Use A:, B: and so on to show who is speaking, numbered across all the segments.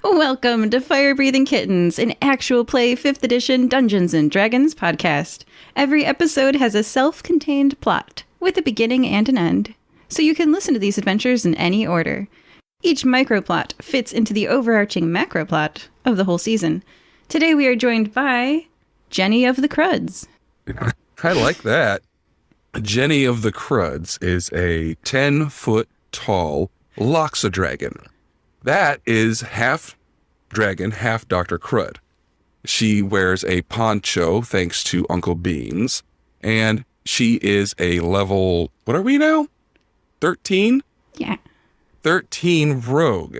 A: Welcome to Fire Breathing Kittens, an actual play 5th edition Dungeons & Dragons podcast. Every episode has a self-contained plot, with a beginning and an end, so you can listen to these adventures in any order. Each microplot fits into the overarching macroplot of the whole season. Today we are joined by Jenny of the Cruds.
B: I like that. Jenny of the Cruds is a 10-foot tall Loxodragon. That is half dragon, half Dr. Crud. She wears a poncho thanks to Uncle Beans, and she is a level, what are we now? 13?
A: Yeah.
B: 13 rogue.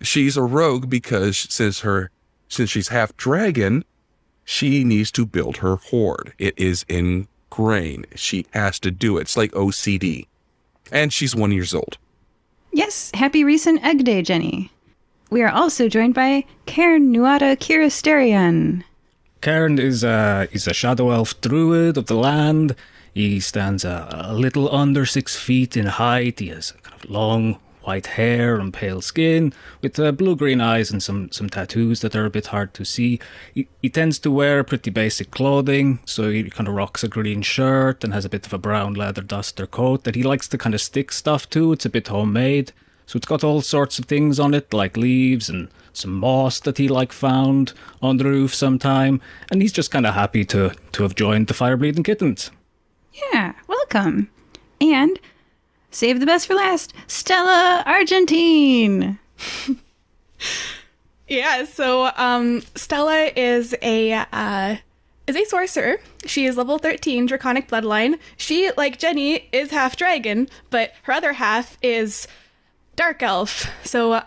B: She's a rogue because since she's half dragon, she needs to build her horde. It is ingrained. She has to do it. It's like OCD. And she's 1 year old.
A: Yes, happy recent Egg Day, Jenny. We are also joined by Kaern Nuata Kiristerian.
C: Kaern is a shadow elf druid of the land. He stands a little under 6 feet in height. He has kind of long white hair and pale skin with blue-green eyes and some tattoos that are a bit hard to see. He tends to wear pretty basic clothing, so he kind of rocks a green shirt and has a bit of a brown leather duster coat that he likes to kind of stick stuff to. It's a bit homemade, so it's got all sorts of things on it, like leaves and some moss that he found on the roof sometime, and he's just kind of happy to have joined the Fire Breathing Kittens.
A: Yeah, welcome. And save the best for last, Stella Argentine.
D: Yeah, so Stella is a sorcerer. She is level 13, draconic bloodline. She, like Jenny, is half dragon, but her other half is dark elf. So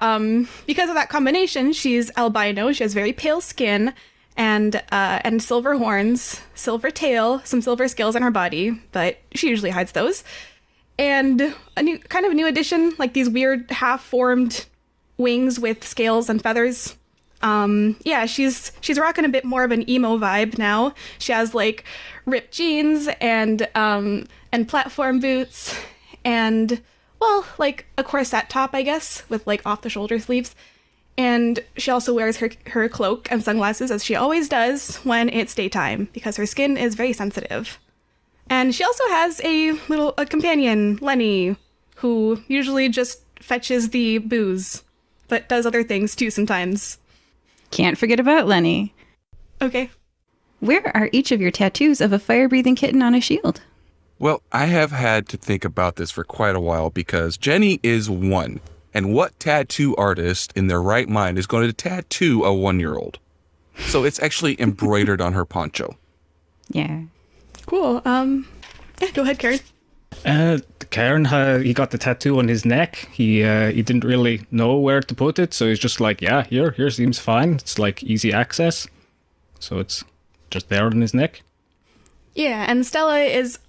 D: because of that combination, she's albino. She has very pale skin and silver horns, silver tail, some silver scales on her body, but she usually hides those. And a new addition, like these weird half-formed wings with scales and feathers. Yeah, she's rocking a bit more of an emo vibe now. She has like ripped jeans and platform boots and, well, like a corset top, I guess, with like off-the-shoulder sleeves. And she also wears her cloak and sunglasses, as she always does when it's daytime, because her skin is very sensitive. And she also has a companion, Lenny, who usually just fetches the booze, but does other things too sometimes.
A: Can't forget about Lenny.
D: Okay.
A: Where are each of your tattoos of a fire-breathing kitten on a shield?
B: Well, I have had to think about this for quite a while because Jenny is 1. And what tattoo artist in their right mind is going to tattoo a 1-year-old? So it's actually embroidered on her poncho.
A: Yeah.
D: Cool. Yeah, go ahead, Kaern.
C: Kaern, he got the tattoo on his neck. He didn't really know where to put it, so he's just like, yeah, here seems fine. It's like easy access. So it's just there on his neck.
D: Yeah, and Stella's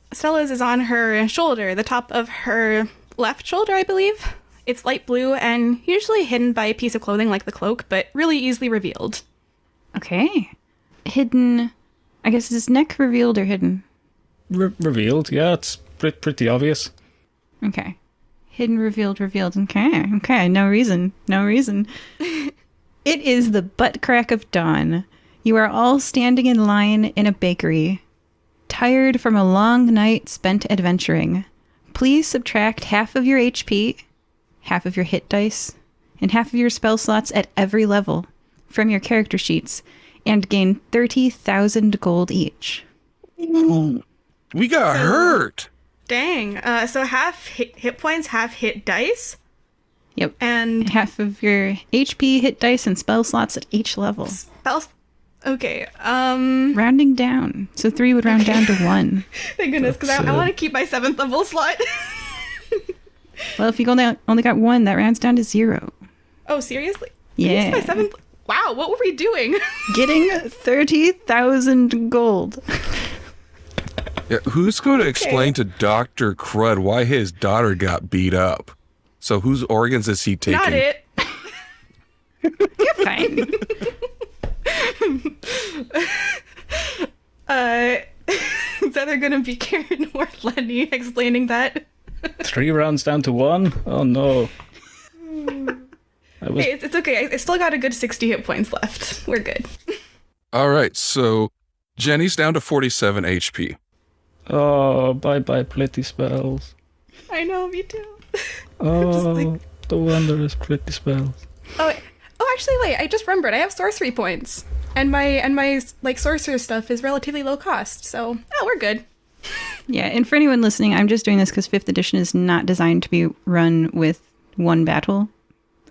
D: is on her shoulder, the top of her left shoulder, I believe. It's light blue and usually hidden by a piece of clothing like the cloak, but really easily revealed.
A: Okay. Hidden. I guess is neck revealed or hidden?
C: Revealed, yeah, it's pretty obvious.
A: Okay. Hidden, revealed. Okay, no reason. It is the butt crack of dawn. You are all standing in line in a bakery, tired from a long night spent adventuring. Please subtract half of your HP, half of your hit dice, and half of your spell slots at every level from your character sheets, and gain 30,000 gold each.
B: We got hurt.
D: Dang. So half hit points, half hit dice?
A: Yep.
D: And
A: half of your HP, hit dice, and spell slots at each level.
D: Spells? Okay.
A: Rounding down. So 3 would round down to 1.
D: Thank goodness, because I want to keep my 7th level slot.
A: Well, if you only got 1, that rounds down to 0.
D: Oh, seriously?
A: Yeah.
D: My 7th... Wow, what were we doing?
A: Getting 30,000 gold.
B: Yeah, who's going to explain to Dr. Crud why his daughter got beat up? So whose organs is he taking?
D: Not it.
A: You're fine.
D: It's either going to be Kaern or Lenny explaining that.
C: 3 rounds down to 1? Oh no. was...
D: Hey, it's okay. I still got a good 60 hit points left. We're good.
B: All right, so Jenny's down to 47 HP.
C: Oh, bye-bye, pretty spells.
D: I know, me too.
C: Oh, the wondrous pretty spells.
D: Actually, wait. I just remembered. I have sorcery points, and my like sorcerer stuff is relatively low cost. So, we're good.
A: Yeah, and for anyone listening, I'm just doing this because 5th edition is not designed to be run with one battle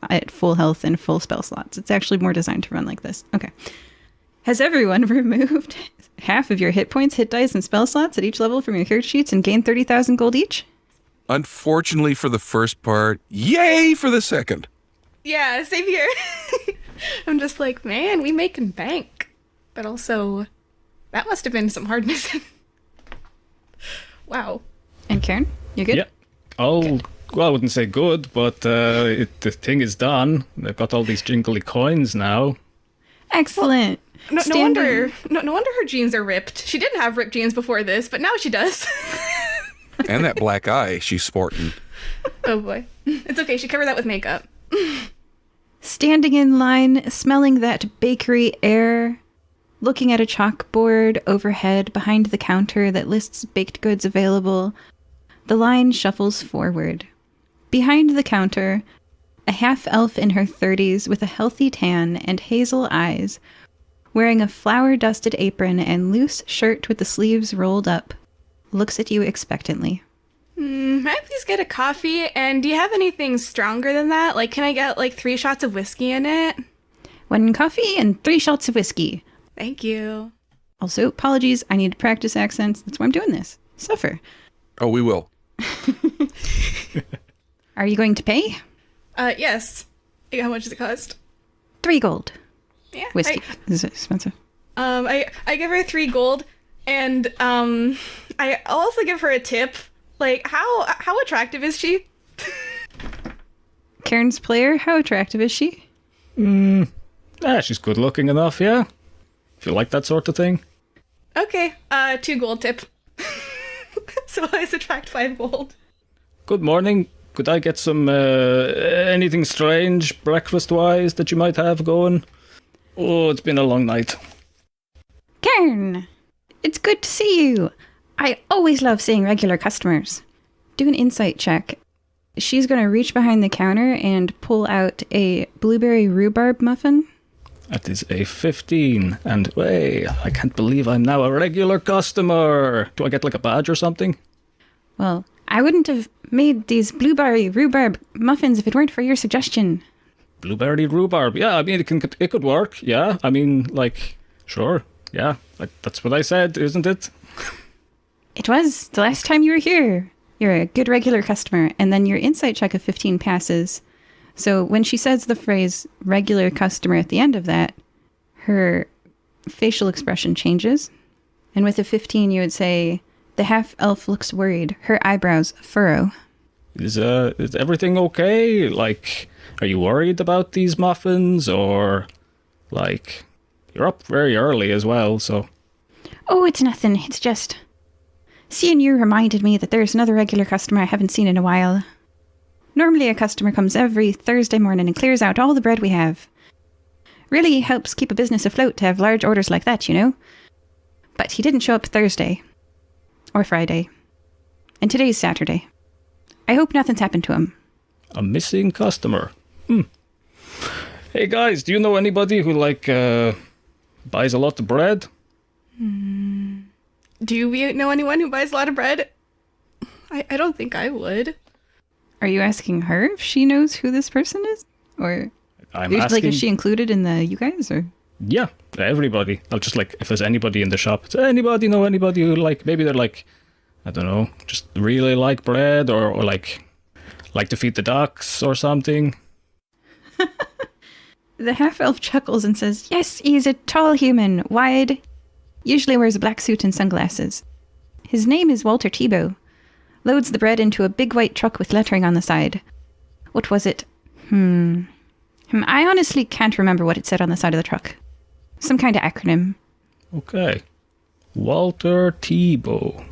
A: at full health and full spell slots. It's actually more designed to run like this. Okay. Has everyone removed half of your hit points, hit dice, and spell slots at each level from your character sheets and gained 30,000 gold each?
B: Unfortunately for the first part, yay for the second.
D: Yeah, same here. I'm just like, man, we making bank, but also that must have been some hard missing. Wow.
A: And Kaern, you good?
C: Yeah. Oh, well, I wouldn't say good, but the thing is done. They've got all these jingly coins now.
A: Excellent.
D: No wonder her jeans are ripped. She didn't have ripped jeans before this, but now she does.
B: And that black eye she's sporting.
D: Oh boy. It's okay, she covered that with makeup.
A: Standing in line, smelling that bakery air, looking at a chalkboard overhead behind the counter that lists baked goods available, the line shuffles forward. Behind the counter, a half-elf in her 30s with a healthy tan and hazel eyes, wearing a flour-dusted apron and loose shirt with the sleeves rolled up, looks at you expectantly.
D: May I please get a coffee? And do you have anything stronger than that? Like, can I get, 3 shots of whiskey in it?
A: 1 coffee and 3 shots of whiskey.
D: Thank you.
A: Also, apologies, I need to practice accents. That's why I'm doing this. Suffer.
B: Oh, we will.
A: Are you going to pay?
D: Yes. How much does it cost?
A: 3 gold.
D: Yeah.
A: Whiskey. Is it expensive?
D: I give her 3 gold, and I'll also give her a tip. Like, how attractive is she?
A: Karen's player, how attractive is she?
C: She's good looking enough, yeah. If you like that sort of thing.
D: Okay, 2 gold tip. So I subtract 5 gold.
C: Good morning. Could I get some, anything strange, breakfast-wise, that you might have going? Oh, it's been a long night.
A: Kaern! It's good to see you. I always love seeing regular customers. Do an insight check. She's going to reach behind the counter and pull out a blueberry rhubarb muffin.
C: That is a 15. And, hey, I can't believe I'm now a regular customer. Do I get, a badge or something?
A: Well, I wouldn't have made these blueberry rhubarb muffins if it weren't for your suggestion.
C: Blueberry rhubarb. Yeah, I mean, it could work. Yeah, I mean, sure. Yeah, that's what I said, isn't it?
A: It was the last time you were here. You're a good regular customer. And then your insight check of 15 passes. So when she says the phrase regular customer at the end of that, her facial expression changes. And with a 15, you would say, the half-elf looks worried. Her eyebrows furrow.
C: Is everything okay? Are you worried about these muffins? Or, you're up very early as well, so...
A: Oh, it's nothing. It's just... Seeing you reminded me that there's another regular customer I haven't seen in a while. Normally a customer comes every Thursday morning and clears out all the bread we have. Really helps keep a business afloat to have large orders like that, you know? But he didn't show up Thursday. Or Friday. And today's Saturday. I hope nothing's happened to him.
C: A missing customer. Hey guys, do you know anybody who, buys a lot of bread?
D: Do you know anyone who buys a lot of bread? I don't think I would.
A: Are you asking her if she knows who this person is? Or
C: I'm asking...
A: is she included in the you guys? Or
C: Yeah, everybody. I'll just, if there's anybody in the shop. Does anybody know anybody who, maybe they're, I don't know, just really like bread or like to feed the ducks or something?
A: The half-elf chuckles and says, yes, he's a tall human, wide, usually wears a black suit and sunglasses. His name is Walter Thibault. Loads the bread into a big white truck with lettering on the side. What was it? I honestly can't remember what it said on the side of the truck. Some kind of acronym.
C: Okay. Walter Thibault.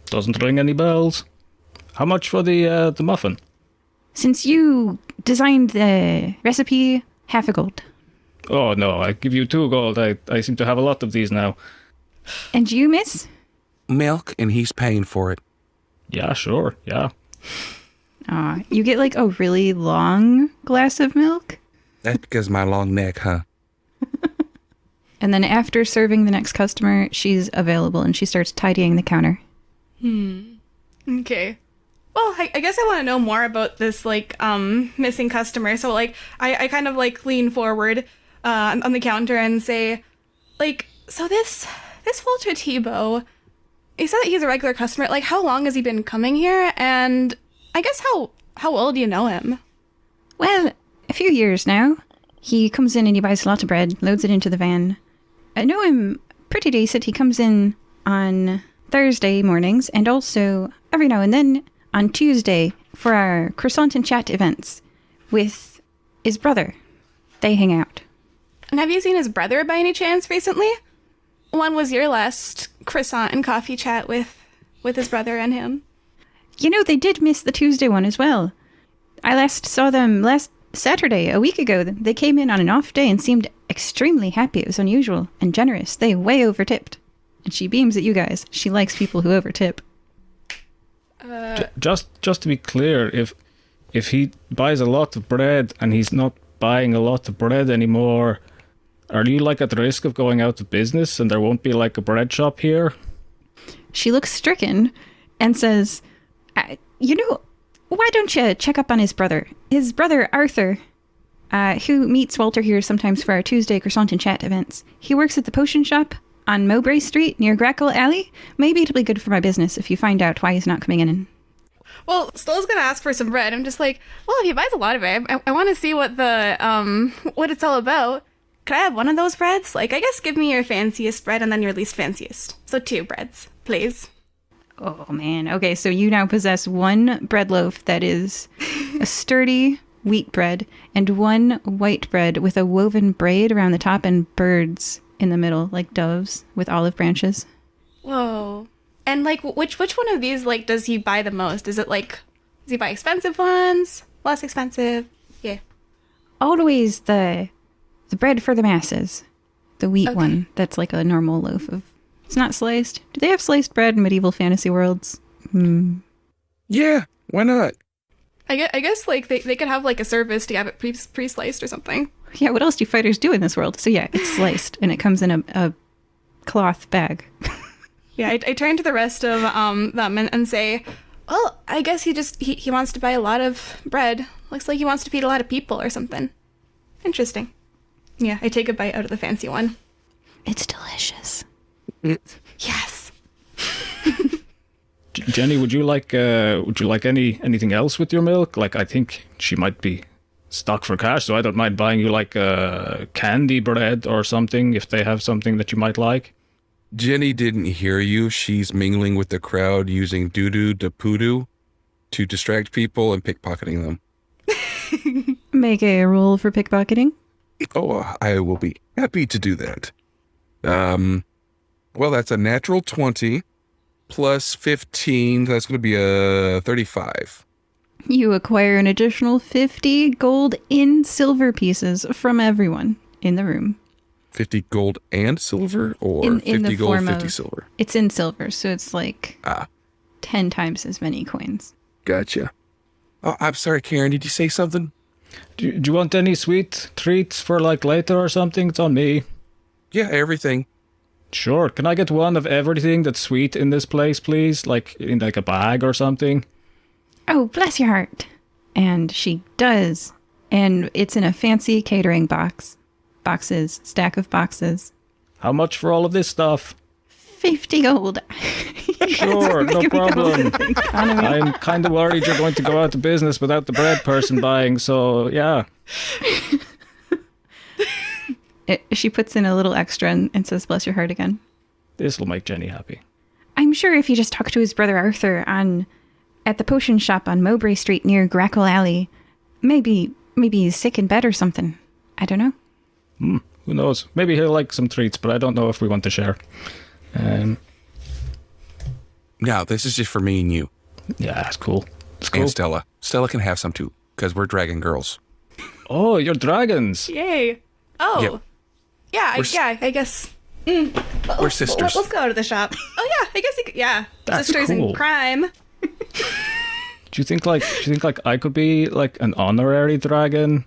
C: Doesn't ring any bells. How much for the muffin?
A: Since you designed the recipe, half a gold.
C: Oh, no, I give you 2 gold. I seem to have a lot of these now.
A: And you, miss?
B: Milk, and he's paying for it.
C: Yeah, sure, yeah.
A: You get like a really long glass of milk.
B: That's because of my long neck, huh?
A: And then after serving the next customer, she's available and she starts tidying the counter.
D: Okay. Well, I guess I want to know more about this, like, missing customer. So, like, I kind of, like, lean forward on the counter and say, like, so this Walter Tebow, he said that he's a regular customer. Like, how long has he been coming here? And I guess how well do you know him?
A: Well, a few years now. He comes in and he buys a lot of bread, loads it into the van. I know him pretty decent. He comes in on Thursday mornings and also every now and then on Tuesday for our croissant and chat events with his brother. They hang out.
D: And have you seen his brother by any chance recently? When was your last croissant and coffee chat with his brother and him?
A: You know, they did miss the Tuesday one as well. I last saw them last Saturday, a week ago. They came in on an off day and seemed extremely happy. It was unusual and generous. They way overtipped. And she beams at you guys. She likes people who overtip.
C: Just to be clear, if he buys a lot of bread and he's not buying a lot of bread anymore, are you like at risk of going out of business and there won't be like a bread shop here?
A: She looks stricken and says, you know, why don't you check up on his brother? His brother, Arthur, who meets Walter here sometimes for our Tuesday croissant and chat events. He works at the potion shop on Mowbray Street near Grackle Alley. Maybe it'll be good for my business if you find out why he's not coming in.
D: Well, Stella's gonna ask for some bread. I'm just like, well, if he buys a lot of it, I want to see what what it's all about. Could I have one of those breads? Like, I guess give me your fanciest bread and then your least fanciest. So 2 breads, please.
A: Oh, man. Okay, so you now possess 1 bread loaf that is a sturdy wheat bread and 1 white bread with a woven braid around the top and birds in the middle, like doves with olive branches.
D: Whoa. And, like, which one of these, like, does he buy the most? Is it, like, does he buy expensive ones? Less expensive? Yeah.
A: Always the bread for the masses. The wheat
D: Okay.
A: one that's like a normal loaf of... It's not sliced. Do they have sliced bread in medieval fantasy worlds?
B: Yeah, why not?
D: I guess like, they could have, like, a service to have it pre-sliced or something.
A: Yeah, what else do fighters do in this world? So yeah, it's sliced and it comes in a cloth bag.
D: Yeah, I turn to the rest of them and say, well, I guess he wants to buy a lot of bread. Looks like he wants to feed a lot of people or something. Interesting. Yeah, I take a bite out of the fancy one.
A: It's delicious.
D: Yes.
C: Jenny, would you like anything else with your milk? Like, I think she might be stuck for cash, so I don't mind buying you like candy bread or something if they have something that you might like.
B: Jenny didn't hear you. She's mingling with the crowd using doo-doo da poodoo to distract people and pickpocketing them.
A: Make a roll for pickpocketing.
B: Oh, I will be happy to do that. Well, that's a natural 20 plus 15. That's going to be a 35.
A: You acquire an additional 50 gold in silver pieces from everyone in the room.
B: 50 gold and silver, or
A: In
B: 50
A: the
B: gold,
A: form
B: 50
A: of-
B: silver?
A: It's in silver, so it's like 10 times as many coins.
B: Gotcha. Oh, I'm sorry, Kaern. Did you say something?
C: Do you want any sweet treats for like later or something? It's on me.
B: Yeah, everything.
C: Sure. Can I get one of everything that's sweet in this place, please? Like in like a bag or something?
A: Oh, bless your heart. And she does. And it's in a fancy catering box. Stack of boxes.
C: How much for all of this stuff?
A: 50 gold.
C: Sure, no problem.
A: Economy.
C: I'm kind of worried you're going to go out of business without the bread person buying, so yeah.
A: She puts in a little extra and says, bless your heart again.
C: This will make Jenny happy.
A: I'm sure if you just talk to his brother Arthur at the potion shop on Mowbray Street near Grackle Alley, maybe he's sick in bed or something. I don't know.
C: Who knows? Maybe he'll like some treats, but I don't know if we want to share.
B: No, this is just for me and you.
C: Yeah, that's cool. It's cool.
B: And Stella. Stella can have some too. because we're dragon girls.
C: Oh, you're dragons.
D: Yay. Oh. Yeah, I guess.
B: We're sisters.
D: Let's go to the shop. Oh yeah, I guess you could, yeah.
C: That's
D: Sisters in
C: cool.
D: crime.
C: Do you think like I could be like an honorary dragon?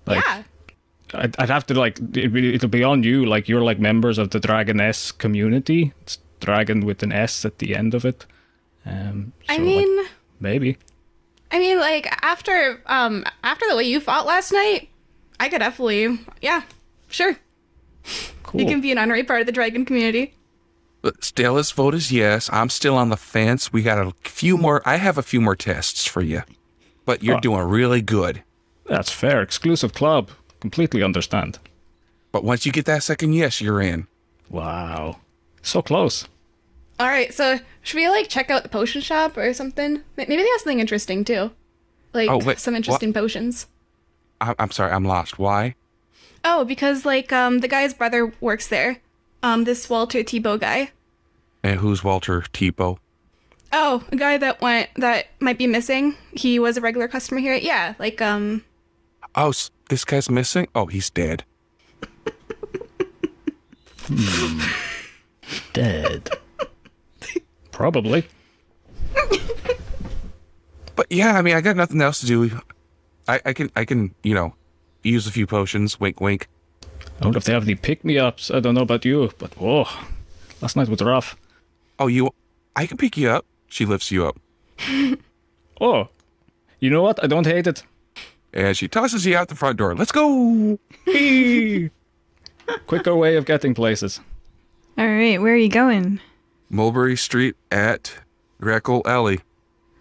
C: Like,
D: Yeah.
C: I'd have to like it'll be on you. Like you're like members of the Dragoness community. It's dragon with an S at the end of it.
D: I
C: so,
D: mean,
C: like, maybe.
D: like after the way you fought last night, I could definitely, yeah, sure.
C: Cool.
D: You can be an honorary part of the dragon community.
B: But Stella's vote is yes. I'm still on the fence. We got a few more. I have a few more tests for you, but you're doing really good.
C: That's fair. Exclusive club. Completely understand.
B: But once you get that second yes, you're in.
C: Wow. So close.
D: All right, so should we like check out the potion shop or something? Maybe they have something interesting too, like some interesting potions.
B: I'm sorry, I'm lost. Why?
D: Oh, because like the guy's brother works there. This Walter Tebow guy.
B: And who's Walter Tipo?
D: Oh, a guy that might be missing. He was a regular customer here. Yeah, like
B: Oh, this guy's missing? Oh, he's dead.
C: Dead. Probably.
B: But yeah, I mean, I got nothing else to do. I can, use a few potions. Wink, wink.
C: I wonder if they have any pick-me-ups. I don't know about you, but whoa. Last night was rough.
B: Oh, I can pick you up. She lifts you up.
C: Oh. You know what? I don't hate it.
B: And she tosses you out the front door. Let's go!
C: Quicker way of getting places.
A: All right, where are you going?
B: Mulberry Street at Grackle Alley.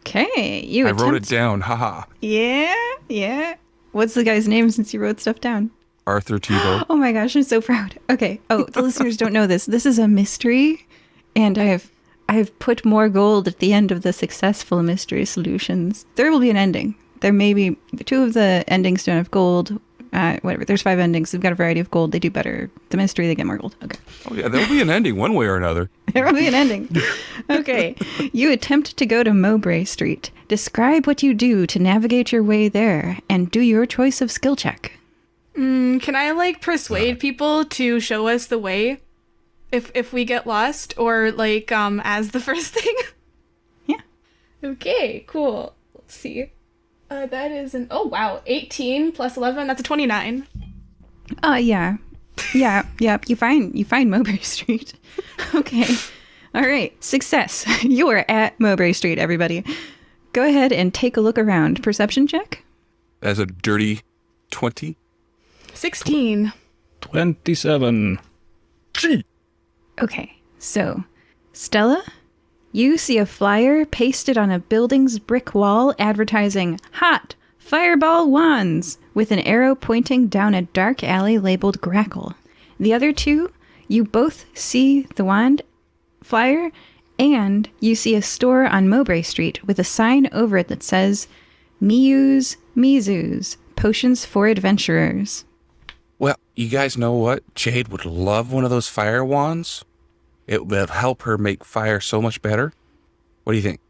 A: Okay,
B: I wrote it down. Haha.
A: Yeah. What's the guy's name since you wrote stuff down?
B: Arthur Tebow.
A: Oh my gosh, I'm so proud. Okay. Oh, the listeners don't know this. This is a mystery, and I have put more gold at the end of the successful mystery solutions. There will be an ending. There may be 2 of the endings don't have gold. Whatever. There's 5 endings. They've got a variety of gold. They do better. The mystery, they get more gold. Okay.
B: Oh yeah, there'll be an ending one way or another.
A: There will be an ending. Okay. You attempt to go to Mowbray Street. Describe what you do to navigate your way there, and do your choice of skill check.
D: can I like persuade people to show us the way if we get lost, or like as the first thing?
A: Yeah.
D: Okay, cool. Let's see. That is 18 plus 11. That's a 29.
A: Yeah. You find Mowbray Street. Okay. All right. Success. You are at Mowbray Street, everybody. Go ahead and take a look around. Perception check.
B: As a dirty 20.
D: 16.
C: 27.
B: Gee.
A: Okay. So, Stella, you see a flyer pasted on a building's brick wall advertising hot fireball wands with an arrow pointing down a dark alley labeled Grackle. The other 2, you both see the wand flyer, and you see a store on Mowbray Street with a sign over it that says Mizu's Potions for Adventurers.
B: Well, you guys know what? Jade would love one of those fire wands. It would help her make fire so much better. What do you think?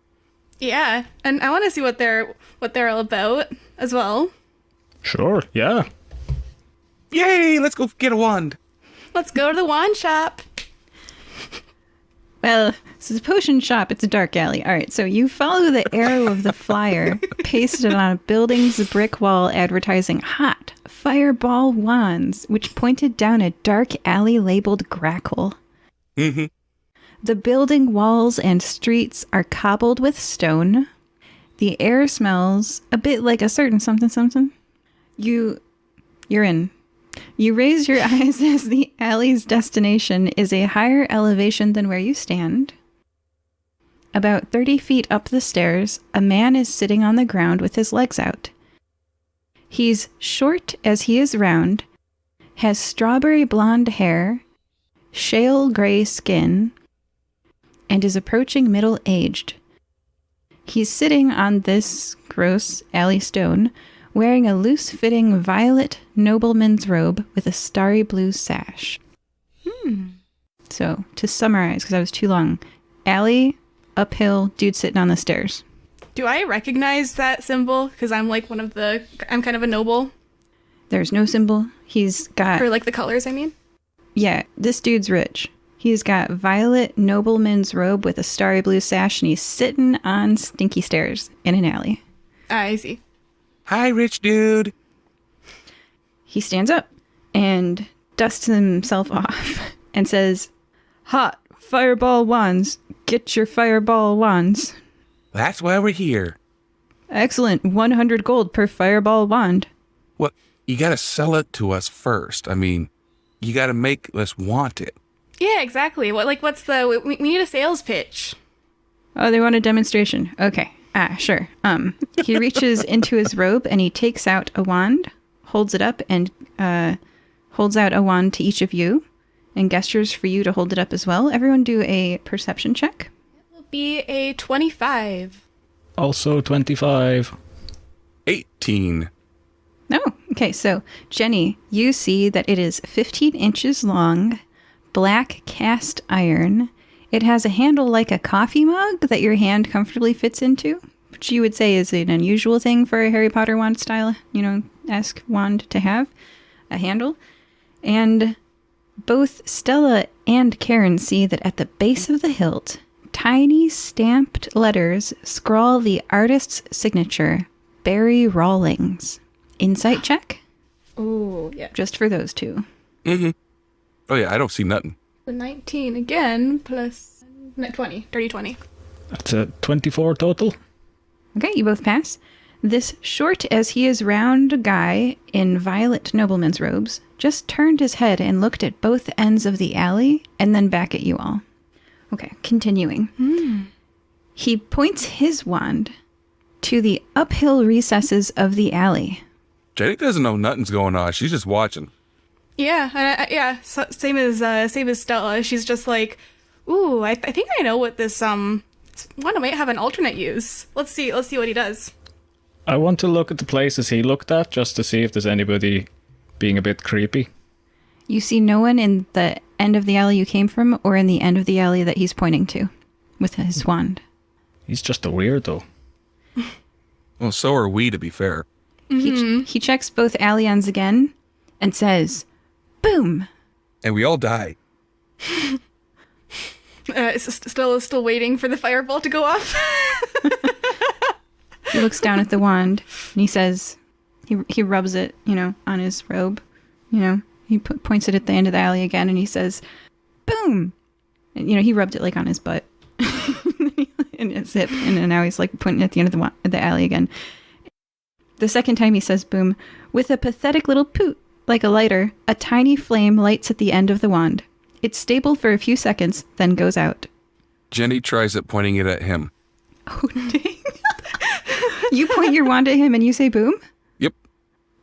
D: Yeah, and I want to see what they're all about as well.
C: Sure, yeah.
B: Yay! Let's go get a wand.
D: Let's go to the wand shop.
A: Well, this is a potion shop. It's a dark alley. All right, so you follow the arrow of the flyer pasted on a building's brick wall advertising hot fireball wands, which pointed down a dark alley labeled Grackle.
B: Mm-hmm.
A: The building walls and streets are cobbled with stone. The air smells a bit like a certain something. You're in. You raise your eyes as the alley's destination is a higher elevation than where you stand. About 30 feet up the stairs, a man is sitting on the ground with his legs out. He's short as he is round, has strawberry blonde hair, shale gray skin, and is approaching middle-aged. He's sitting on this gross alley stone, wearing a loose-fitting violet nobleman's robe with a starry blue sash. So, to summarize, because that was too long, alley, uphill, dude sitting on the stairs.
D: Do I recognize that symbol? Because I'm like I'm kind of a noble.
A: There's no symbol. He's got...
D: Or like the colors, I mean.
A: Yeah, this dude's rich. He's got violet nobleman's robe with a starry blue sash, and he's sitting on stinky stairs in an alley.
D: I see.
B: Hi, rich dude.
A: He stands up and dusts himself off and says, "Hot fireball wands. Get your fireball wands."
B: That's why we're here.
A: Excellent. 100 gold per fireball wand.
B: Well, you got to sell it to us first. I mean, you got to make us want it.
D: Yeah, exactly. What's the... We need a sales pitch.
A: Oh, they want a demonstration. Okay. Sure. He reaches into his robe and he takes out a wand, holds it up, and holds out a wand to each of you and gestures for you to hold it up as well. Everyone do a perception check.
D: It'll be a 25.
C: Also 25.
B: 18.
A: No. Okay, so Jenny, you see that it is 15 inches long, black cast iron. It has a handle like a coffee mug that your hand comfortably fits into, which you would say is an unusual thing for a Harry Potter wand style, esque wand to have, a handle. And both Stella and Kaern see that at the base of the hilt, tiny stamped letters scrawl the artist's signature, Barry Rawlings. Insight check?
D: Ooh, yeah.
A: Just for those two.
B: Mm-hmm. Oh, yeah, I don't see nothing.
D: The 19 again, plus 20. Dirty 20.
C: That's a 24 total.
A: Okay, you both pass. This short as he is round guy in violet nobleman's robes just turned his head and looked at both ends of the alley and then back at you all. Okay, continuing. He points his wand to the uphill recesses of the alley.
B: Jenny doesn't know nothing's going on. She's just watching.
D: Yeah, yeah. So, same as Stella. She's just like, ooh, I think I know what this one might have an alternate use. Let's see what he does.
C: I want to look at the places he looked at just to see if there's anybody being a bit creepy.
A: You see no one in the end of the alley you came from or in the end of the alley that he's pointing to with his wand.
C: He's just a weirdo.
B: Well, so are we, to be fair.
A: He checks both alley ends again and says, "Boom."
B: And we all die.
D: Stella's still waiting for the fireball to go off.
A: He looks down at the wand and he says, he rubs it, on his robe. He points it at the end of the alley again and he says, "Boom." And, he rubbed it like on his butt and his hip. And now he's like pointing at the end of the alley again. The second time he says boom, with a pathetic little poot, like a lighter, a tiny flame lights at the end of the wand. It's stable for a few seconds, then goes out.
B: Jenny tries it, pointing it at him.
A: Oh, dang. You point your wand at him and you say boom?
B: Yep.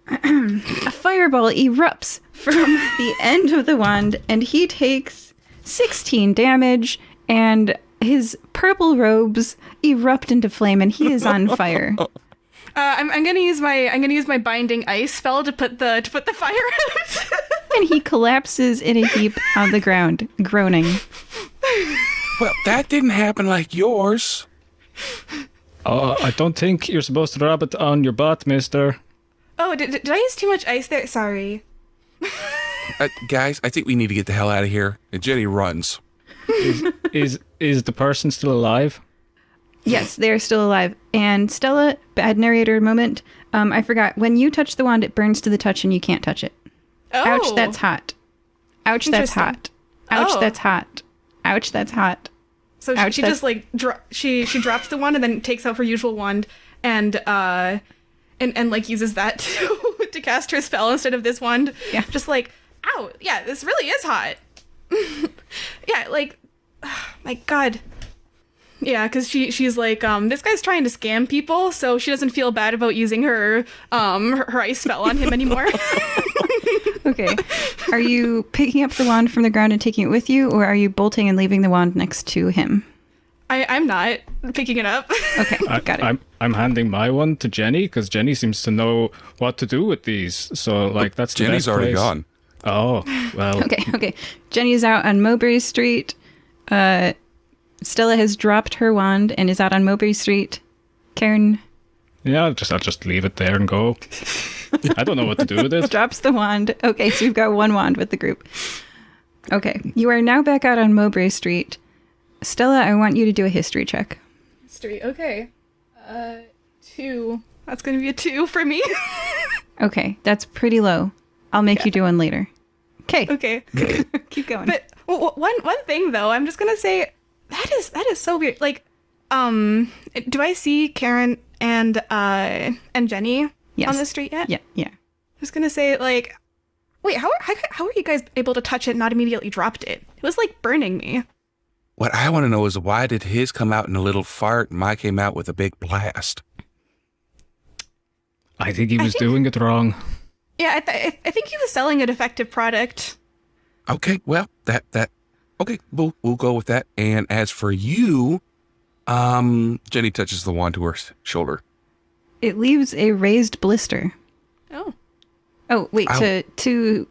A: A fireball erupts from the end of the wand and he takes 16 damage and his purple robes erupt into flame and he is on fire.
D: I'm gonna use my binding ice spell to put the fire out.
A: And he collapses in a heap on the ground, groaning.
B: Well, that didn't happen like yours.
C: I don't think you're supposed to rub it on your butt, mister.
D: Oh, did I use too much ice there? Sorry.
B: Guys, I think we need to get the hell out of here. And Jenny runs.
C: Is the person still alive?
A: Yes, they're still alive. And Stella, bad narrator moment. I forgot. When you touch the wand, it burns to the touch and you can't touch it.
D: Oh.
A: Ouch, that's hot. Ouch, that's
D: Interesting.
A: hot. Ouch,
D: Oh.
A: that's hot. Ouch, that's hot.
D: So
A: Ouch,
D: she
A: that's-
D: just like she drops the wand and then takes out her usual wand and like uses that to cast her spell instead of this wand.
A: Yeah.
D: Just like, ow, yeah, this really is hot. Yeah, like, my God. Yeah, because she's like, this guy's trying to scam people, so she doesn't feel bad about using her ice spell on him anymore.
A: Okay. Are you picking up the wand from the ground and taking it with you, or are you bolting and leaving the wand next to him?
D: I'm not picking it up.
A: Okay, got it.
C: I'm handing my one to Jenny because Jenny seems to know what to do with these. So like that's the
B: Jenny's
C: best
B: already
C: place.
B: gone.
C: Oh well.
A: Okay. Jenny's out on Mowbray Street. Stella has dropped her wand and is out on Mowbray Street. Kaern
C: Yeah, I'll just leave it there and go. I don't know what to do with it.
A: drops the wand. Okay, so you've got one wand with the group. Okay, you are now back out on Mowbray Street. Stella, I want you to do a history check.
D: History. Okay. 2. That's gonna be a 2 for me.
A: Okay, that's pretty low. I'll make you do one later. Okay,
D: Okay.
A: keep going.
D: But one thing though, I'm just gonna say that is so weird. Like, do I see Kaern and Jenny
A: Yes.
D: on the street yet?
A: Yeah.
D: I was gonna say, like, wait, how are you guys able to touch it and not immediately dropped it? It was like burning me.
B: What I want to know is why did his come out in a little fart and mine came out with a big blast?
C: I think he was doing it wrong.
D: Yeah, I think he was selling a defective product.
B: Okay, well, that okay, we'll go with that. And as for you, Jenny touches the wand to her shoulder.
A: It leaves a raised blister.
D: Oh.
A: Oh, wait,
B: Ow.
A: to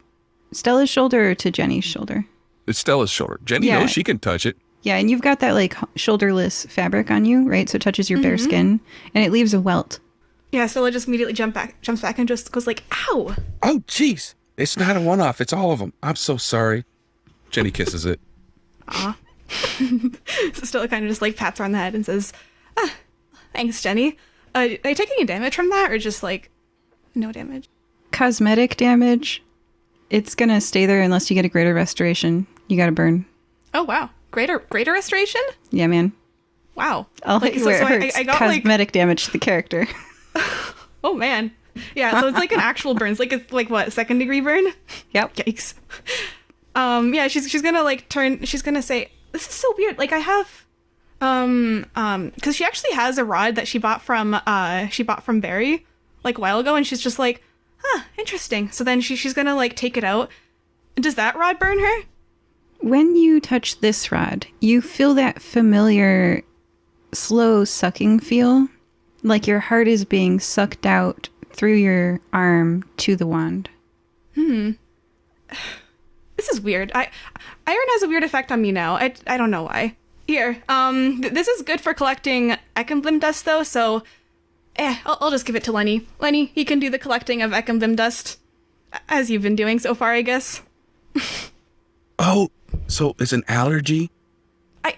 A: Stella's shoulder or to Jenny's shoulder?
B: It's Stella's shoulder. Jenny
A: Yeah.
B: knows she can touch it.
A: Yeah, and you've got that like shoulderless fabric on you, right? So it touches your bare skin, and it leaves a welt.
D: Yeah, Stella just immediately jumps back and just goes like, ow!
B: Oh, jeez. It's not a one-off. It's all of them. I'm so sorry. Jenny kisses it.
D: So Stella kind of just like pats her on the head and says, thanks, Jenny. Did I take any damage from that or just like no damage?
A: Cosmetic damage. It's gonna stay there unless you get a greater restoration. You gotta burn.
D: Oh, wow. Greater restoration?
A: Yeah, man.
D: Wow.
A: I'll hit you where it hurts.
D: I got like,
A: Cosmetic damage to the character.
D: oh man. Yeah, so it's like an actual burn. It's like what, 2nd degree burn?
A: Yep.
D: Yikes. Yeah, she's gonna like she's gonna say, this is so weird. Like I have, cause she actually has a rod that she bought from Barry like a while ago, and she's just like, interesting. So then she's gonna like take it out. Does that rod burn her?
A: When you touch this rod, you feel that familiar slow sucking feel, like your heart is being sucked out through your arm to the wand.
D: This is weird. Iron has a weird effect on me now. I don't know why. Here, this is good for collecting Ekemblim dust though, so I'll just give it to Lenny. Lenny, he can do the collecting of Ekemblim dust, as you've been doing so far, I guess.
B: Oh, so it's an allergy?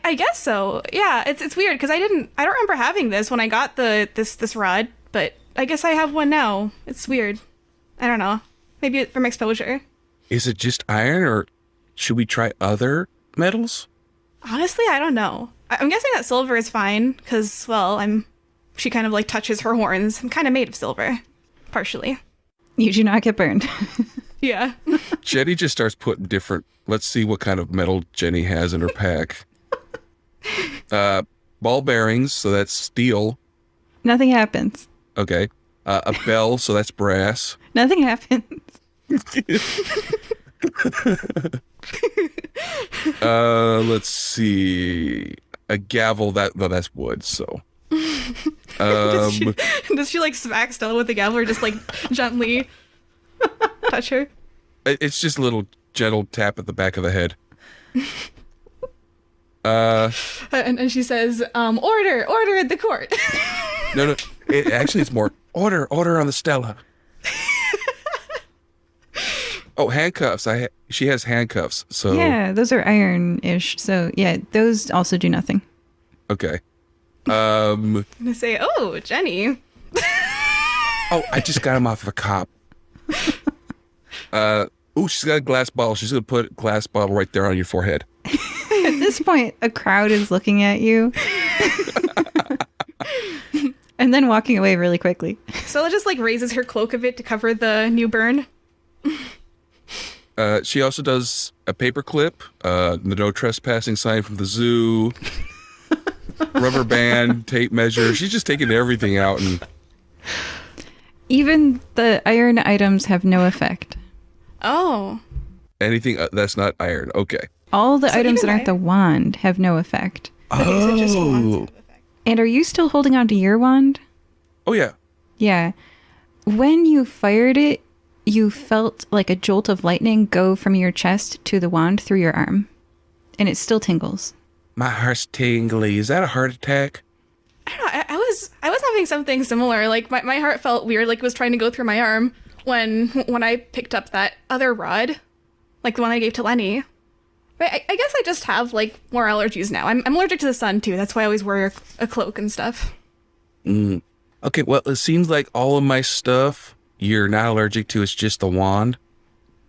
D: I guess so. Yeah, it's weird because I don't remember having this when I got this rod, but I guess I have one now. It's weird. I don't know. Maybe from exposure.
B: Is it just iron, or should we try other metals?
D: Honestly, I don't know. I'm guessing that silver is fine because, well, she kind of like touches her horns. I'm kind of made of silver, partially.
A: You do not get burned.
D: Yeah.
B: Jenny just starts putting different, let's see what kind of metal Jenny has in her pack. Ball bearings, so that's steel.
A: Nothing happens.
B: Okay. A bell, so that's brass.
A: Nothing happens.
B: Let's see. A gavel, that's wood, so.
D: Does she like smack Stella with the gavel or just like gently touch her?
B: It's just a little gentle tap at the back of the head.
D: And she says, order at the court.
B: No, it's more order on the Stella. Oh, handcuffs. She has handcuffs, so.
A: Yeah, those are iron-ish. So yeah, those also do nothing.
B: Okay.
D: I'm gonna say, oh, Jenny.
B: Oh, I just got him off of a cop. She's got a glass bottle. She's gonna put a glass bottle right there on your forehead.
A: At this point, a crowd is looking at you. And then walking away really quickly.
D: Stella just like raises her cloak a bit to cover the new burn.
B: She also does a paper clip, the no trespassing sign from the zoo, rubber band, tape measure. She's just taking everything out, and
A: Even the iron items have no effect.
D: Oh.
B: anything that's not iron. Okay.
A: All the
D: So
A: items
D: even
A: that aren't the wand have no effect.
D: So just one.
A: And are you still holding on to your wand?
B: Oh yeah.
A: Yeah. When you fired it, you felt like a jolt of lightning go from your chest to the wand through your arm. And it still tingles.
B: My heart's tingly. Is that a heart attack?
D: I don't know. was having something similar. Like my heart felt weird, like it was trying to go through my arm when I picked up that other rod, like the one I gave to Lenny. But I guess I just have like more allergies now. I'm allergic to the sun too. That's why I always wear a cloak and stuff.
B: Okay, well, it seems like all of my stuff you're not allergic to. It's just the wand.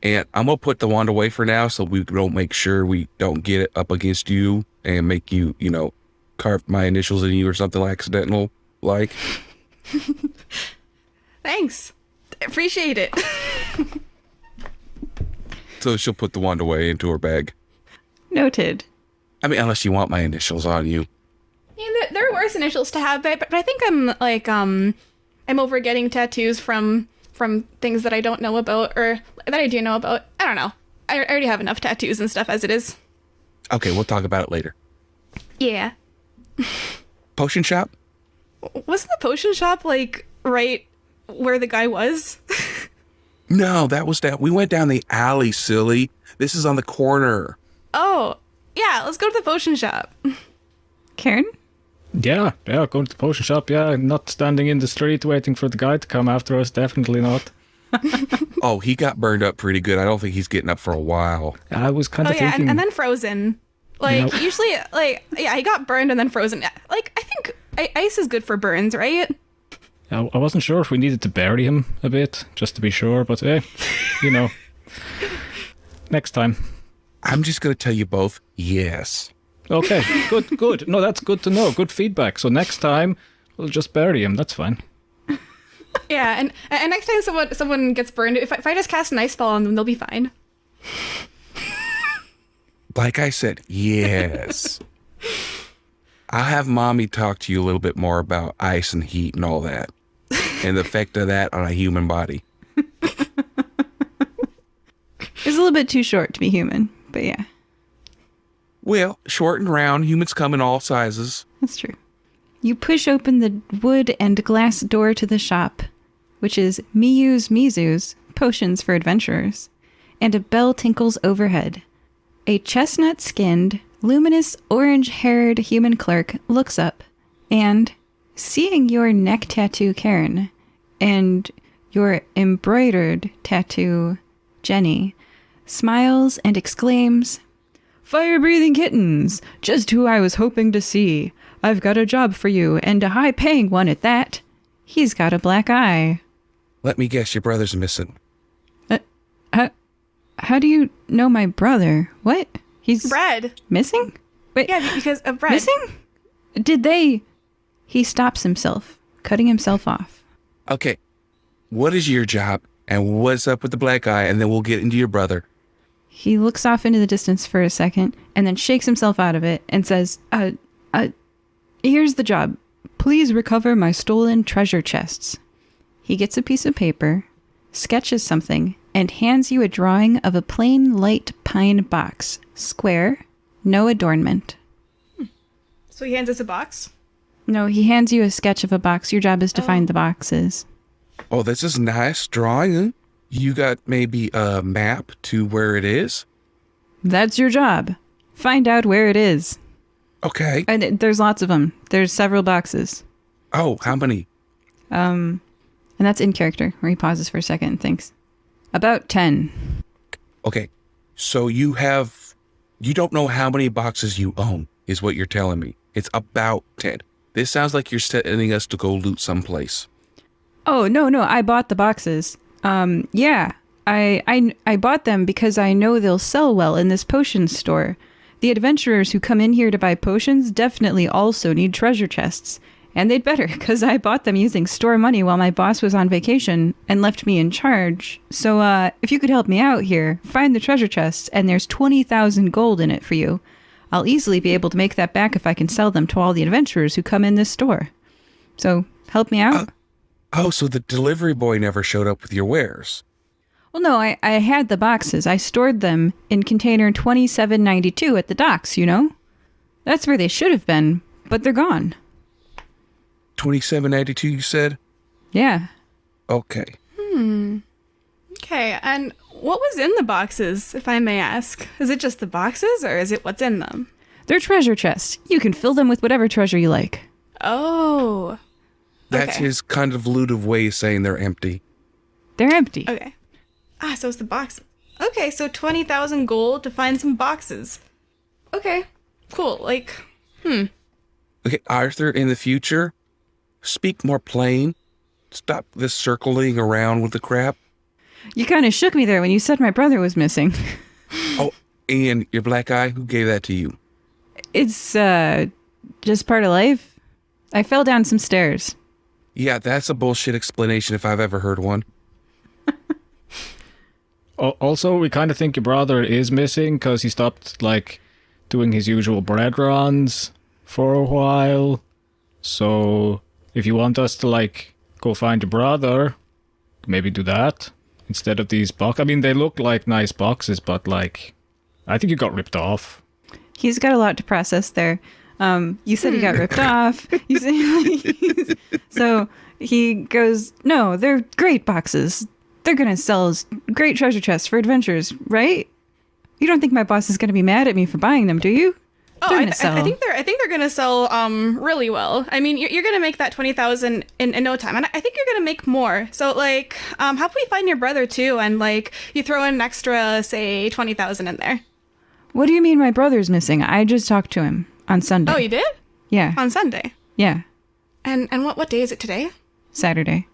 B: And I'm going to put the wand away for now so we don't make sure we don't get it up against you and make you, carve my initials in you or something accidental like.
D: Thanks. Appreciate it.
B: So she'll put the wand away into her bag.
A: Noted.
B: I mean, unless you want my initials on you.
D: Yeah, there are worse initials to have, but I think I'm like, I'm over getting tattoos from things that I don't know about or that I do know about. I don't know. I already have enough tattoos and stuff as it is.
B: Okay, we'll talk about it later.
D: Yeah.
B: Potion shop?
D: Wasn't the potion shop, like, right where the guy was?
B: No, that was that. We went down the alley, silly. This is on the corner.
D: Oh, yeah, let's go to the potion shop.
A: Kaern?
C: Yeah, going to the potion shop, yeah. Not standing in the street waiting for the guy to come after us, definitely not.
B: Oh, he got burned up pretty good. I don't think he's getting up for a while.
C: I was kind
D: Oh,
C: of
D: yeah,
C: thinking...
D: and then frozen. Like, usually, like, yeah, he got burned and then frozen. Like, I think ice is good for burns, right?
C: I wasn't sure if we needed to bury him a bit, just to be sure, but next time.
B: I'm just going to tell you both, yes.
C: Okay, good. No, that's good to know. Good feedback. So next time, we'll just bury him. That's fine.
D: Yeah, and next time someone gets burned, if I just cast an ice spell on them, they'll be fine.
B: Like I said, yes. I'll have Mommy talk to you a little bit more about ice and heat and all that. And the effect of that on a human body.
A: It's a little bit too short to be human, but yeah,
B: Well, short and round, humans come in all sizes.
A: that's true. You push open the wood and glass door to the shop, which is Miyu's Mizu's, Potions for Adventurers, and a bell tinkles overhead. A chestnut-skinned, luminous orange-haired human clerk looks up and, seeing your neck tattoo, Kaern, and your embroidered tattoo, Jenny, smiles and exclaims, "Fire-breathing kittens! Just who I was hoping to see. I've got a job for you, and a high-paying one at that. He's got a black eye."
B: Let me guess, your brother's missing.
A: How do you know my brother? What? He's
D: Bread.
A: missing? Wait,
D: Yeah, because of bread.
A: missing? Did they... He stops himself, cutting himself off.
B: Okay, what is your job? And what's up with the black eye? And then we'll get into your brother.
A: He looks off into the distance for a second, and then shakes himself out of it and says, here's the job. Please recover my stolen treasure chests. He gets a piece of paper, sketches something, and hands you a drawing of a plain light pine box, square, no adornment.
D: So he hands us a box?
A: No, he hands you a sketch of a box. Your job is to find the boxes.
B: Oh, this is nice drawing. Huh? You got maybe a map to where it is?
A: That's your job. Find out where it is.
B: Okay.
A: And there's lots of them. There's several boxes.
B: Oh, how many?
A: And that's in character, where he pauses for a second and thinks. About 10.
B: Okay. So you don't know how many boxes you own, is what you're telling me. It's about 10. This sounds like you're sending us to go loot someplace.
A: Oh, no, I bought the boxes. Yeah. I bought them because I know they'll sell well in this potion store. The adventurers who come in here to buy potions definitely also need treasure chests. And they'd better, because I bought them using store money while my boss was on vacation and left me in charge. So, if you could help me out here, find the treasure chests, and there's 20,000 gold in it for you. I'll easily be able to make that back if I can sell them to all the adventurers who come in this store. So, help me out?
B: Oh, so the delivery boy never showed up with your wares.
A: Well, no, I had the boxes. I stored them in container 2792 at the docks, you know? That's where they should have been, but they're gone.
B: 2792, you said?
A: Yeah.
B: Okay.
D: Okay, and what was in the boxes, if I may ask? Is it just the boxes, or is it what's in them?
A: They're treasure chests. You can fill them with whatever treasure you like.
D: Oh.
B: That's
D: Okay.
B: his convoluted way of saying they're empty.
A: They're empty.
D: Okay. So it's the box. Okay, so 20,000 gold to find some boxes. Okay, cool. Like,
B: Okay, Arthur, in the future, speak more plain. Stop this circling around with the crap.
A: You kind of shook me there when you said my brother was missing.
B: Oh, and your black eye, who gave that to you?
A: It's just part of life. I fell down some stairs.
B: Yeah, that's a bullshit explanation if I've ever heard one.
C: Also, we kind of think your brother is missing because he stopped, like, doing his usual bread runs for a while. So, if you want us to, like, go find your brother, maybe do that instead of these boxes. I mean, they look like nice boxes, but, like, I think you got ripped off.
A: He's got a lot to process there. You said he got ripped off. You said, so he goes, no, they're great boxes. They're going to sell us great treasure chests for adventures, right? You don't think my boss is going to be mad at me for buying them, do you?
D: oh,
A: They're
D: I
A: gonna sell.
D: think they're gonna sell really well. I mean, you're gonna make that 20,000 in no time, and I think you're gonna make more. So like, how about we find your brother too, and like you throw in an extra, say, 20,000 in there.
A: What do you mean my brother's missing? I just talked to him on Sunday.
D: Oh, you did?
A: Yeah.
D: On Sunday.
A: Yeah.
D: And what day is it today?
A: Saturday.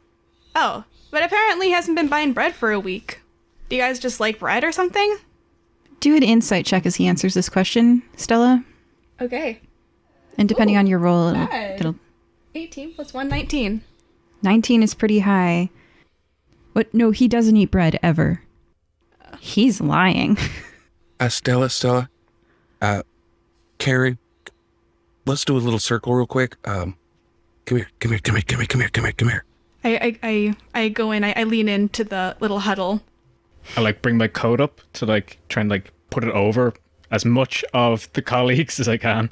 D: Oh, but apparently he hasn't been buying bread for a week. Do you guys just like bread or something?
A: Do an insight check as he answers this question, Stella.
D: Okay.
A: And depending
D: Ooh,
A: on your roll,
D: nice.
A: it'll
D: 18 plus 1, 19.
A: 19 is pretty high. What? No, he doesn't eat bread ever. He's lying.
B: Stella, Kaern, let's do a little circle real quick. Come here.
D: I go in, I lean into the little huddle.
C: I, like, bring my coat up to, like, try and, like, put it over as much of the colleagues as I can.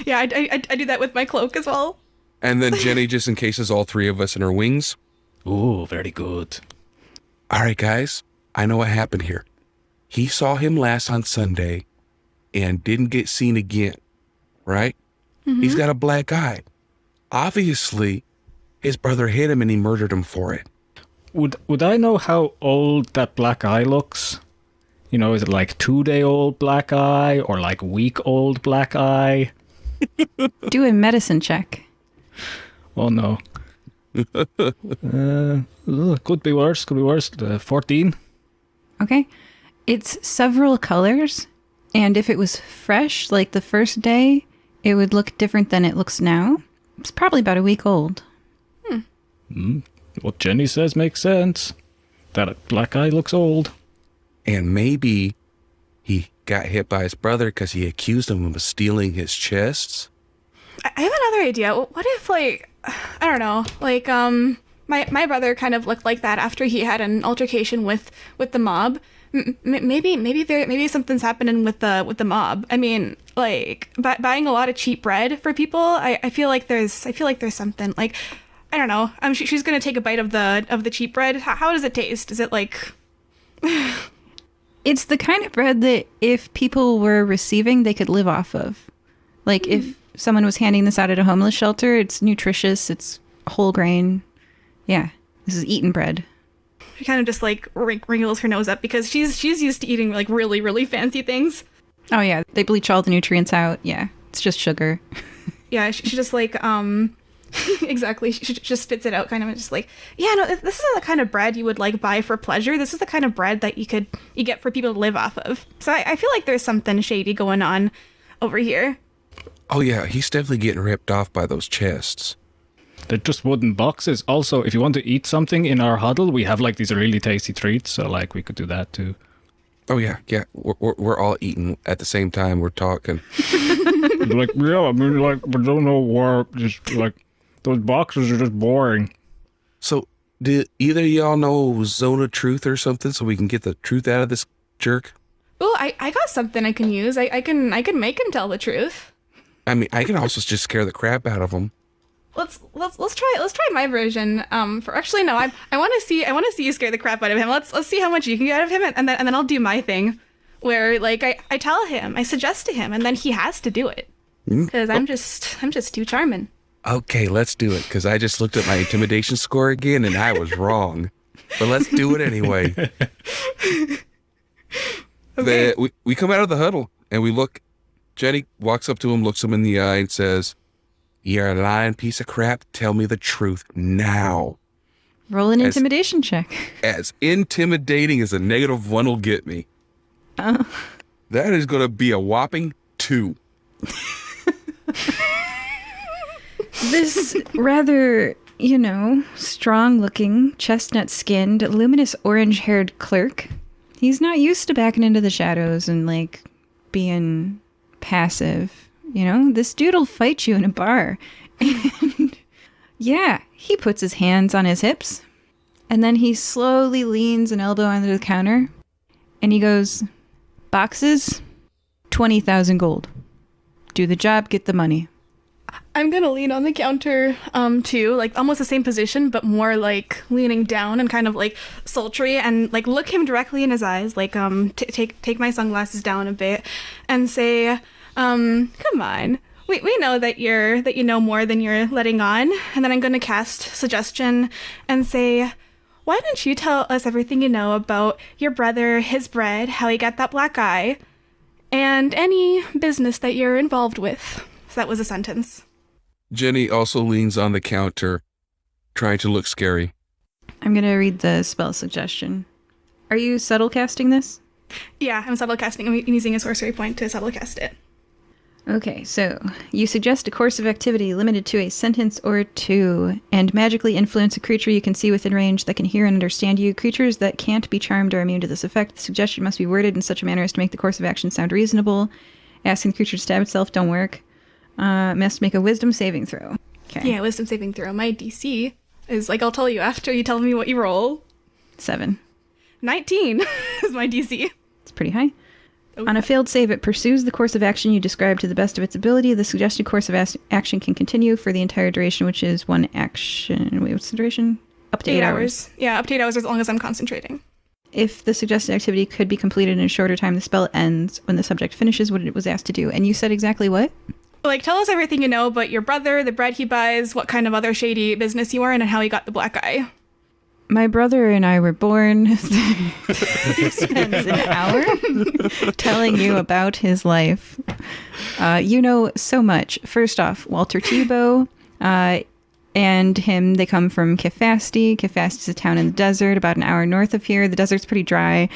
D: Yeah, I do that with my cloak as well.
B: And then Jenny just encases all three of us in her wings.
C: Ooh, very good.
B: All right, guys, I know what happened here. He saw him last on Sunday and didn't get seen again, right? Mm-hmm. He's got a black eye. Obviously, his brother hit him and he murdered him for it.
C: Would I know how old that black eye looks? You know, is it like 2-day-old black eye or like week-old black eye?
A: Do a medicine check.
C: Oh no. Could be worse. 14.
A: Okay. It's several colors. And if it was fresh, like the first day, it would look different than it looks now. It's probably about a week old.
C: What Jenny says makes sense. That black eye looks old.
B: And maybe he got hit by his brother because he accused him of stealing his chests.
D: I have another idea. What if, like, I don't know, like, my brother kind of looked like that after he had an altercation with the mob. Maybe something's happening with the mob. I mean, like, buying a lot of cheap bread for people. I feel like there's something, like, I don't know. She's gonna take a bite of the cheap bread. How does it taste? Is it like?
A: It's the kind of bread that if people were receiving, they could live off of. Like if someone was handing this out at a homeless shelter, it's nutritious, it's whole grain. Yeah, this is eaten bread.
D: She kind of just like wrinkles her nose up because she's used to eating like really, really fancy things.
A: Oh yeah, they bleach all the nutrients out. Yeah, it's just sugar.
D: Yeah, she just like exactly. She just spits it out, kind of just like, yeah, no, this isn't the kind of bread you would like buy for pleasure. This is the kind of bread that you get for people to live off of. So I feel like there's something shady going on over here.
B: Oh yeah, he's definitely getting ripped off by those chests.
C: They're just wooden boxes. Also, if you want to eat something in our huddle, we have like these really tasty treats. So like we could do that too.
B: Oh yeah. We're all eating at the same time. We're talking.
C: Like, yeah, I mean, like, I don't know where, just like, those boxes are just boring.
B: So, did either of y'all know Zone of Truth or something so we can get the truth out of this jerk?
D: Oh, I got something I can use. I can make him tell the truth.
B: I mean, I can also just scare the crap out of him.
D: Let's try my version. For actually no, I want to see you scare the crap out of him. Let's see how much you can get out of him, and then I'll do my thing, where like I tell him, I suggest to him, and then he has to do it because I'm just too charming.
B: Okay, let's do it, because I just looked at my intimidation score again, and I was wrong. But let's do it anyway.
D: Okay.
B: We come out of the huddle, and we look. Jenny walks up to him, looks him in the eye, and says, "You're a lying piece of crap. Tell me the truth now."
A: Roll an intimidation check.
B: As intimidating as a -1 will get me.
A: Oh.
B: That is going to be a whopping 2.
A: This rather, strong-looking, chestnut-skinned, luminous orange-haired clerk, he's not used to backing into the shadows and, being passive. This dude'll fight you in a bar. And, yeah, he puts his hands on his hips, and then he slowly leans an elbow onto the counter, and he goes, "Boxes, 20,000 gold. Do the job, get the money."
D: I'm gonna lean on the counter, too, almost the same position, but more leaning down and kind of sultry, and look him directly in his eyes, take my sunglasses down a bit, and say, "Come on, we know that you know more than you're letting on." And then I'm gonna cast suggestion and say, "Why don't you tell us everything you know about your brother, his bread, how he got that black eye, and any business that you're involved with?" So that was a sentence.
B: Jenny also leans on the counter, trying to look scary.
A: I'm going to read the spell suggestion. Are you subtle casting this?
D: Yeah, I'm subtle casting. I'm using a sorcery point to subtle cast it.
A: Okay, so you suggest a course of activity limited to a sentence or two, and magically influence a creature you can see within range that can hear and understand you. Creatures that can't be charmed are immune to this effect. The suggestion must be worded in such a manner as to make the course of action sound reasonable. Asking the creature to stab itself don't work. Must make a wisdom saving throw. Okay.
D: Yeah, wisdom saving throw. My DC is, I'll tell you after you tell me what you roll.
A: 7.
D: 19 is my DC.
A: It's pretty high.
D: Okay.
A: On a failed save, it pursues the course of action you describe to the best of its ability. The suggested course of action can continue for the entire duration, which is one action. Wait, what's the duration? Up to 8 hours.
D: Yeah, up to 8 hours as long as I'm concentrating.
A: If the suggested activity could be completed in a shorter time, the spell ends when the subject finishes what it was asked to do. And you said exactly what?
D: Tell us everything you know about your brother, the bread he buys, what kind of other shady business you are in, and how he got the black eye.
A: My brother and I were born. He spends an hour telling you about his life. You know so much. First off, Walter Tebow and him, they come from Kiristerian. Kiristerian is a town in the desert about an hour north of here. The desert's pretty dry.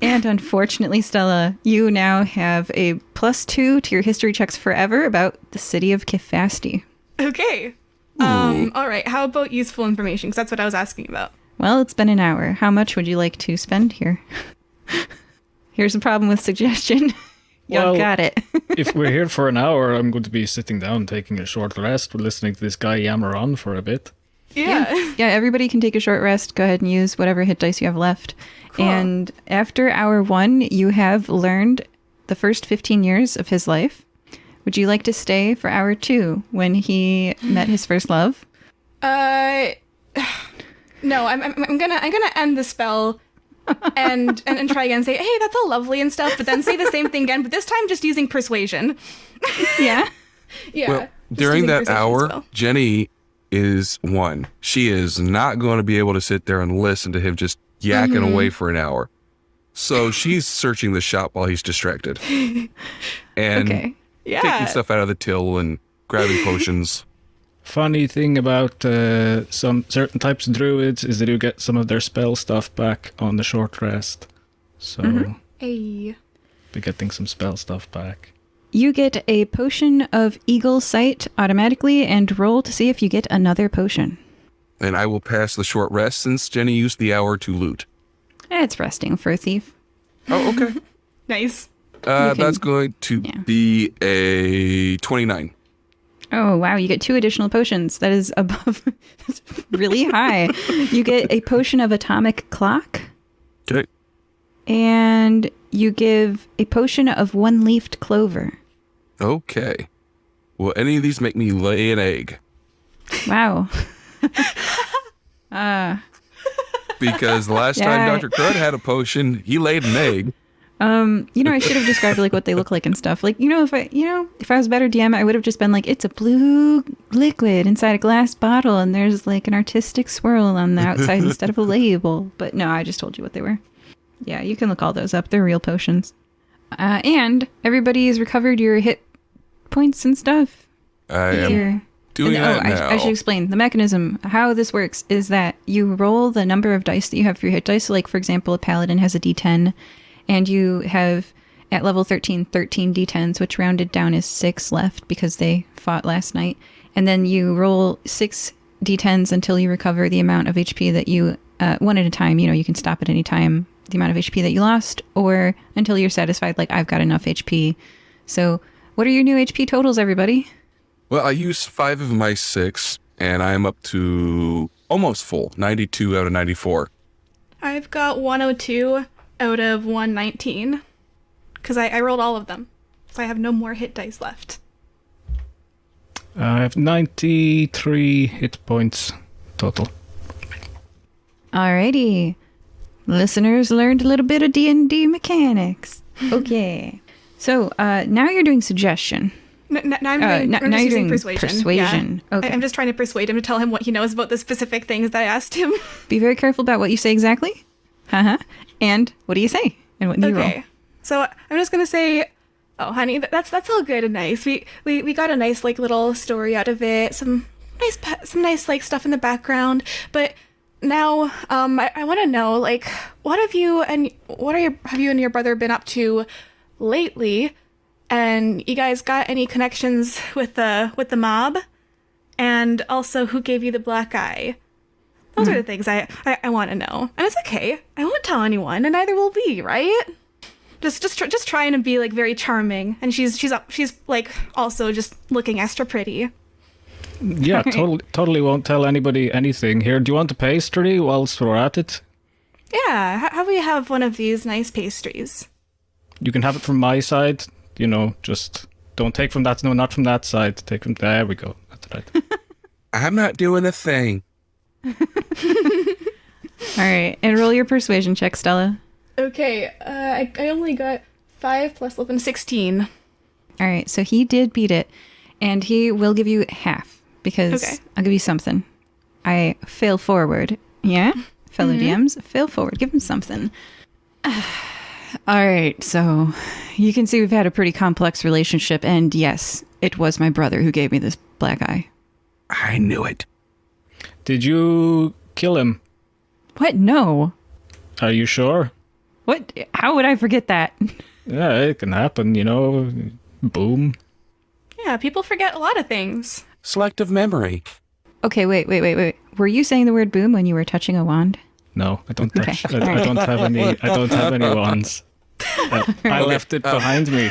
A: And unfortunately, Stella, you now have a +2 to your history checks forever about the city of Kiristerian.
D: Okay. All right. How about useful information? Because that's what I was asking about.
A: Well, it's been an hour. How much would you like to spend here? Here's the problem with suggestion. You got it.
C: If we're here for an hour, I'm going to be sitting down, taking a short rest, listening to this guy yammer on for a bit.
D: Yeah.
A: Yeah, everybody can take a short rest. Go ahead and use whatever hit dice you have left. Cool. And after hour 1, you have learned the first 15 years of his life. Would you like to stay for hour 2 when he met his first love?
D: No, I'm gonna end the spell and try again and say, "Hey, that's all lovely and stuff," but then say the same thing again, but this time just using persuasion.
A: Yeah.
D: Yeah.
B: Well, during that hour,
D: spell.
B: Jenny is 1. She is not going to be able to sit there and listen to him just yakking away for an hour. So she's searching the shop while he's distracted. And
A: Okay.
B: taking stuff out of the till and grabbing potions.
C: Funny thing about some certain types of druids is they do get some of their spell stuff back on the short rest. So
D: Hey.
C: be getting some spell stuff back.
A: You get a potion of eagle sight automatically and roll to see if you get another potion.
B: And I will pass the short rest since Jenny used the hour to loot.
A: It's resting for a thief.
B: Oh, okay.
D: Nice.
B: That's going to be a 29.
A: Oh, wow. You get 2 additional potions. That is above. That's really high. You get a potion of atomic clock.
B: Okay.
A: And you give a potion of 1-leafed clover.
B: Okay. Will any of these make me lay an egg?
A: Wow.
B: Because the last time Dr. Crud had a potion, he laid an egg.
A: I should have described like what they look like and stuff. Like, if I was a better DM, I would have just been like, it's a blue liquid inside a glass bottle, and there's like an artistic swirl on the outside instead of a label. But no, I just told you what they were. Yeah, you can look all those up. They're real potions. And everybody has recovered your hit points and stuff.
B: I am doing that now.
A: I should explain. The mechanism, how this works, is that you roll the number of dice that you have for your hit dice. So like, for example, a paladin has a d10, and you have, at level 13 d10s, which rounded down is 6 left because they fought last night. And then you roll 6 d10s until you recover the amount of HP that you, one at a time, you can stop at any time, the amount of HP that you lost, or until you're satisfied, like, I've got enough HP. So what are your new HP totals, everybody?
B: Well, I used 5 of my 6, and I'm up to almost full, 92 out of 94.
D: I've got 102 out of 119, because I rolled all of them, so I have no more hit dice left.
C: I have 93 hit points total.
A: Alrighty. Listeners learned a little bit of D&D mechanics. Okay. So now you're doing suggestion.
D: Now I'm just using
A: persuasion.
D: Yeah.
A: Okay.
D: I'm just trying to persuade him to tell him what he knows about the specific things that I asked him.
A: Be very careful about what you say exactly. And what do you say? And what do you roll?
D: So I'm just gonna say, oh honey, that's all good and nice. We got a nice like little story out of it. Some nice like stuff in the background. But now I want to know, like, have you and your brother been up to lately? And you guys got any connections with the mob? And also, who gave you the black eye? Those are the things I want to know. And it's okay. I won't tell anyone, and neither will we, right? Just trying to be like very charming. And she's like also just looking extra pretty.
C: Yeah, totally won't tell anybody anything. Here, do you want a pastry whilst we're at it?
D: Yeah, how about you have one of these nice pastries?
C: You can have it from my side. Just don't take from that. No, not from that side. Take from there. We go. That's right.
B: I'm not doing a thing.
A: All right, and roll your persuasion check, Stella.
D: Okay, I only got 5 plus 11, 16.
A: All right, so he did beat it, and he will give you half, because I'll give you something. I fail forward. Yeah? Fellow DMs, fail forward. Give him something. All right, so you can see we've had a pretty complex relationship, and yes, it was my brother who gave me this black eye.
B: I knew it.
C: Did you kill him?
A: What? No.
C: Are you sure?
A: What? How would I forget that?
C: Yeah, it can happen, Boom.
D: Yeah, people forget a lot of things.
B: Selective memory.
A: Okay, wait. Were you saying the word boom when you were touching a wand?
C: No, I don't touch. I don't have any. I don't have any wands. I left it behind me.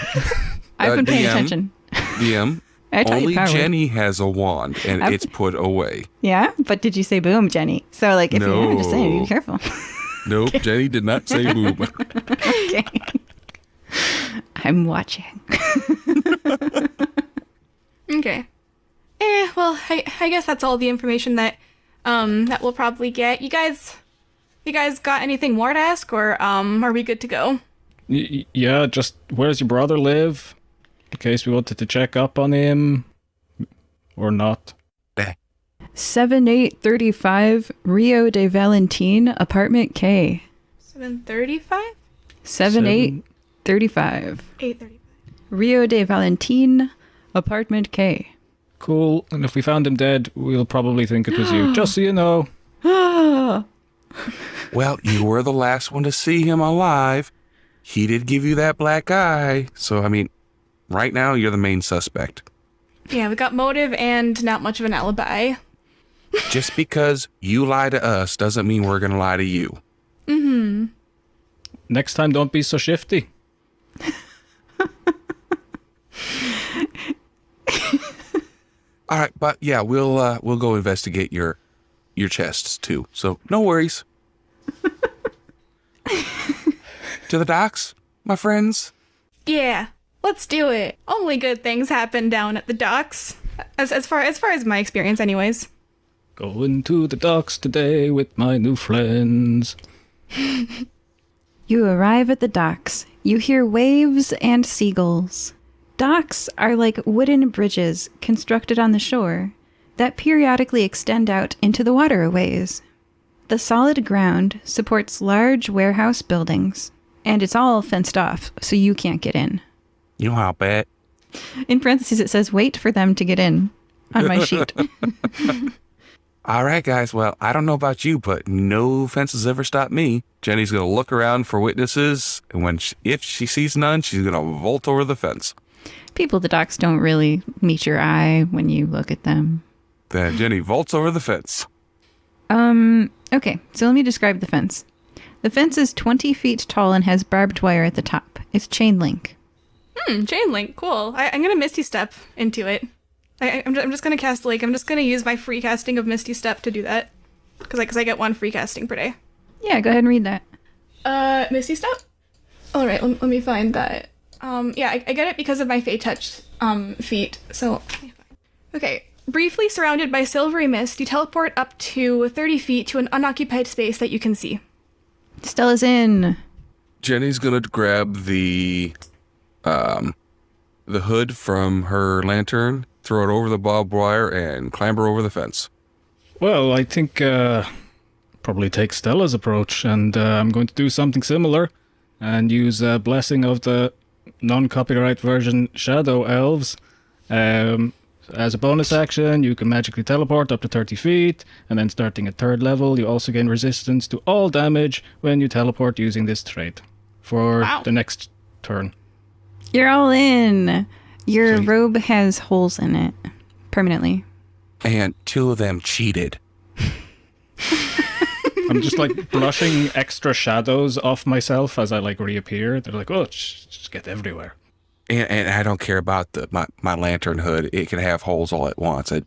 A: I've been paying
B: DM,
A: attention.
B: DM.
A: I taught you
B: Only
A: power.
B: Jenny has a wand, and it's put away.
A: Yeah, but did you say boom, Jenny? So, like, if
B: No.
A: you're just saying, be careful.
B: Nope, Jenny did not say boom.
A: Okay. I'm watching.
D: Okay. Well, I guess that's all the information that we'll probably get. You guys got anything more to ask, or are we good to go?
C: Yeah, just where's your brother live? In case we wanted to check up on him, or not.
A: 7835 Rio de Valentin, apartment K.
D: 735?
A: 7835
D: 835.
A: Rio de Valentin, apartment K.
C: Cool. And if we found him dead, we'll probably think it was you. Just so you know.
B: Well, you were the last one to see him alive. He did give you that black eye. So, right now, you're the main suspect.
D: Yeah, we got motive and not much of an alibi.
B: Just because you lie to us doesn't mean we're going to lie to you.
D: Mm-hmm.
C: Next time, don't be so shifty.
B: All right, but yeah, we'll go investigate your chests too. So no worries. To the docks, my friends.
D: Yeah, let's do it. Only good things happen down at the docks. As far as my experience, anyways.
C: Going to the docks today with my new friends.
A: You arrive at the docks. You hear waves and seagulls. Docks are like wooden bridges constructed on the shore that periodically extend out into the waterways. The solid ground supports large warehouse buildings, and it's all fenced off, so you can't get in.
B: You know how bad?
A: In parentheses, it says, wait for them to get in on my sheet.
B: All right, guys. Well, I don't know about you, but no fences ever stop me. Jenny's going to look around for witnesses, and if she sees none, she's going to vault over the fence.
A: People at the docks don't really meet your eye when you look at them.
B: Then Jenny vaults over the fence.
A: Okay, so let me describe the fence. The fence is 20 feet tall and has barbed wire at the top. It's chain link.
D: Chain link, cool. I'm gonna Misty Step into it. I'm just gonna cast I'm just gonna use my free casting of Misty Step to do that, because I get 1 free casting per day.
A: Yeah, go ahead and read that.
D: Misty Step. All right, let me find that. Yeah, I get it because of my Fey Touch feat. So, okay. Briefly surrounded by silvery mist, you teleport up to 30 feet to an unoccupied space that you can see.
A: Stella's in.
B: Jenny's going to grab the hood from her lantern, throw it over the barbed wire, and clamber over the fence.
C: Well, I think probably take Stella's approach, and I'm going to do something similar and use a blessing of the non-copyright version Shadow Elves. As a bonus action, you can magically teleport up to 30 feet, and then starting at 3rd level, you also gain resistance to all damage when you teleport using this trait for the next turn.
A: You're all in. Your
C: Sweet.
A: robe has holes in it permanently.
B: And 2 of them cheated.
C: I'm just like brushing extra shadows off myself as I like reappear. They're like, oh, just get everywhere.
B: And I don't care about my lantern hood. It can have holes all at once.
A: I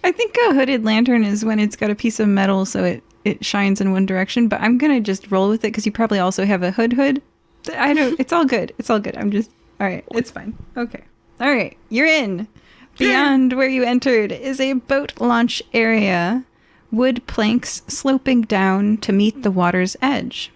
A: think a hooded lantern is when it's got a piece of metal so it shines in one direction, but I'm going to just roll with it because you probably also have a hood. It's all good. It's all good. All right, it's fine. Okay. All right, you're in. Beyond where you entered is a boat launch area, wood planks sloping down to meet the water's edge.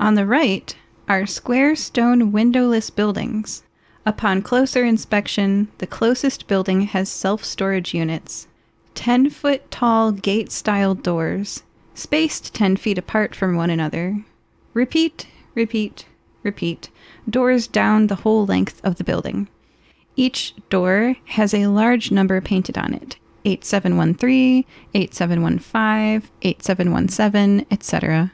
A: On the right are square stone windowless buildings. Upon closer inspection, the closest building has self-storage units, 10-foot tall gate-style doors, spaced 10 feet apart from one another. Repeat, repeat, repeat, doors down the whole length of the building. Each door has a large number painted on it, 8713, 8715, 8717, etc.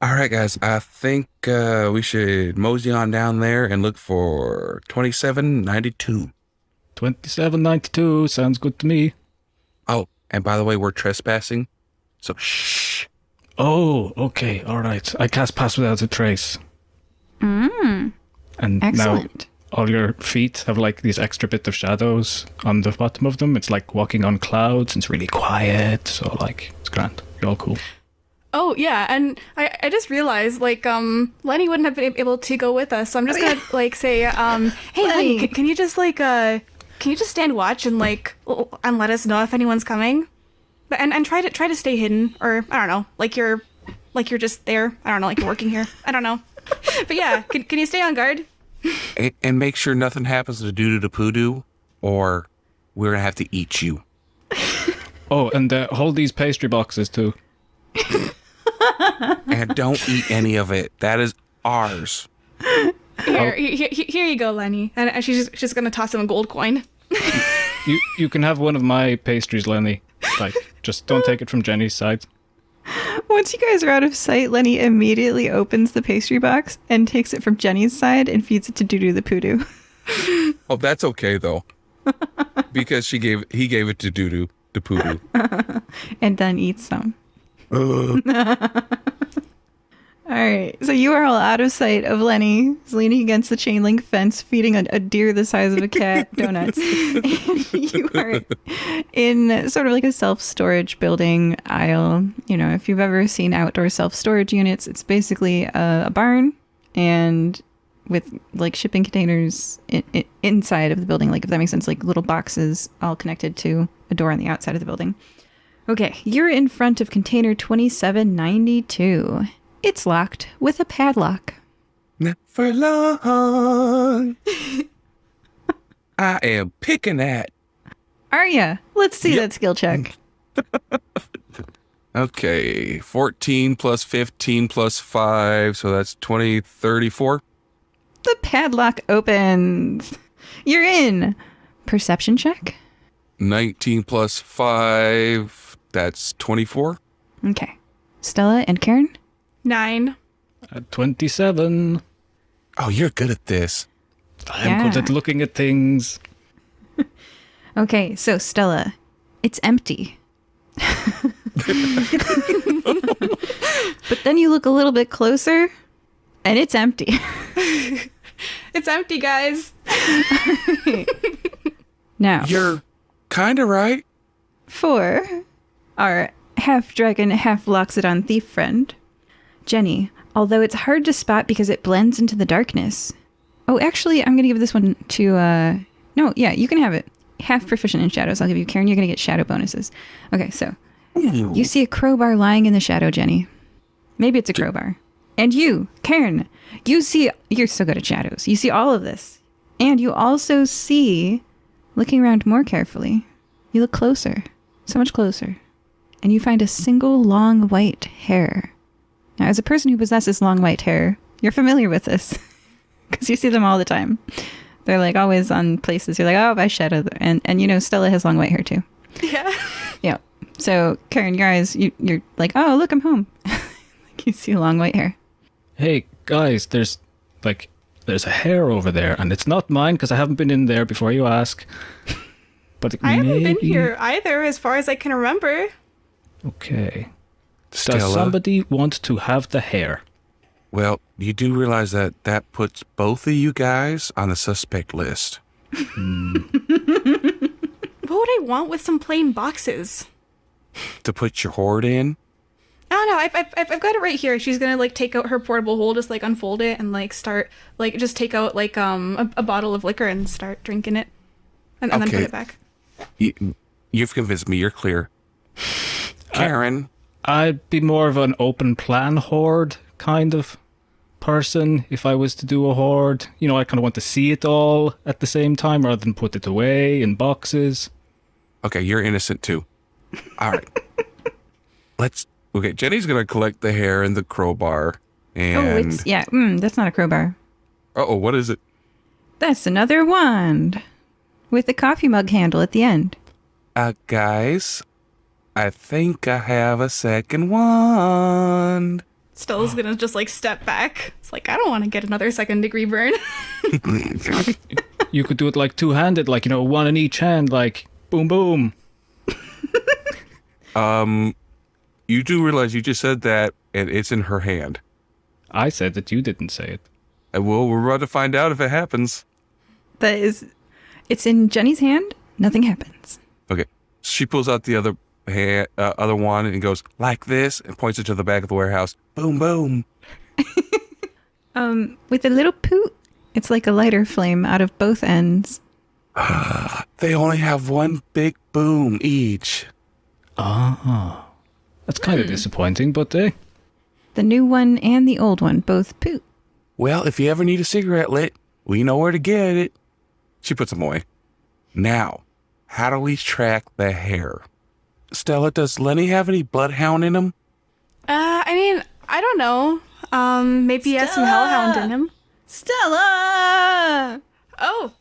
B: All right, guys. I think we should mosey on down there and look for 2792.
C: 2792 sounds good to me.
B: Oh, and by the way, we're trespassing, so shh.
C: Oh, okay, all right. I cast Pass Without a Trace. And
A: Excellent.
C: now all your feet have like these extra bit of shadows on the bottom of them. It's like walking on clouds. It's really quiet, so like it's grand. You're all cool.
D: Oh, yeah, and I just realized, Lenny wouldn't have been able to go with us, so I'm just gonna, say, hey, Lenny, can you just, can you just stand watch and, and let us know if anyone's coming? And try to stay hidden, or, I don't know, you're just there. I don't know, like you're working here. I don't know. But yeah, can you stay on guard?
B: And make sure nothing happens to Doo-Doo to Poodoo, or we're going to have to eat you.
C: Oh, and hold these pastry boxes, too.
B: And don't eat any of it. That is ours.
D: Here you go, Lenny. And she's just gonna toss him a gold coin.
C: You can have one of my pastries, Lenny. Just don't take it from Jenny's side.
A: Once you guys are out of sight, Lenny immediately opens the pastry box and takes it from Jenny's side and feeds it to Doo-Doo the Poodoo.
B: Oh, that's okay, though. Because he gave it to Doo-Doo the Poodoo.
A: And then eats some. All right, so you are all out of sight of Lenny. He's leaning against the chain link fence, feeding a deer the size of a cat donuts. And you are in sort of like a self-storage building aisle. You know, if you've ever seen outdoor self-storage units, it's basically a barn and with like shipping containers inside of the building, like if that makes sense, like little boxes all connected to a door on the outside of the building. Okay, you're in front of container 2792. It's locked with a padlock.
B: Not for long. I am picking that.
A: Are ya? Let's see that skill check.
B: Okay, 14 plus 15 plus 5, so that's 20, 34.
A: The padlock opens. You're in. Perception check.
B: 19 plus 5, that's 24.
A: Okay. Stella and Kaern?
D: 9.
C: At 27.
B: Oh, you're good at this.
C: I am good
A: Yeah.
C: at looking at things.
A: Okay, so Stella, it's empty. But then you look a little bit closer, and it's empty.
D: It's empty, guys.
A: Now,
B: You're kind of right.
A: for our half-dragon, half-loxodon thief friend, Jenny, although it's hard to spot because it blends into the darkness. Oh, actually, I'm going to give this one to, no, yeah, you can have it. Half proficient in shadows. I'll give you, Kaern, you're going to get shadow bonuses. Okay, so you see a crowbar lying in the shadow, Jenny. Maybe it's a crowbar. And you, Kaern, you see, you're so good at shadows. You see all of this. And you also see, looking around more carefully, you look closer, so much closer, and you find a single long white hair. Now, as a person who possesses long white hair, you're familiar with this because you see them all the time. They're like always on places. You're like, oh, by shadow. And you know, Stella has long white hair too.
D: Yeah.
A: Yeah. So, Kaern, your eyes, you're like, oh, look, I'm home. You see long white hair.
C: Hey, guys, there's a hair over there, and it's not mine because I haven't been in there before you ask. But
D: I haven't been
C: maybe-
D: here either, as far as I can remember.
C: Okay.
B: Stella,
C: Does somebody want to have the hair?
B: well, you do realize that that puts both of you guys on the suspect list.
D: What would I want with some plain boxes?
B: To put your hoard in?
D: Oh no, I've got it right here. She's gonna like take out her portable hole, just like unfold it and like start like just take out like a bottle of liquor and start drinking it, and then put
B: Okay.
D: it back.
B: You've convinced me. You're clear. Kaern,
C: I'd be more of an open plan hoard kind of person if I was to do a hoard. You know, I kind of want to see it all at the same time rather than put it away in boxes.
B: okay, you're innocent too. All right. Okay, Jenny's going to collect the hair and the crowbar. And,
A: That's not a crowbar.
B: uh-oh, what is it?
A: That's another wand with a coffee mug handle at the end.
B: Guys, I think I have a second wand.
D: Stella's gonna just like step back. It's like I don't want to get another 2nd degree burn.
C: You could do it like two-handed, like, you know, one in each hand, like boom, boom.
B: You do realize you just said that, and it's in her hand.
C: I said that you didn't say it.
B: And we're about to find out if it happens.
A: It's in Jenny's hand. Nothing happens.
B: Okay. She pulls out the other hand, other wand and goes, like this, and points it to the back of the warehouse. Boom, boom.
A: With a little poot. It's like a lighter flame out of both ends.
B: They only have one big boom each.
C: Ah, that's kind of disappointing, but
A: The new one and the old one both poot.
B: Well, if you ever need a cigarette lit, we know where to get it. She puts them away. Now, how do we track the hair? Stella, does Lenny have any bloodhound in him?
D: I mean, I don't know. Maybe he has some hellhound in him.
A: Stella!
D: Oh,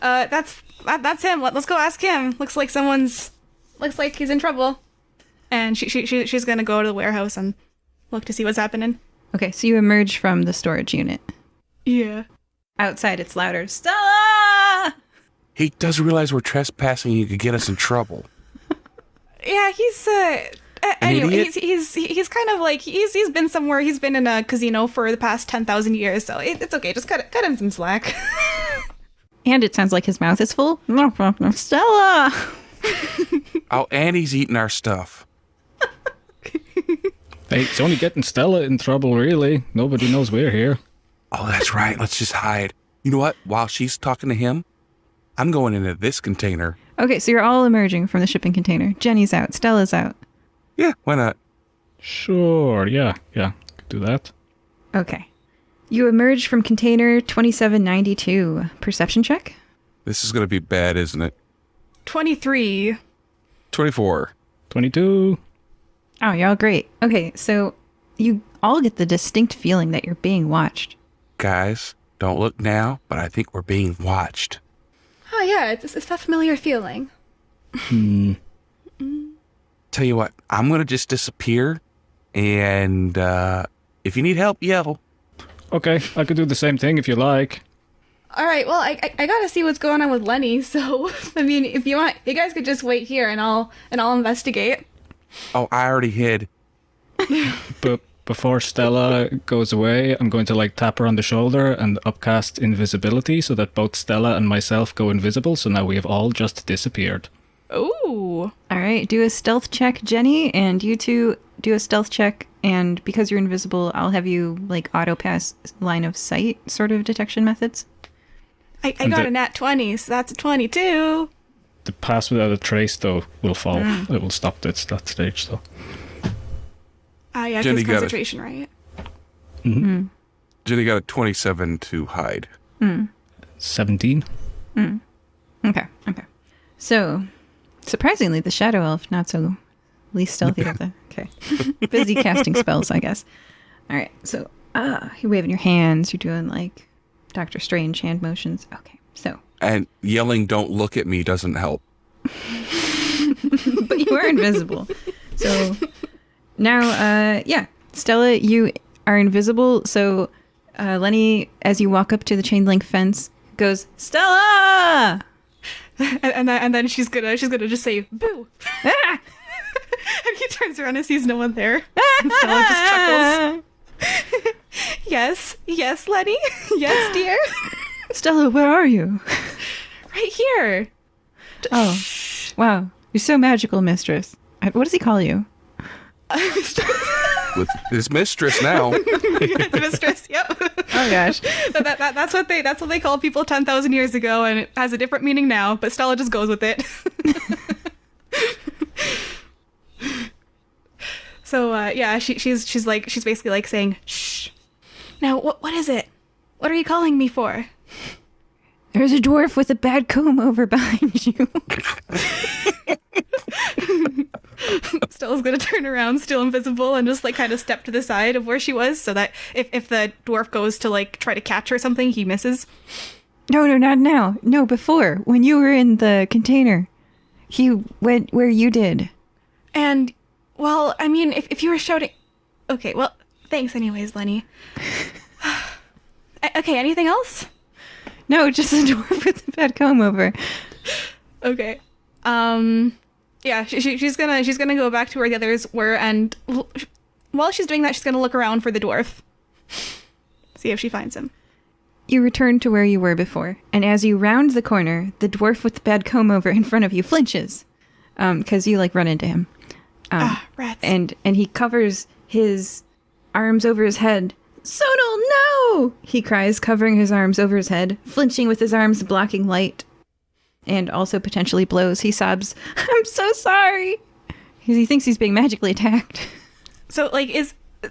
D: that's him. Let's go ask him. Looks like he's in trouble. And she's gonna go to the warehouse and look to see what's happening.
A: Okay, so you emerge from the storage unit.
D: Yeah.
A: Outside, it's louder. Stella!
B: He does realize we're trespassing and he could get us in trouble.
D: Yeah, he's anyway,
B: idiot?
D: he's kind of like he's been somewhere. He's been in a casino for the past 10,000 years, so it's okay. Just cut him some slack.
A: And it sounds like his mouth is full. Stella!
B: Oh, and he's eating our stuff.
C: hey, it's only getting Stella in trouble, really. Nobody knows we're here.
B: Oh, that's right. Let's just hide. You know what? While she's talking to him, I'm going into this container.
A: Okay, so you're all emerging from the shipping container. Jenny's out. Stella's out.
B: Yeah, why not?
C: Sure, yeah, could do that.
A: Okay. You emerge from container 2792. Perception check?
B: This is going to be bad, isn't it?
D: 23.
B: 24.
C: 22.
A: Oh, you're all great. Okay, so you all get the distinct feeling that you're being watched.
B: Guys, don't look now, but I think we're being watched.
D: Oh, yeah, it's that familiar feeling.
B: Tell you what, I'm going to just disappear, and if you need help, yell.
C: Okay, I could do the same thing if you like.
D: All right, well, I gotta see what's going on with Lenny, so, I mean, if you want, you guys could just wait here and I'll investigate.
B: Oh, I already hid.
C: But before Stella goes away, I'm going to like tap her on the shoulder and upcast invisibility so that both Stella and myself go invisible. So now we have all just disappeared.
D: Ooh.
A: All right, do a stealth check, Jenny, and you two do a stealth check. And because you're invisible, I'll have you like auto pass line of sight sort of detection methods.
D: I got a nat 20, so that's a 22.
C: The pass without a trace, though, will fall. It will stop at that stage, though.
D: Ah, yeah,
B: Jenny
D: because
B: got it.
D: concentration, right?
B: Jenny got a 27 to hide.
C: 17.
A: Okay. So, surprisingly, the Shadow Elf, not so least stealthy of the... Okay. Busy casting spells, I guess. All right, so, you're waving your hands, you're doing, like, Doctor Strange hand motions. Okay, so...
B: And yelling, don't look at me, doesn't help.
A: But you are invisible. So, now, Stella, you are invisible, so Lenny, as you walk up to the chain link fence, goes, Stella!
D: And then she's gonna just say, boo!
A: Ah!
D: And he turns around and sees no one there. And Stella just chuckles. Yes, Lenny. Yes, dear.
A: Stella, where are you?
D: Right here.
A: Oh, wow. You're so magical, mistress. What does he call you?
B: With his mistress now.
D: Yes, mistress. Yep.
A: Oh gosh.
D: That's what they called people 10,000 years ago, and it has a different meaning now. But Stella just goes with it. So she's basically like saying, shh. Now what is it? What are you calling me for?
A: There's a dwarf with a bad comb over behind you.
D: Stella's gonna turn around, still invisible, and just like kind of step to the side of where she was, so that if the dwarf goes to like try to catch her or something, he misses.
A: No, not now. No, before. When you were in the container. He went where you did.
D: And, well, I mean, if you were shouting... Okay, well, thanks anyways, Lenny. Okay, anything else?
A: No, just a dwarf with a bad comb over.
D: Okay. Yeah, she's gonna go back to where the others were, and while she's doing that, she's gonna look around for the dwarf. See if she finds him.
A: You return to where you were before, and as you round the corner, the dwarf with the bad comb over in front of you flinches, because you like run into him.
D: Rats.
A: And he covers his arms over his head. Sonal, no! He cries, covering his arms over his head, flinching with his arms blocking light, and also potentially blows. He sobs, I'm so sorry! Because he thinks he's being magically attacked.
D: So, like,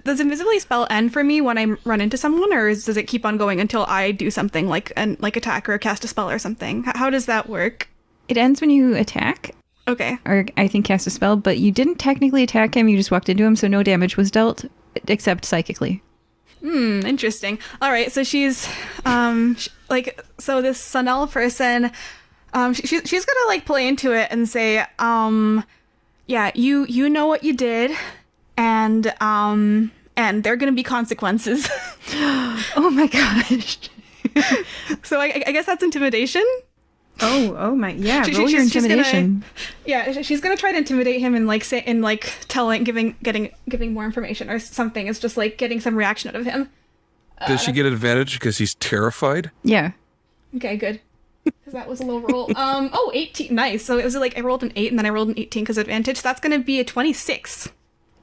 D: does invisibility spell end for me when I run into someone, or does it keep on going until I do something like attack or cast a spell or something? How does that work?
A: It ends when you attack.
D: Okay.
A: Or I think cast a spell, but you didn't technically attack him, you just walked into him, so no damage was dealt, except psychically.
D: Interesting. All right, so she's, so this Sunel person, she's gonna, like, play into it and say, yeah, you know what you did, and there are gonna be consequences.
A: Oh my gosh.
D: So I guess that's intimidation?
A: Oh my, yeah, roll your intimidation.
D: She's gonna try to intimidate him and giving more information or something. It's just like getting some reaction out of him.
B: Does she get advantage because he's terrified?
A: Yeah.
D: Okay, good. Because that was a low roll. 18. Nice. So it was like I rolled an 8 and then I rolled an 18 because of advantage. So that's gonna be a 26.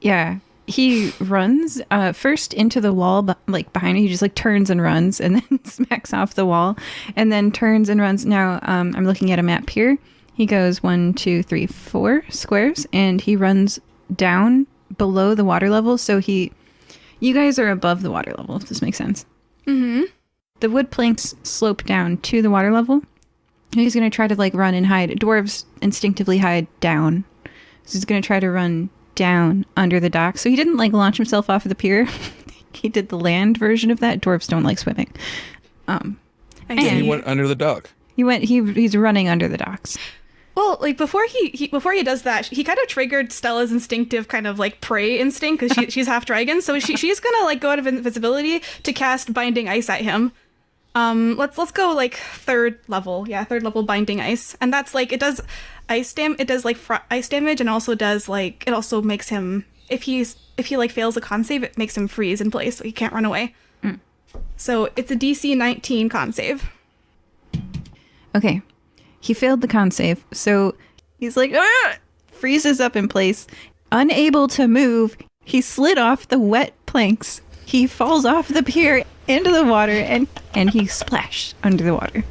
A: Yeah. He runs first into the wall, behind you. He just turns and runs, and then smacks off the wall, and then turns and runs. Now I'm looking at a map here. He goes 1, 2, 3, 4 squares, and he runs down below the water level. So you You guys are above the water level, if this makes sense.
D: Mm-hmm.
A: The wood planks slope down to the water level. He's going to try to like run and hide. Dwarves instinctively hide down. So he's going to try to run down under the dock. So he didn't like launch himself off of the pier. He did the land version of that. Dwarves don't like swimming.
D: I
B: And
D: see.
B: he went under the dock.
A: He's running under the docks.
D: Well, like before he does that, he kind of triggered Stella's instinctive kind of like prey instinct because she's half dragon. So she's gonna like go out of invisibility to cast binding ice at him. Let's go like third level binding ice, and that's like it does ice ice damage, and also does like it also makes him if he like fails a con save, it makes him freeze in place, so he can't run away. So it's a DC 19 con save.
A: Okay. He failed the con save, so he's like, "Ah!" Freezes up in place. Unable to move, he slid off the wet planks. He falls off the pier into the water, and he splashed under the water.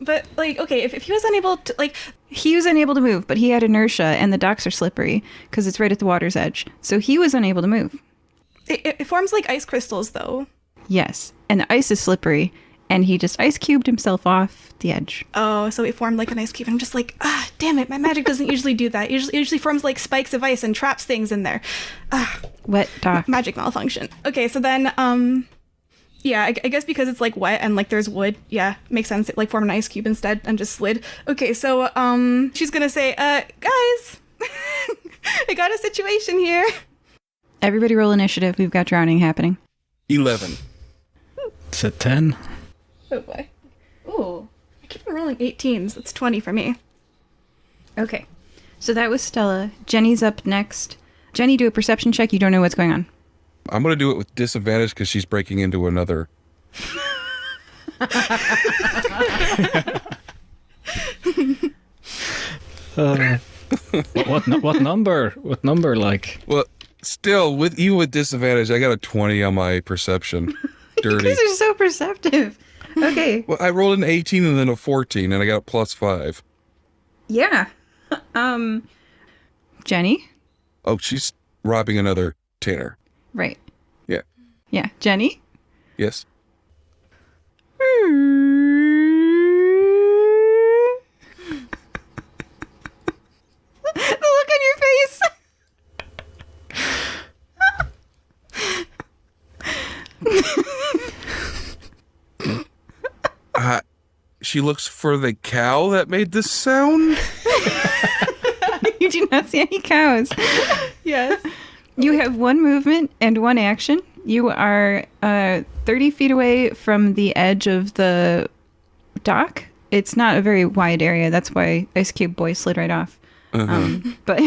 D: But like, okay, if he was unable to like,
A: He was unable to move, but he had inertia, and the docks are slippery because it's right at the water's edge. So he was unable to move.
D: it forms like ice crystals though.
A: Yes, and the ice is slippery, and he just ice cubed himself off the edge.
D: Oh, so it formed like an ice cube. I'm just like, damn it, my magic doesn't usually do that. It usually forms like spikes of ice and traps things in there.
A: Wet dock.
D: Magic malfunction. Okay, so then, yeah, I guess because it's like wet and like there's wood, yeah, makes sense. It like formed an ice cube instead and just slid. Okay, so, she's gonna say, guys, I got a situation here.
A: Everybody roll initiative. We've got drowning happening.
B: 11.
C: It's a 10.
D: Oh boy. Ooh, I keep on rolling 18s. That's 20 for me.
A: Okay. So that was Stella. Jenny's up next. Jenny, do a perception check. You don't know what's going on.
B: I'm going to do it with disadvantage because she's breaking into another.
C: What number? What number, like?
B: Well, still, even with disadvantage, I got a 20 on my perception. Dirty.
A: You guys are so perceptive. Okay.
B: Well, I rolled an 18 and then a 14, and I got a +5.
A: Yeah. Jenny?
B: Oh, she's robbing another tanner.
A: Right.
B: Yeah.
A: Yeah. Jenny?
B: Yes.
A: The look on your face.
B: She looks for the cow that made this sound.
A: You do not see any cows.
D: Yes.
A: You have one movement and one action. You are 30 feet away from the edge of the dock. It's not a very wide area. That's why Ice Cube Boy slid right off. But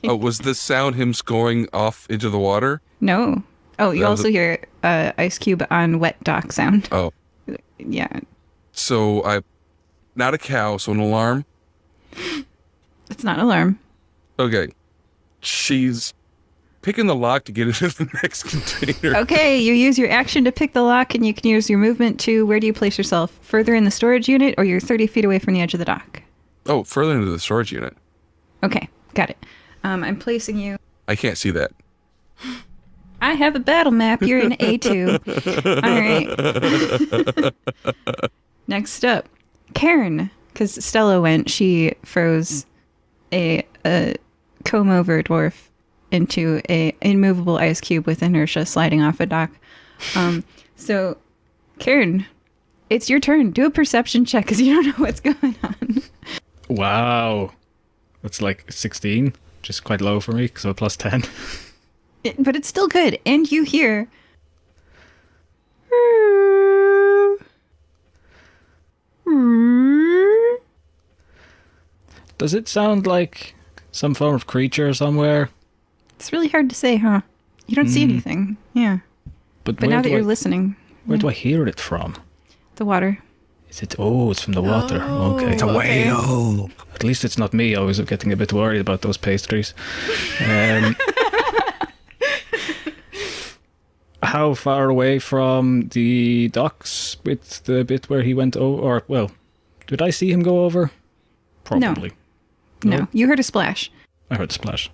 B: Oh, was this sound him going off into the water?
A: no. Oh, you
B: That was
A: also hear Ice Cube on wet dock sound.
B: Oh,
A: Yeah.
B: so not a cow, so an alarm.
A: It's not an alarm.
B: Okay. She's picking the lock to get into the next container.
A: Okay, you use your action to pick the lock, and you can use your movement to where do you place yourself? Further in the storage unit, or you're 30 feet away from the edge of the dock?
B: Oh, further into the storage unit.
A: Okay, got it. I'm placing you.
B: I can't see that.
A: I have a battle map. You're in A2. All right. Next up, Kaern. Because Stella went, she froze a comb-over dwarf into a immovable ice cube with inertia sliding off a dock. So, Kaern, it's your turn. Do a perception check because you don't know what's going on.
C: Wow. That's like 16, which is quite low for me, so a +10.
A: But it's still good. And you hear...
C: Does it sound like some form of creature somewhere?
A: It's really hard to say, huh? You don't see anything. Yeah.
C: But
A: But now that you're listening,
C: where do I hear it from?
A: the water.
C: Is it? Oh, it's from the water. Okay.
B: It's a whale.
C: At least it's not me. I was getting a bit worried about those pastries. How far away from the docks with the bit where he went over? Or, well, did I see him go over? Probably.
A: No, you heard a splash.
C: I heard the splash.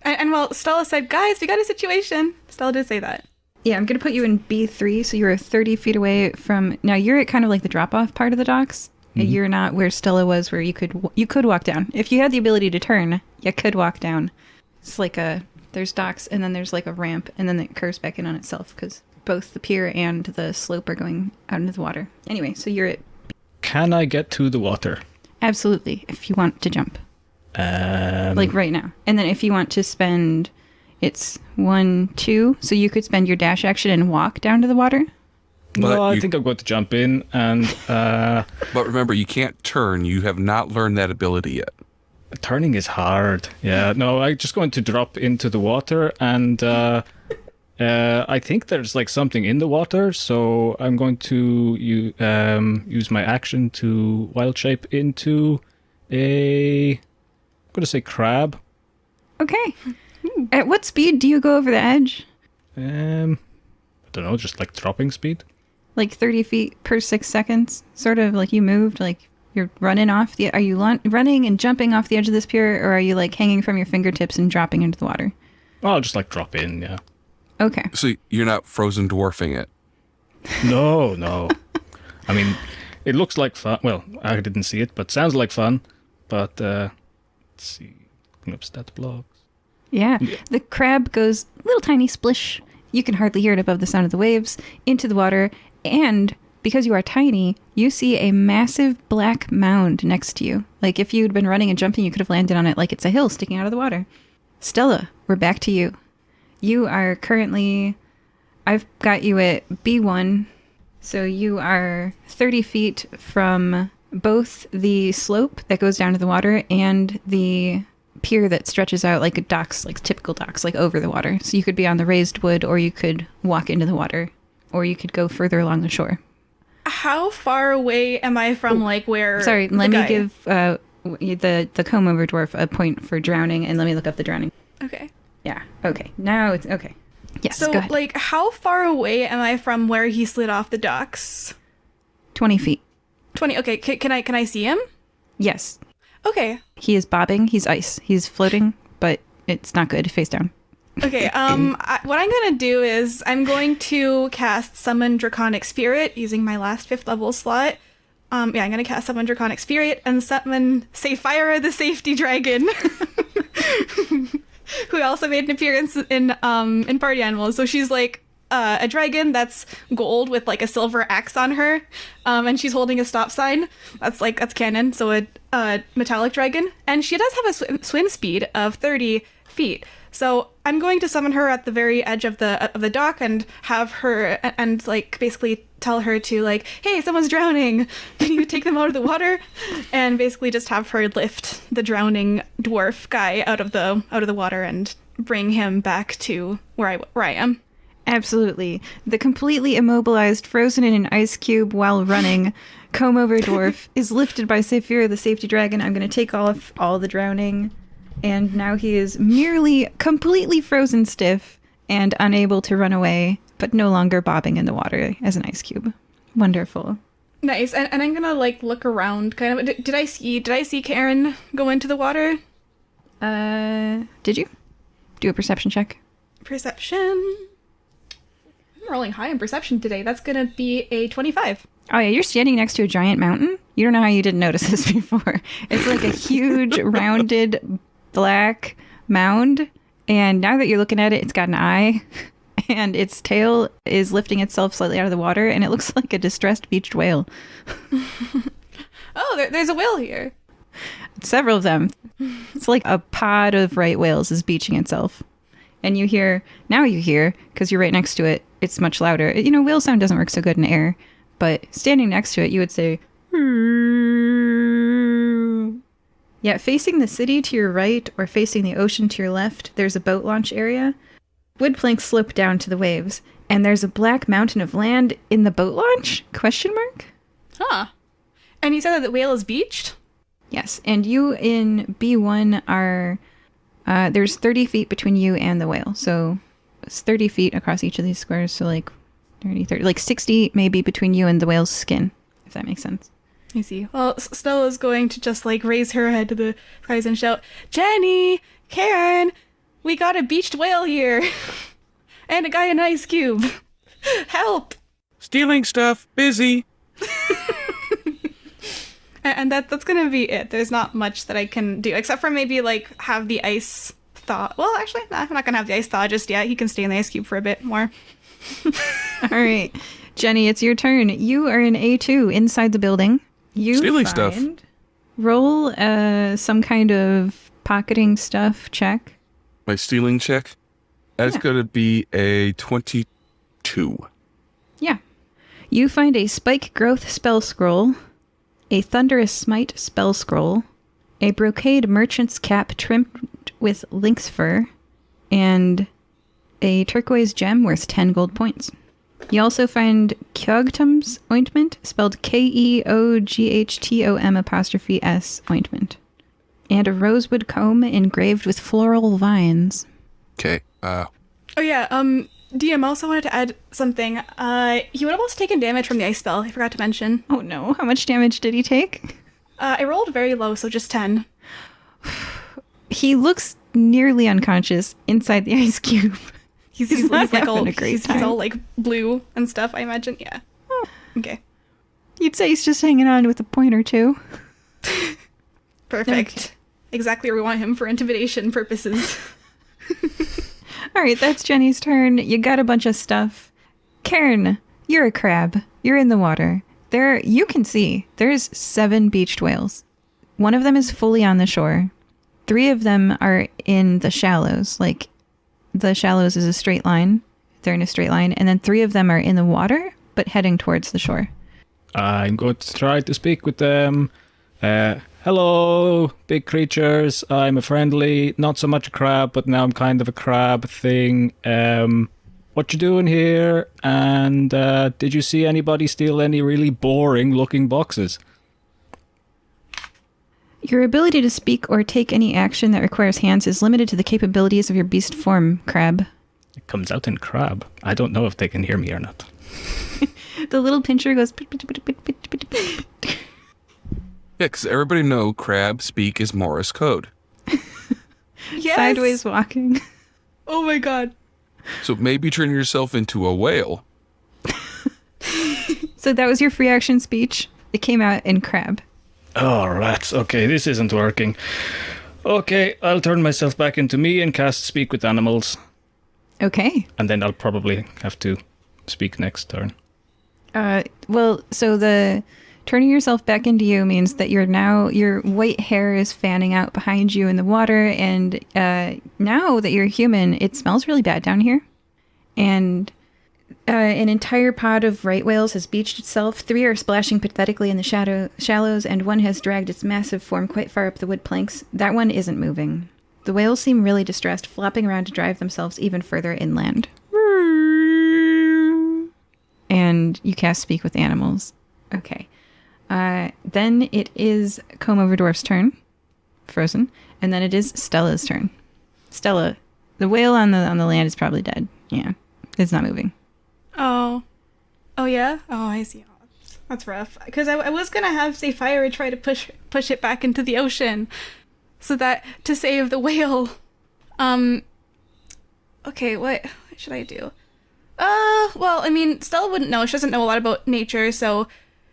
D: And while Stella said, guys, we got a situation, Stella did say that.
A: Yeah, I'm going to put you in B3, so you're 30 feet away from... Now, you're at kind of like the drop-off part of the docks. You're not where Stella was, where you could walk down. If you had the ability to turn, you could walk down. It's like there's docks, and then there's like a ramp, and then it curves back in on itself, because both the pier and the slope are going out into the water. Anyway, so you're at...
C: Can I get to the water?
A: Absolutely, if you want to jump. Like right now. And then if you want to spend... It's 1, 2, so you could spend your dash action and walk down to the water.
C: No, I think I'm going to jump in and...
B: But remember, you can't turn. You have not learned that ability yet.
C: Turning is hard. Yeah, no, I'm just going to drop into the water and I think there's like something in the water, so I'm going to use my action to wild shape into I'm going to say crab.
A: Okay. At what speed do you go over the edge?
C: I don't know, just like dropping speed.
A: Like 30 feet per 6 seconds? Sort of like you moved, like you're running off the... Are you running and jumping off the edge of this pier, or are you like hanging from your fingertips and dropping into the water?
C: I'll just like drop in, yeah.
A: Okay.
B: So you're not frozen dwarfing it.
C: No. I mean, it looks like fun. Well, I didn't see it, but sounds like fun. But, let's see. Bring up stat blocks.
A: Yeah. The crab goes little tiny splish. You can hardly hear it above the sound of the waves into the water. And because you are tiny, you see a massive black mound next to you. Like if you'd been running and jumping, you could have landed on it like it's a hill sticking out of the water. Stella, we're back to you. You are currently... I've got you at B1. So you are 30 feet from both the slope that goes down to the water and the pier that stretches out like docks, like typical docks, like over the water. So you could be on the raised wood, or you could walk into the water, or you could go further along the shore.
D: How far away am I from like where...
A: Sorry, let me give the comb-over dwarf a point for drowning, and let me look up the drowning.
D: Okay.
A: Yeah, okay. Now it's... Okay. Yes,
D: So,
A: go ahead.
D: like, how far away am I from where he slid off the docks?
A: 20 feet.
D: 20. Okay, can I see him?
A: Yes.
D: Okay.
A: He is bobbing. He's ice. He's floating, but it's not good. Face down.
D: Okay, what I'm gonna do is I'm going to cast Summon Draconic Spirit using my last 5th level slot. I'm gonna cast Summon Draconic Spirit and summon Sapphira the Safety Dragon, who also made an appearance in Party Animals. So she's like a dragon that's gold with like a silver axe on her, and she's holding a stop sign. That's canon. So a metallic dragon, and she does have a swim speed of 30 feet. So I'm going to summon her at the very edge of the dock and have her and like basically tell her to like, hey, someone's drowning. Can you take them out of the water? And basically just have her lift the drowning dwarf guy out of the water and bring him back to where I am.
A: Absolutely. The completely immobilized, frozen in an ice cube while running comb-over dwarf is lifted by Sapphira the Safety Dragon. I'm going to take off all the drowning. And now he is merely completely frozen stiff and unable to run away, but no longer bobbing in the water as an ice cube. Wonderful.
D: Nice. And I'm gonna like look around kind of. Did I see Kaern go into the water?
A: Did you? Do a perception check.
D: Perception. I'm rolling high in perception today. That's gonna be a 25.
A: Oh yeah, you're standing next to a giant mountain? You don't know how you didn't notice this before. It's like a huge rounded black mound, and now that you're looking at it, it's got an eye, and its tail is lifting itself slightly out of the water, and it looks like a distressed beached whale.
D: Oh, there's a whale here.
A: Several of them. It's like a pod of right whales is beaching itself. And you hear, because you're right next to it, it's much louder. You know, whale sound doesn't work so good in air, but standing next to it, you would say, yeah, facing the city to your right or facing the ocean to your left, there's a boat launch area. Wood planks slope down to the waves, and there's a black mountain of land in the boat launch? ?
D: Huh. And you said that the whale is beached?
A: Yes, and you in B1 are... there's 30 feet between you and the whale, so it's 30 feet across each of these squares, so like 30, like 60 maybe between you and the whale's skin, if that makes sense.
D: I see. Well, Stella's going to just like raise her head to the skies and shout, Jenny, Kaern, We got a beached whale here. And a guy in an ice cube. Help!
B: Stealing stuff. Busy.
D: And that's gonna be it. There's not much that I can do, except for maybe, like, have the ice thaw. Well, actually, nah, I'm not gonna have the ice thaw just yet. He can stay in the ice cube for a bit more.
A: All right. Jenny, it's your turn. You are in A2 inside the building. You
B: Stealing stuff.
A: Roll some kind of pocketing stuff check.
B: My stealing check. That's going to be a 22.
A: Yeah. You find a spike growth spell scroll, a thunderous smite spell scroll, a brocade merchant's cap trimmed with lynx fur, and a turquoise gem worth 10 gold points. You also find Kyogtum's ointment, spelled Keoghttom''S ointment, and a rosewood comb engraved with floral vines.
B: Okay.
D: Oh yeah, DM also wanted to add something. He would have also taken damage from the ice spell, I forgot to mention.
A: Oh no, how much damage did he take?
D: I rolled very low, so just 10.
A: He looks nearly unconscious inside the ice cube.
D: He's
A: not
D: like
A: having
D: all
A: a great
D: he's
A: time.
D: all like blue and stuff, I imagine. Yeah. Okay.
A: You'd say he's just hanging on with a point or two.
D: Perfect.
A: Okay.
D: Exactly where we want him for intimidation purposes.
A: All right, that's Jenny's turn. You got a bunch of stuff. Kaern, you're a crab. You're in the water. There, you can see, there's 7 beached whales. One of them is fully on the shore. 3 of them are in the shallows. Like, the shallows is a straight line. They're in a straight line. And then 3 of them are in the water, but heading towards the shore.
C: I'm going to try to speak with them. Hello, big creatures. I'm a friendly, not so much a crab, but now I'm kind of a crab thing. What you doing here? And did you see anybody steal any really boring looking boxes?
A: Your ability to speak or take any action that requires hands is limited to the capabilities of your beast form, crab.
C: It comes out in crab. I don't know if they can hear me or not.
A: The little pincher goes...
B: Yeah, because everybody know crab speak is Morse code.
D: Yes.
A: Sideways walking.
D: Oh my god.
B: So maybe turn yourself into a whale.
A: So that was your free action speech. It came out in crab.
C: Oh, rats. Okay, this isn't working. Okay, I'll turn myself back into me and cast Speak with Animals.
A: Okay.
C: And then I'll probably have to speak next turn.
A: Well, so the turning yourself back into you means that your white hair is fanning out behind you in the water, and now that you're human, it smells really bad down here. And an entire pod of right whales has beached itself. 3 are splashing pathetically in the shallows, and 1 has dragged its massive form quite far up the wood planks. That one isn't moving. The whales seem really distressed, flopping around to drive themselves even further inland. And you cast Speak with Animals. Okay. Then it is Comb Over Dwarf's turn. Frozen. And then it is Stella's turn. Stella, the whale on the land is probably dead. Yeah. It's not moving.
D: Oh yeah. Oh, I see. Oh, that's rough. Because I was gonna have say fire and try to push it back into the ocean, so that to save the whale. Okay, what should I do? Well, I mean, Stella wouldn't know. She doesn't know a lot about nature, so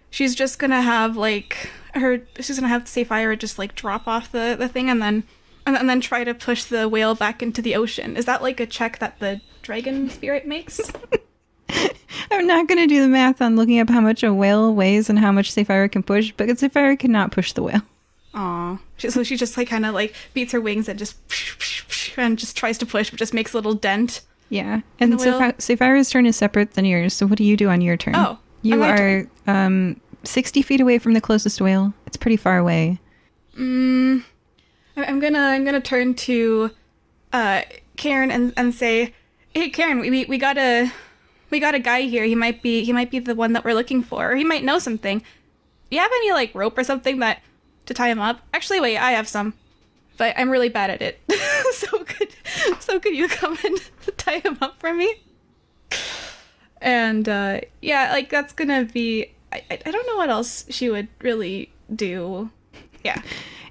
D: she's just gonna have she's gonna have to say fire and just like drop off the thing and then try to push the whale back into the ocean. Is that like a check that the dragon spirit makes?
A: I'm not going to do the math on looking up how much a whale weighs and how much Sapphira can push, but Sapphira cannot push the whale.
D: Aw. So she just like kind of like beats her wings and just tries to push, but just makes a little dent.
A: Yeah. And Sapphira's turn is separate than yours, so what do you do on your turn?
D: Oh.
A: You are 60 feet away from the closest whale. It's pretty far away.
D: I'm gonna turn to Kaern and say, "Hey Kaern, we got a guy here. He might be the one that we're looking for, or he might know something. Do you have any like rope or something to tie him up? Actually, wait, I have some, but I'm really bad at it. so could you come and tie him up for me?" And yeah, like that's gonna be. I don't know what else she would really do. Yeah.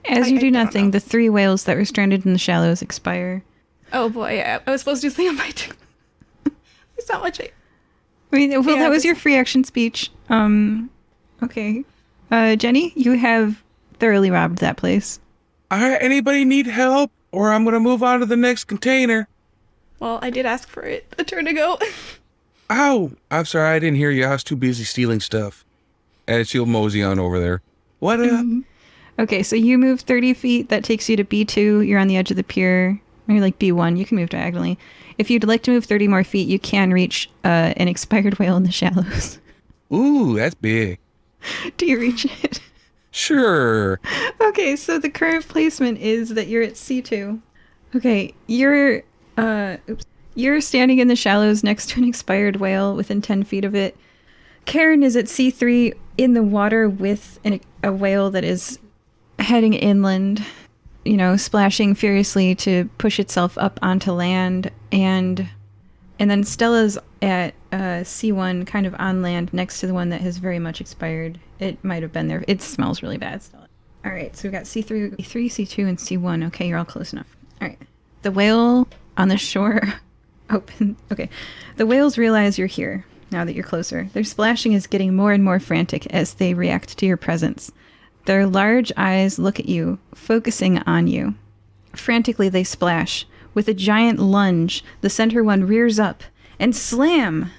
A: As you do nothing, the 3 whales that were stranded in the shallows expire.
D: Oh boy, I was supposed to do something on my turn. There's not much.
A: I mean, well,
D: Yeah,
A: that was
D: this-
A: your free action speech. Okay. Jenny, you have thoroughly robbed that place.
B: All right, anybody need help? Or I'm going to move on to the next container.
D: Well, I did ask for it a turn ago.
B: Ow! I'm sorry, I didn't hear you. I was too busy stealing stuff. And she'll mosey on over there. What up?
A: Okay, so you move 30 feet. That takes you to B2. You're on the edge of the pier. Maybe like B1. You can move diagonally. If you'd like to move 30 more feet, you can reach an expired whale in the shallows.
B: Ooh, that's big.
A: Do you reach it?
B: Sure.
A: Okay, so the current placement is that you're at C2. Okay, you're standing in the shallows next to an expired whale within 10 feet of it. Kaern is at C3 in the water with a whale that is heading inland, splashing furiously to push itself up onto land. And then Stella's at C1, kind of on land, next to the one that has very much expired. It might have been there. It smells really bad, Stella. All right, so we've got C3, C2, and C1. Okay, you're all close enough. All right. The whale on the shore open. Okay. The whales realize you're here now that you're closer. Their splashing is getting more and more frantic as they react to your presence. Their large eyes look at you, focusing on you. Frantically, they splash. With a giant lunge, the center one rears up and slam!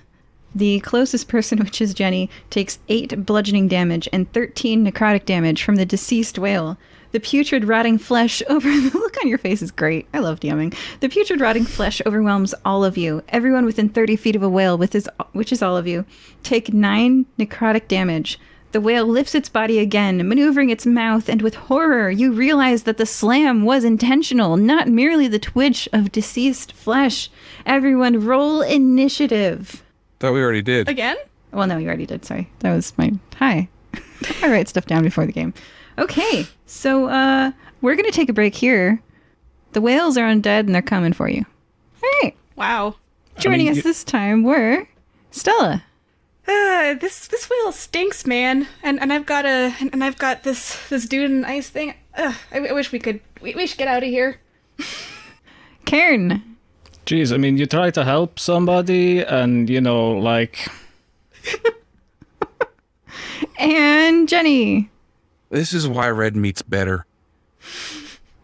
A: The closest person, which is Jenny, takes 8 bludgeoning damage and 13 necrotic damage from the deceased whale. The putrid rotting flesh the look on your face is great. I love DMing. The putrid rotting flesh overwhelms all of you. Everyone within 30 feet of a whale, which is all of you, take 9 necrotic damage. The whale lifts its body again, maneuvering its mouth, and with horror, you realize that the slam was intentional, not merely the twitch of deceased flesh. Everyone roll initiative.
B: Thought we already did.
D: Again?
A: Well, no, you already did. Sorry. That was my... Hi. I write stuff down before the game. Okay, so we're going to take a break here. The whales are undead and they're coming for you. All right.
D: Wow.
A: Joining us this time were Stella.
D: This whale stinks, man. And I've got this dude in an ice thing. I wish we should get out of here.
A: Kaern.
C: Jeez, I mean, you try to help somebody and,
A: And Jenny.
B: This is why red meat's better.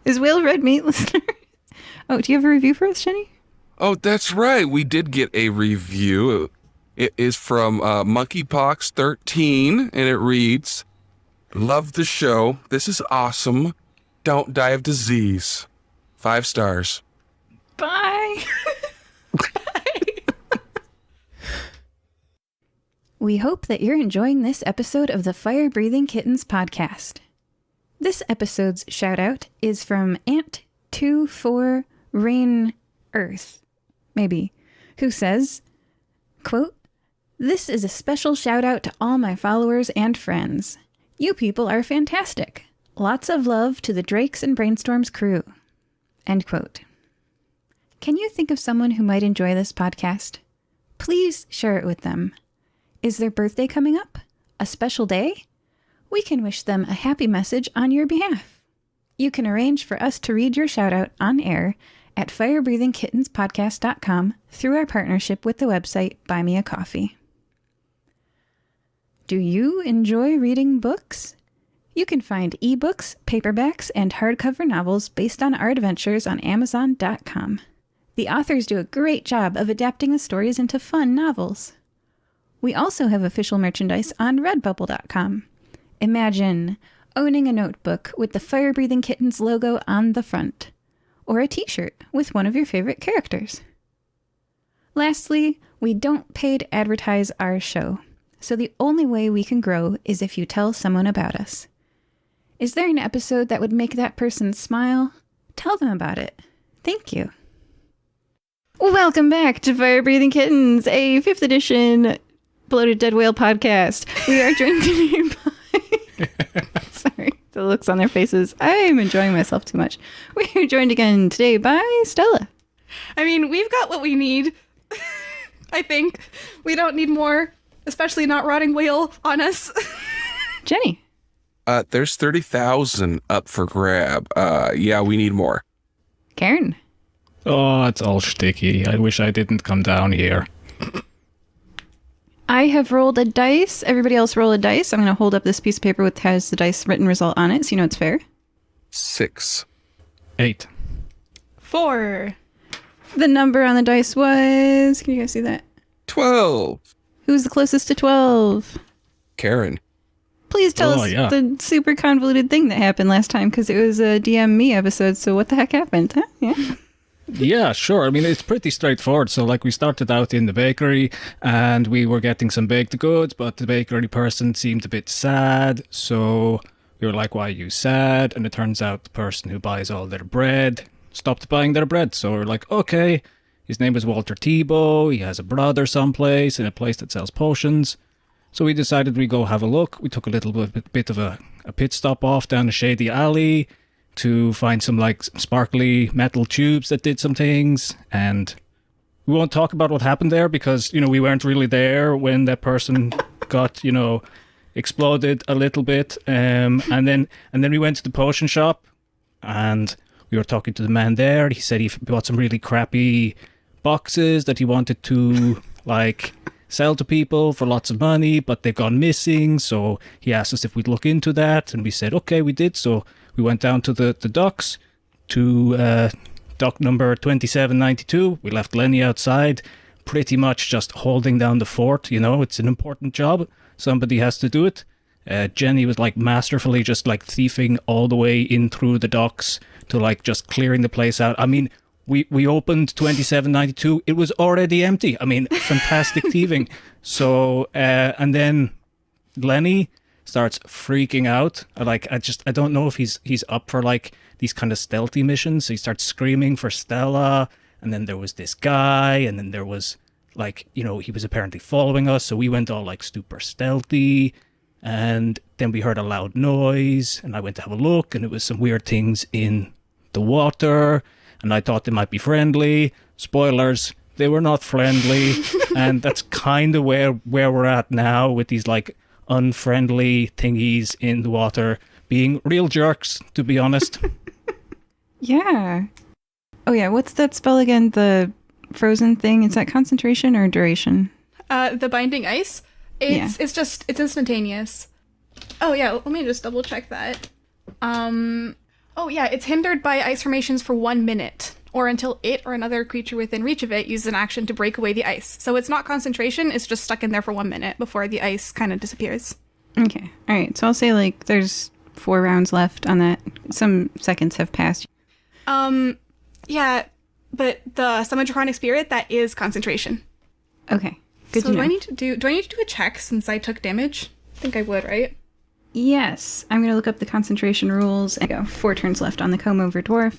A: Is whale red meat, listener? Oh, do you have a review for us, Jenny?
B: Oh, that's right. We did get a review. It is from Monkeypox13, and it reads, "Love the show. This is awesome. Don't die of disease. 5 stars."
A: Bye. We hope that you're enjoying this episode of the Fire Breathing Kittens podcast. This episode's shout out is from Ant24 Rain Earth, maybe, who says, quote, "This is a special shout out to all my followers and friends. You people are fantastic. Lots of love to the Drakes and Brainstorms crew." End quote. Can you think of someone who might enjoy this podcast? Please share it with them. Is their birthday coming up? A special day? We can wish them a happy message on your behalf. You can arrange for us to read your shout out on air at firebreathingkittenspodcast.com through our partnership with the website Buy Me a Coffee. Do you enjoy reading books? You can find ebooks, paperbacks, and hardcover novels based on our adventures on Amazon.com. The authors do a great job of adapting the stories into fun novels. We also have official merchandise on Redbubble.com. Imagine owning a notebook with the Fire Breathing Kittens logo on the front, or a t-shirt with one of your favorite characters. Lastly, we don't paid advertise our show, so the only way we can grow is if you tell someone about us. Is there an episode that would make that person smile? Tell them about it. Thank you. Welcome back to Fire Breathing Kittens, a 5th edition Bloated Dead Whale podcast. We are joined today by... Sorry, the looks on their faces. I'm enjoying myself too much. We are joined again today by Stella.
D: I mean, we've got what we need. I think we don't need more, especially not rotting whale on us.
A: Jenny.
B: There's 30,000 up for grab. Yeah, we need more.
A: Kaern.
C: Oh, it's all shticky. I wish I didn't come down here.
A: I have rolled a dice. Everybody else roll a dice. I'm going to hold up this piece of paper with has the dice written result on it, so you know it's fair.
B: 6.
C: 8.
D: 4.
A: The number on the dice was... Can you guys see that?
B: 12.
A: Who's the closest to 12?
B: Kaern.
A: Please tell us
C: yeah.
A: the super convoluted thing that happened last time, because it was a DM me episode, so what the heck happened? Huh? Yeah.
C: Yeah, sure. I mean, it's pretty straightforward. So, like, we started out in the bakery and we were getting some baked goods, but the bakery person seemed a bit sad. So we were like, why are you sad? And it turns out the person who buys all their bread stopped buying their bread. So we're like, okay, his name is Walter Thibault. He has a brother someplace in a place that sells potions. So we decided we'd go have a look. We took a little bit of a pit stop off down a shady alley to find some like sparkly metal tubes that did some things, and we won't talk about what happened there because, you know, we weren't really there when that person got, you know, exploded a little bit, and then we went to the potion shop and we were talking to the man there. He said he bought some really crappy boxes that he wanted to like sell to people for lots of money, but they've gone missing, so he asked us if we'd look into that, and we said okay, we did. So we went down to the docks, to dock number 2792. We left Lenny outside, pretty much just holding down the fort. You know, it's an important job. Somebody has to do it. Jenny was like masterfully just like thieving all the way in through the docks to like just clearing the place out. I mean, we opened 2792. It was already empty. I mean, fantastic thieving. So, and then Lenny starts freaking out. I don't know if he's up for like these kind of stealthy missions. So he starts screaming for Stella, and then there was this guy, and then there was like, you know, he was apparently following us, so we went all like super stealthy, and then we heard a loud noise, and I went to have a look, and it was some weird things in the water, and I thought they might be friendly. Spoilers, they were not friendly. And that's kind of where we're at now with these like unfriendly thingies in the water being real jerks, to be honest.
A: Yeah. Oh yeah, what's that spell again? The frozen thing? Is that concentration or duration?
D: The binding ice. It's instantaneous. Oh yeah, let me just double check that. Oh yeah, it's hindered by ice formations for 1 minute, or until it or another creature within reach of it uses an action to break away the ice. So it's not concentration, it's just stuck in there for 1 minute before the ice kind of disappears.
A: Okay. All right. So I'll say like there's 4 rounds left on that. Some seconds have passed.
D: Yeah, but the summon draconic spirit, that is concentration.
A: Okay. Good
D: so
A: to know.
D: do I need to do a check since I took damage? I think I would, right?
A: Yes. I'm going to look up the concentration rules. I go 4 turns left on the comb over dwarf.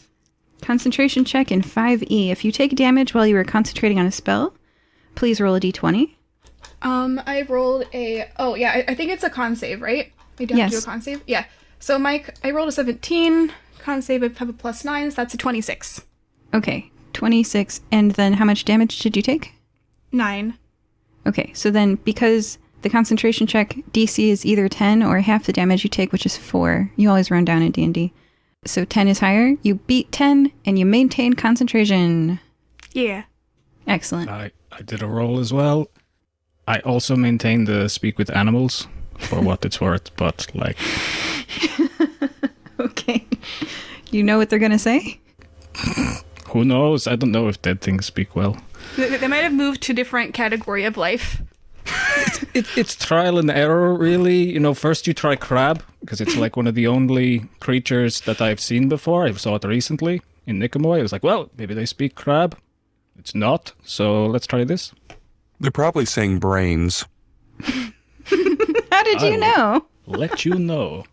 A: Concentration check in 5e. If you take damage while you are concentrating on a spell, please roll a d20.
D: I rolled a... Oh, yeah, I think it's a con save, right? I do have to do a con save? Yeah. So, Mike, I rolled a 17. Con save, I have a +9, so that's a 26.
A: Okay. 26. And then how much damage did you take?
D: 9.
A: Okay. So then because the concentration check DC is either 10 or half the damage you take, which is 4. You always run down in D&D. So 10 is higher. You beat 10 and you maintain concentration.
D: Yeah.
A: Excellent.
C: I did a roll as well. I also maintained the speak with animals for what it's worth, but like...
A: Okay. You know what they're going to say?
C: Who knows? I don't know if dead things speak well.
D: They might have moved to a different category of life.
C: It's trial and error, really. You know, first you try crab, because it's like one of the only creatures that I've seen before. I saw it recently in Nicomoy. I was like, well, maybe they speak crab. It's not, so let's try this.
B: They're probably saying brains.
A: How did you know?
C: Let you know.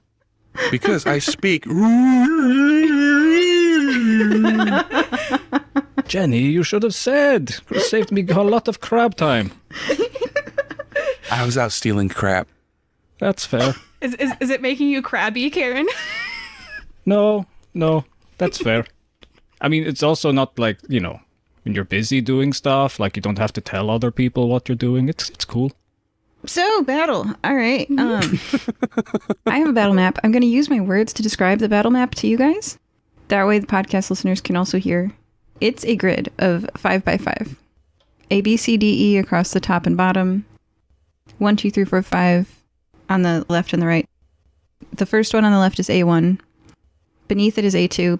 B: Because I speak...
C: Jenny, you should have said. Could have saved me a lot of crab time.
B: I was out stealing crap.
C: That's fair.
D: Is it making you crabby, Kaern?
C: No, that's fair. I mean, it's also not like, you know, when you're busy doing stuff, like you don't have to tell other people what you're doing. It's cool.
A: So, battle. All right. I have a battle map. I'm going to use my words to describe the battle map to you guys. That way the podcast listeners can also hear it's a grid of 5 by 5. A, B, C, D, E across the top and bottom. 1, 2, 3, 4, 5 on the left and the right. The first one on the left is A1. Beneath it is A2.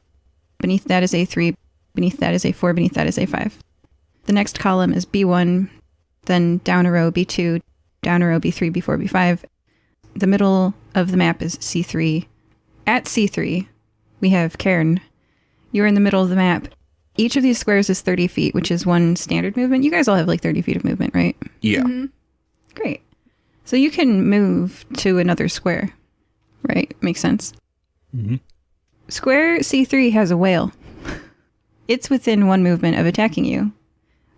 A: Beneath that is A3. Beneath that is A4. Beneath that is A5. The next column is B1. Then down a row B2. Down a row B3, B4, B5. The middle of the map is C3. At C3, we have Kaern. You're in the middle of the map. Each of these squares is 30 feet, which is one standard movement. You guys all have like 30 feet of movement, right?
B: Yeah.
D: Mm-hmm.
A: Great. So you can move to another square, right? Makes sense.
C: Mm-hmm.
A: Square C3 has a whale. It's within one movement of attacking you.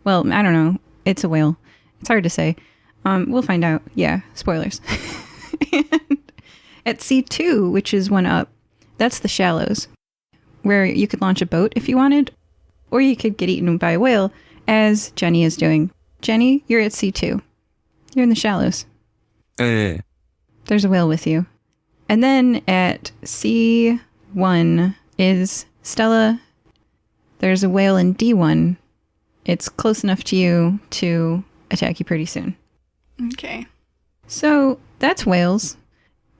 A: Well, I don't know. It's a whale. It's hard to say. We'll find out. Yeah, spoilers. And at C2, which is one up, that's the shallows, where you could launch a boat if you wanted, or you could get eaten by a whale, as Jenny is doing. Jenny, you're at C2. You're in the shallows. There's a whale with you. And then at C1 is Stella. There's a whale in D1. It's close enough to you to attack you pretty soon.
D: Okay.
A: So that's whales.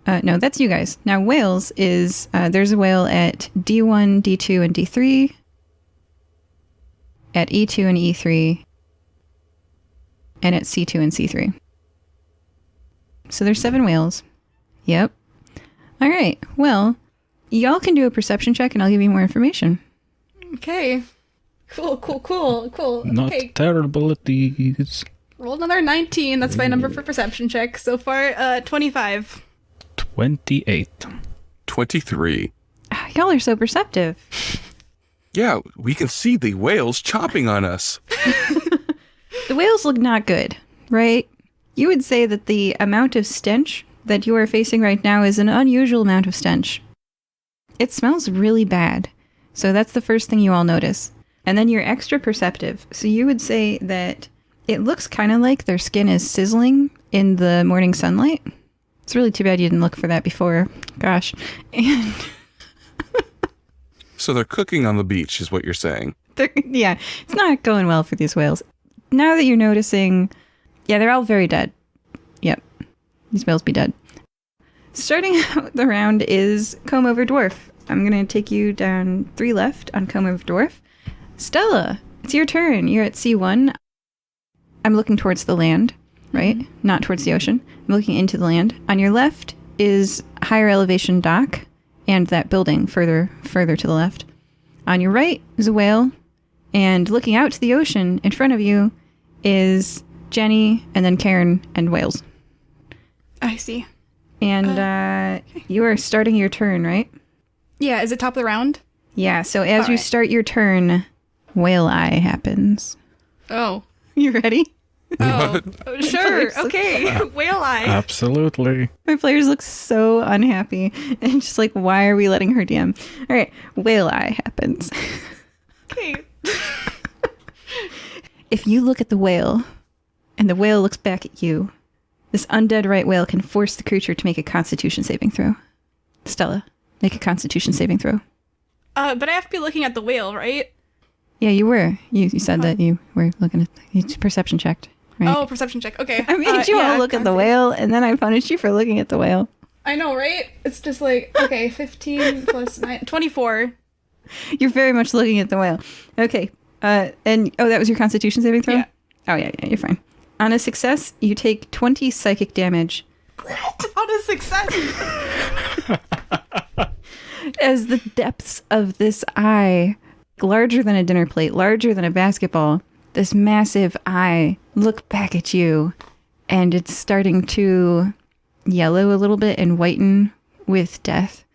A: No, that's you guys. Now whales is, there's a whale at D1, D2, and D3. At E2 and E3. And at C2 and C3. So there's 7 whales. Yep. All right. Well, y'all can do a perception check and I'll give you more information.
D: Okay. Cool.
C: Not
D: Okay.
C: terrible at these.
D: Rolled another 19. That's my number for perception check. So far, 25.
C: 28.
B: 23.
A: Y'all are so perceptive.
B: Yeah, we can see the whales chomping on us.
A: The whales look not good, right? You would say that the amount of stench that you are facing right now is an unusual amount of stench. It smells really bad. So that's the first thing you all notice. And then you're extra perceptive. So you would say that it looks kind of like their skin is sizzling in the morning sunlight. It's really too bad you didn't look for that before. Gosh. And
B: So they're cooking on the beach, is what you're saying.
A: yeah, it's not going well for these whales. Now that you're noticing, yeah, they're all very dead. Yep. These whales be dead. Starting out the round is Comb Over Dwarf. I'm going to take you down 3 left on Comb Over Dwarf. Stella, it's your turn. You're at C1. I'm looking towards the land, right? Not towards the ocean. I'm looking into the land. On your left is higher elevation dock and that building further to the left. On your right is a whale. And looking out to the ocean in front of you is Jenny and then Kaern and whales.
D: I see.
A: And you are starting your turn, right?
D: Yeah, is it top of the round?
A: Yeah, so as you
D: Alright.
A: start your turn, whale eye happens.
D: Oh.
A: You ready?
D: Oh, sure.
A: Players look-
D: Okay. Whale eye.
C: Absolutely.
A: My players look so unhappy. And just like, why are we letting her DM? All right, whale eye happens.
D: Okay.
A: If you look at the whale, and the whale looks back at you, this undead right whale can force the creature to make a constitution saving throw. Stella, make a constitution saving throw.
D: But I have to be looking at the whale, right?
A: Yeah, you were. You said that you were looking at you perception checked, right?
D: Oh, perception check. Okay.
A: I made you all look at the whale, and then I punished you for looking at the whale.
D: I know, right? It's just like, okay, 15 plus 9, 24.
A: You're very much looking at the whale. Okay. And that was your constitution saving throw?
D: Yeah.
A: Oh, yeah, you're fine. On a success, you take 20 psychic damage
D: On a success.
A: as the depths of this eye, larger than a dinner plate, larger than a basketball, this massive eye look back at you, and it's starting to yellow a little bit and whiten with death.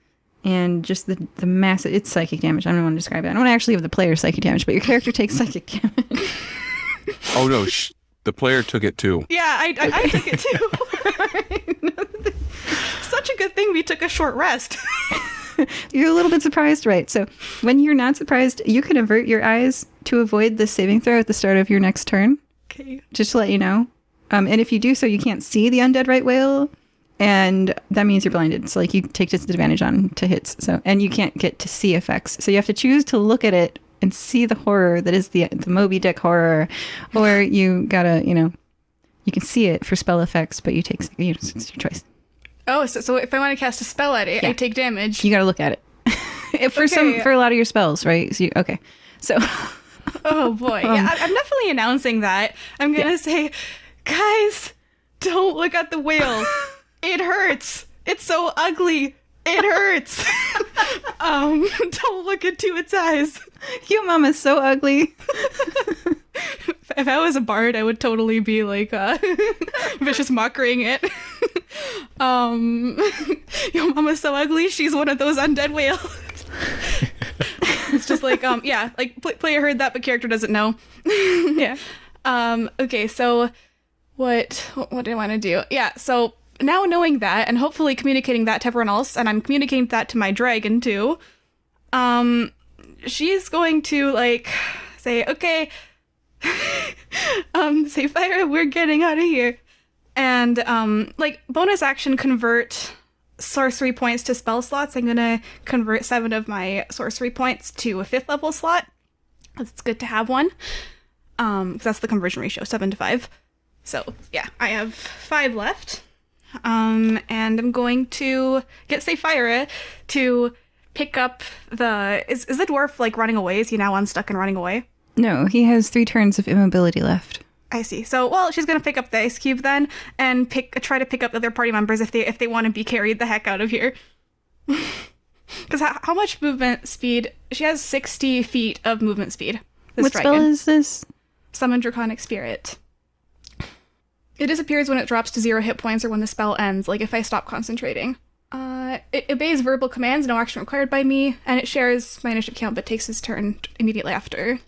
A: And just the massive, it's psychic damage. I don't want to describe it. I don't want to actually give the player psychic damage, but your character takes psychic damage.
B: Oh no, the player took it too.
D: Yeah, I took it too. Such a good thing we took a short rest.
A: You're a little bit surprised, right? So when you're not surprised, you can avert your eyes to avoid the saving throw at the start of your next turn,
D: Okay.
A: just to let you know. And if you do so, you can't see the undead right whale, and that means you're blinded. So like you take disadvantage on to hits. So and you can't get to see effects. So you have to choose to look at it and see the horror that is the Moby Dick horror, or you gotta, you can see it for spell effects, but you take, it's your choice.
D: Oh, so if I want to cast a spell at it, I take damage.
A: You gotta look at it. For a lot of your spells, right? So
D: Oh boy. Yeah, I'm definitely announcing that. I'm going to say, guys, don't look at the whale. It hurts. It's so ugly. It hurts. Don't look into its eyes.
A: Your mama's so ugly.
D: If I was a bard, I would totally be like vicious mockering it. Your mama's so ugly. She's one of those undead whales. It's just like like player heard that, but character doesn't know.
A: Yeah.
D: Okay, so what do I want to do? Yeah, so now knowing that and hopefully communicating that to everyone else, and I'm communicating that to my dragon too. She's going to like say, okay, say Fire, we're getting out of here. And like bonus action convert sorcery points to spell slots. I'm gonna convert 7 of my sorcery points to a 5th level slot. It's good to have one. Because that's the conversion ratio, 7 to 5. So yeah, I have 5 left. And I'm going to get Sapphira to pick up the is the dwarf like running away? Is he now unstuck and running away?
A: No, he has 3 turns of immobility left.
D: I see. So, well, she's gonna pick up the ice cube then, and try to pick up the other party members if they want to be carried the heck out of here. Because how much movement speed? She has 60 feet of movement speed.
A: What spell is this?
D: Summon Draconic Spirit. It disappears when it drops to 0 hit points or when the spell ends. Like if I stop concentrating. It obeys verbal commands, no action required by me, and it shares my initiative count, but takes his turn immediately after.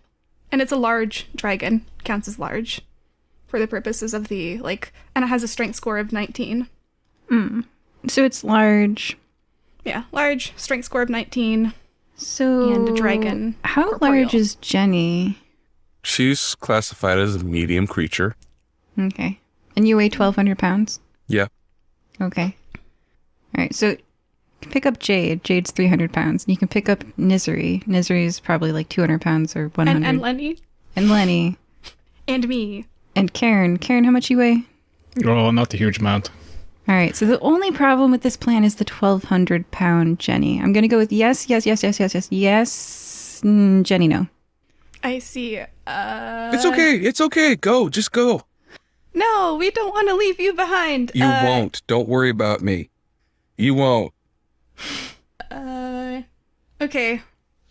D: And it's a large dragon. Counts as large. For the purposes of the, and it has a strength score of 19.
A: So it's large.
D: Yeah, large, strength score of 19.
A: So...
D: And a dragon.
A: How
D: corporeal.
A: large is Jenny?
B: She's classified as a medium creature.
A: Okay. And you weigh 1,200 pounds?
B: Yeah.
A: Okay. All right, so you can pick up Jade. Jade's 300 pounds. You can pick up Nizzuri. Nizzuri's probably like 200 pounds or 100.
D: And Lenny.
A: And Lenny.
D: And me.
A: And Kaern. Kaern, how much you weigh?
C: Oh, not a huge amount.
A: All right, so the only problem with this plan is the 1,200-pound Jenny. I'm going to go with yes, Jenny, no.
D: I see.
B: It's okay. Go. Just go.
D: No, we don't want to leave you behind.
B: You won't. Don't worry about me. You won't.
D: Okay.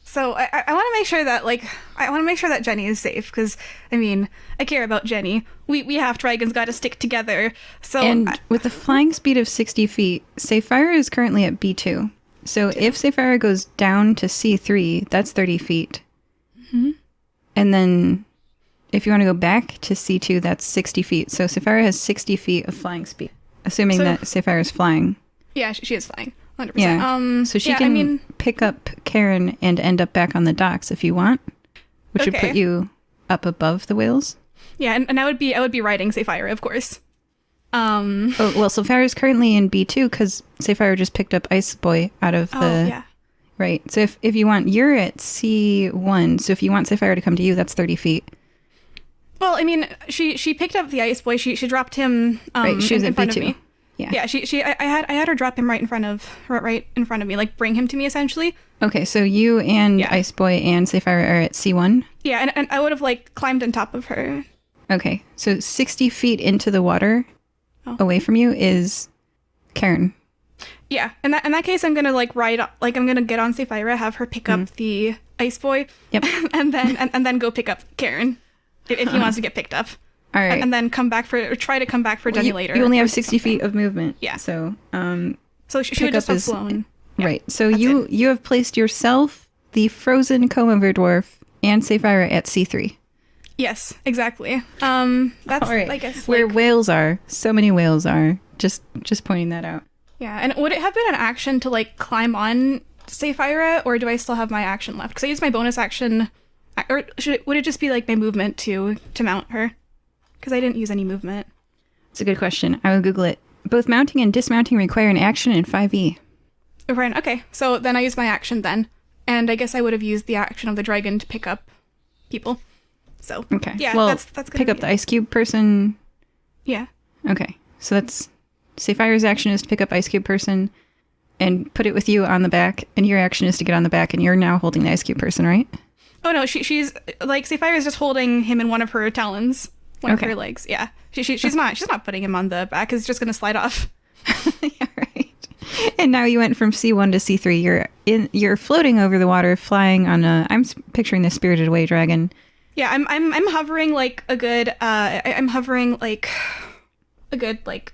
D: So I want to make sure that Jenny is safe because I care about Jenny. We half dragons got to stick together. So
A: with a flying speed of 60 feet, Sapphira is currently at B2. So if Sapphira goes down to C3, that's 30 feet. Mm-hmm. And then if you want to go back to C2, that's 60 feet. So Sapphira has 60 feet of flying speed, assuming that Sapphira is flying.
D: Yeah, she is flying. 100%.
A: Yeah. So she can pick up Kaern and end up back on the docks if you want, which would put you up above the whales.
D: Yeah, and I would be riding Sapphira, of course.
A: Sapphira is currently in B2 because Sapphira just picked up Ice Boy out of the...
D: Oh, yeah.
A: Right. So if you want... You're at C1, so if you want Sapphira to come to you, that's 30 feet.
D: Well, she picked up the Ice Boy. She dropped him
A: right, she was
D: in
A: at
D: front
A: B2.
D: of me.
A: Yeah.
D: I had her drop him right in front of me, like bring him to me essentially.
A: Okay, so you and Ice Boy and Sapphira are at C1?
D: Yeah, and I would have climbed on top of her.
A: Okay, so 60 feet into the water away from you is Kaern.
D: Yeah, in that case, I'm gonna ride, I'm gonna get on Sapphira, have her pick up the Ice Boy.
A: Yep.
D: and then go pick up Kaern if he wants to get picked up.
A: All right.
D: And then try to come back for Jenny later.
A: You only have 60 feet of movement.
D: Yeah.
A: So,
D: so she would just have flown.
A: Yeah, right. So you have placed yourself, the frozen Comber dwarf, and Sapphira at C3.
D: Yes, exactly. That's
A: all right.
D: I guess
A: where whales are. So many whales are. Just pointing that out.
D: Yeah, and would it have been an action to climb on Sapphira, or do I still have my action left? Because I used my bonus action, or would it just be my movement to mount her? Because I didn't use any movement.
A: It's a good question. I will Google it. Both mounting and dismounting require an action in 5e.
D: Right. Okay. So then I use my action then, And I guess I would have used the action of the dragon to pick up people. So,
A: Okay.
D: yeah,
A: well,
D: that's gonna
A: pick up
D: be
A: the
D: it.
A: ice cube person.
D: Yeah.
A: Okay. So that's Sapphire's action is to pick up ice cube person and put it with you on the back, and your action is to get on the back, and you're now holding the ice cube person, right?
D: Oh, no, she's, like, Sapphire is just holding him in one of her talons. One of
A: Okay.
D: her legs, yeah. She's not putting him on the back. It's just going to slide off.
A: Yeah, right. And now you went from C1 to C3. You're floating over the water, flying on a. I'm picturing the Spirited Away dragon.
D: Yeah, I'm hovering like a good, I'm hovering like a good, like,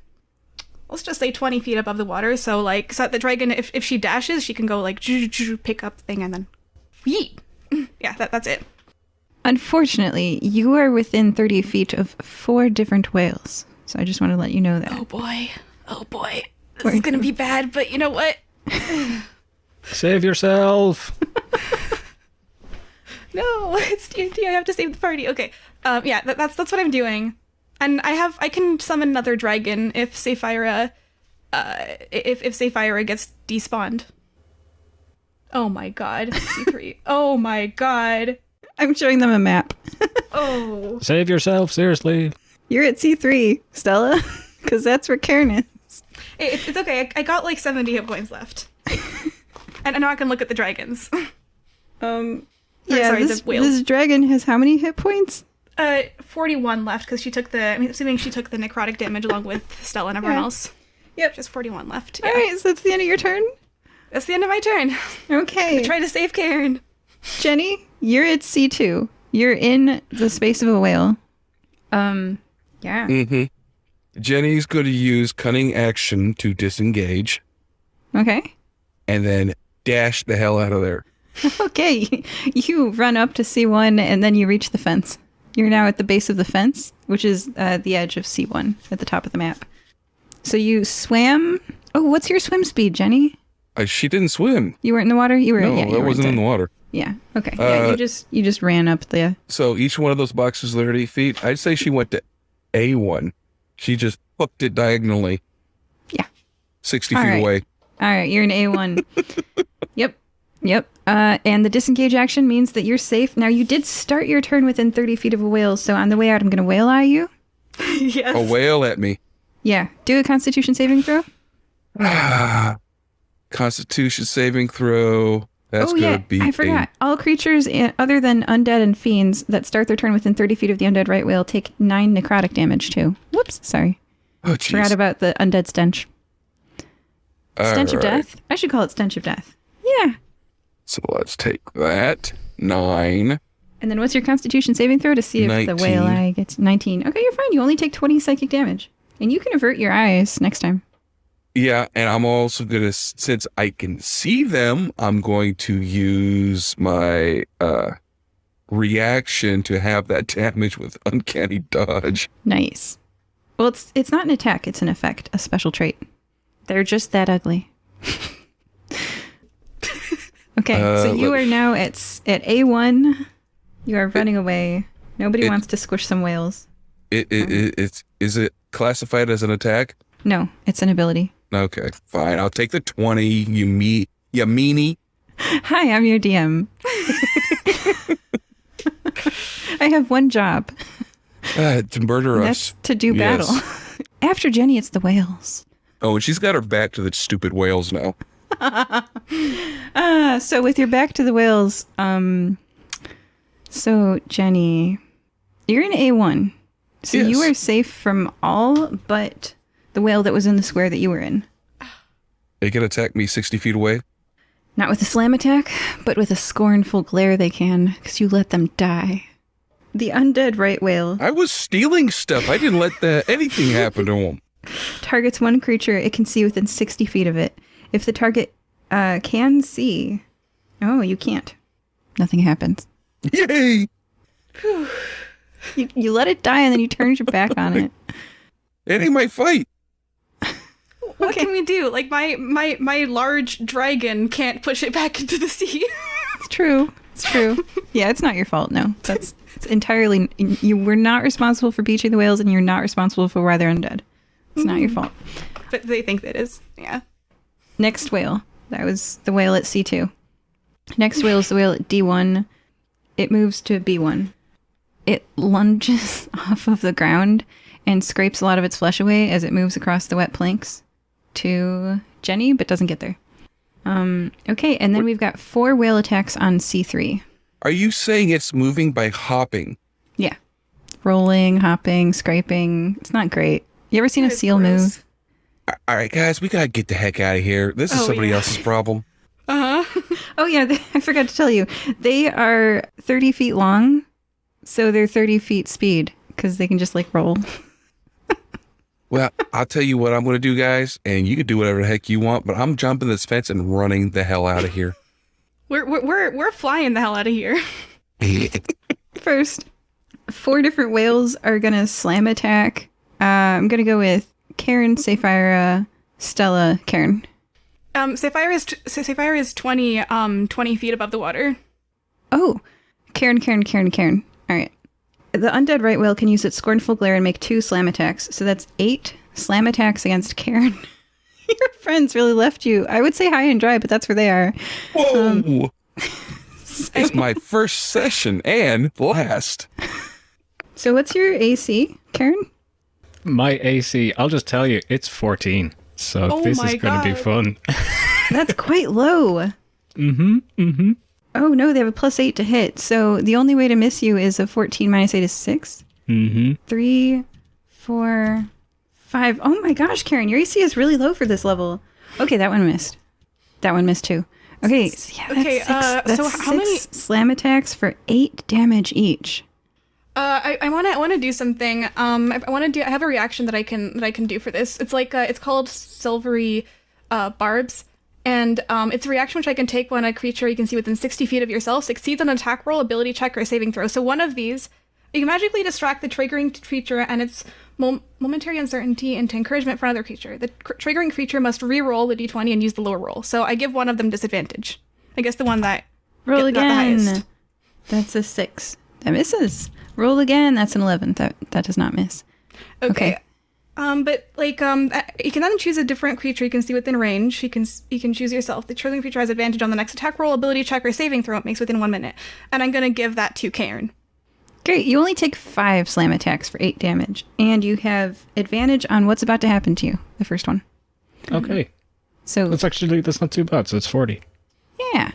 D: let's just say 20 feet above the water. So, like, so that the dragon, if she dashes, she can go, like, pick up the thing and then yeet. Yeah, that's it.
A: Unfortunately, you are within 30 feet of 4 different whales. So I just want to let you know that.
D: Oh boy. This is gonna be bad, but you know what?
C: Save yourself.
D: No, it's D&D. I have to save the party. Okay. Yeah, that's what I'm doing. And I can summon another dragon if Sapphira if Sapphira gets despawned. Oh my god. C3. Oh my god.
A: I'm showing them a map.
D: Oh.
C: Save yourself, seriously.
A: You're at C3, Stella, because that's where Kaern is.
D: It's okay. I got like 70 hit points left. And now I can look at the dragons.
A: Yeah,
D: sorry,
A: this,
D: the whales.
A: this dragon has how many hit points?
D: 41 left because she took assuming she took the necrotic damage along with Stella and everyone
A: Yeah.
D: else.
A: Yep.
D: Just 41 left. Yeah.
A: All right, so that's the end of your turn.
D: That's the end of my turn.
A: Okay.
D: Try to save Kaern.
A: Jenny, you're at C2. You're in the space of a whale. Yeah.
B: Mm-hmm. Jenny's going to use cunning action to disengage
A: Okay.
B: and then dash the hell out of there.
A: Okay. You run up to C1 and then you reach the fence. You're now at the base of the fence, which is the edge of C1 at the top of the map. So you swam. Oh, what's your swim speed, Jenny?
B: She didn't swim.
A: You were in the water? You were.
B: No,
A: yeah, you
B: that
A: were
B: wasn't in the
A: inside.
B: water.
A: Yeah. Okay. Yeah. You just ran up the.
B: So each one of those boxes is 30 feet. I'd say she went to A1. She just hooked it diagonally.
A: Yeah.
B: 60
A: All
B: feet
A: right.
B: away.
A: All right. You're in A1. Yep. And the disengage action means that you're safe. Now, you did start your turn within 30 feet of a whale, so on the way out, I'm going to whale eye you.
D: Yes.
B: A whale at me.
A: Yeah. Do a Constitution saving throw.
B: Constitution saving throw. That's
A: oh,
B: going
A: yeah.
B: to be
A: I forgot. All creatures other than undead and fiends that start their turn within 30 feet of the undead right whale take 9 necrotic damage, too. Whoops. Sorry.
B: Oh, jeez.
A: Forgot about the undead stench. Stench of
B: All right.
A: death? I should call it stench of death. Yeah.
B: So let's take that. 9.
A: And then what's your Constitution saving throw to see if the
B: 19.
A: whale eye gets 19? Okay, you're fine. You only take 20 psychic damage. And you can avert your eyes next time.
B: Yeah, and I'm also going to, since I can see them, I'm going to use my reaction to have that damage with uncanny dodge.
A: Nice. Well, it's not an attack. It's an effect, a special trait. They're just that ugly. Okay, so you are now at A1. You are running away. Nobody wants to squish some whales.
B: Is it classified as an attack?
A: No, it's an ability.
B: Okay, fine. I'll take the 20. You meanie.
A: Hi, I'm your DM. I have one job.
B: To murder us.
A: That's to do
B: Yes.
A: battle. After Jenny, it's the whales.
B: Oh, and she's got her back to the stupid whales now.
A: So with your back to the whales, so Jenny, you're in A1. So
B: Yes.
A: you are safe from all but the whale that was in the square that you were in.
B: They can attack me 60 feet away.
A: Not with a slam attack, but with a scornful glare they can, because you let them die. The undead right whale
B: I was stealing stuff. I didn't let anything happen to him.
A: targets one creature it can see within 60 feet of it. If the target can see... Oh, you can't. Nothing happens.
B: Yay!
A: You let it die and then you turned your back on it.
B: It ain't my fight.
D: What can we do? Like my large dragon can't push it back into the sea.
A: It's true. It's true. Yeah, it's not your fault. No, it's entirely. You were not responsible for beaching the whales, and you're not responsible for why they're undead. It's not your fault.
D: But they think that is. Yeah.
A: Next whale. That was the whale at C2. Next whale is the whale at D1. It moves to B1. It lunges off of the ground and scrapes a lot of its flesh away as it moves across the wet planks to Jenny, but doesn't get there. Okay, and then we've got 4 whale attacks on C3.
B: Are you saying it's moving by hopping?
A: Yeah. Rolling, hopping, scraping. It's not great. You ever seen a seal move?
B: All right, guys, we got to get the heck out of here. This is somebody else's problem.
A: Oh, yeah, I forgot to tell you. They are 30 feet long, so they're 30 feet speed, because they can just, like, roll.
B: Well, I'll tell you what I'm going to do, guys, and you can do whatever the heck you want, but I'm jumping this fence and running the hell out of here.
D: We're flying the hell out of here.
A: First, 4 different whales are going to slam attack. I'm going to go with Kaern, Sapphira, Stella, Kaern.
D: Sapphire is 20 feet above the water.
A: Oh, Kaern. All right. The undead right whale can use its Scornful Glare and make 2 slam attacks. So that's 8 slam attacks against Kaern. Your friends really left you. I would say high and dry, but that's where they are.
B: Whoa! It's my first session and last.
A: So what's your AC, Kaern?
C: My AC, I'll just tell you, it's 14. So this is going to be fun.
A: That's quite low. Oh, no, they have a +8 to hit. So the only way to miss you is a 14 minus 8 is 6. 3, 4, 5. Oh my gosh, Kaern, your AC is really low for this level. Okay, that one missed. That one missed too. Okay, so yeah, that's
D: so how many
A: slam attacks for 8 damage each?
D: I want to do something. I have a reaction that I can do for this. It's like it's called silvery barbs. And it's a reaction which I can take when a creature you can see within 60 feet of yourself succeeds on an attack roll, ability check, or a saving throw. So one of these, you can magically distract the triggering creature and its momentary uncertainty into encouragement for another creature. The triggering creature must re-roll the d20 and use the lower roll. So I give one of them disadvantage. I guess the one that
A: roll again.
D: The highest.
A: That's a 6. That misses. Roll again. That's an 11. That does not miss.
D: Okay. But like, you can then choose a different creature you can see within range. You can choose yourself. The chosen creature has advantage on the next attack roll, ability check, or saving throw it makes within 1 minute. And I'm gonna give that to Kaern.
A: Great. You only take 5 slam attacks for 8 damage, and you have advantage on what's about to happen to you. The first one.
C: Okay.
A: So
C: that's not too bad. So it's 40.
A: Yeah.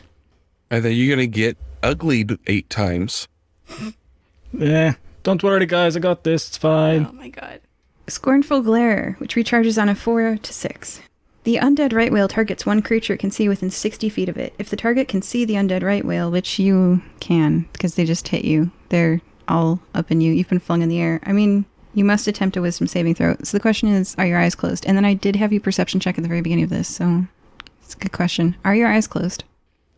B: And then you're gonna get uglied 8 times.
C: Don't worry, guys. I got this. It's fine.
D: Oh my god.
A: Scornful Glare, which recharges on a 4 to 6. The undead right whale targets one creature it can see within 60 feet of it. If the target can see the undead right whale, which you can, because they just hit you, they're all up in you. You've been flung in the air. I mean, you must attempt a wisdom saving throw. So the question is, are your eyes closed? And then I did have you perception check at the very beginning of this, so it's a good question. Are your eyes closed?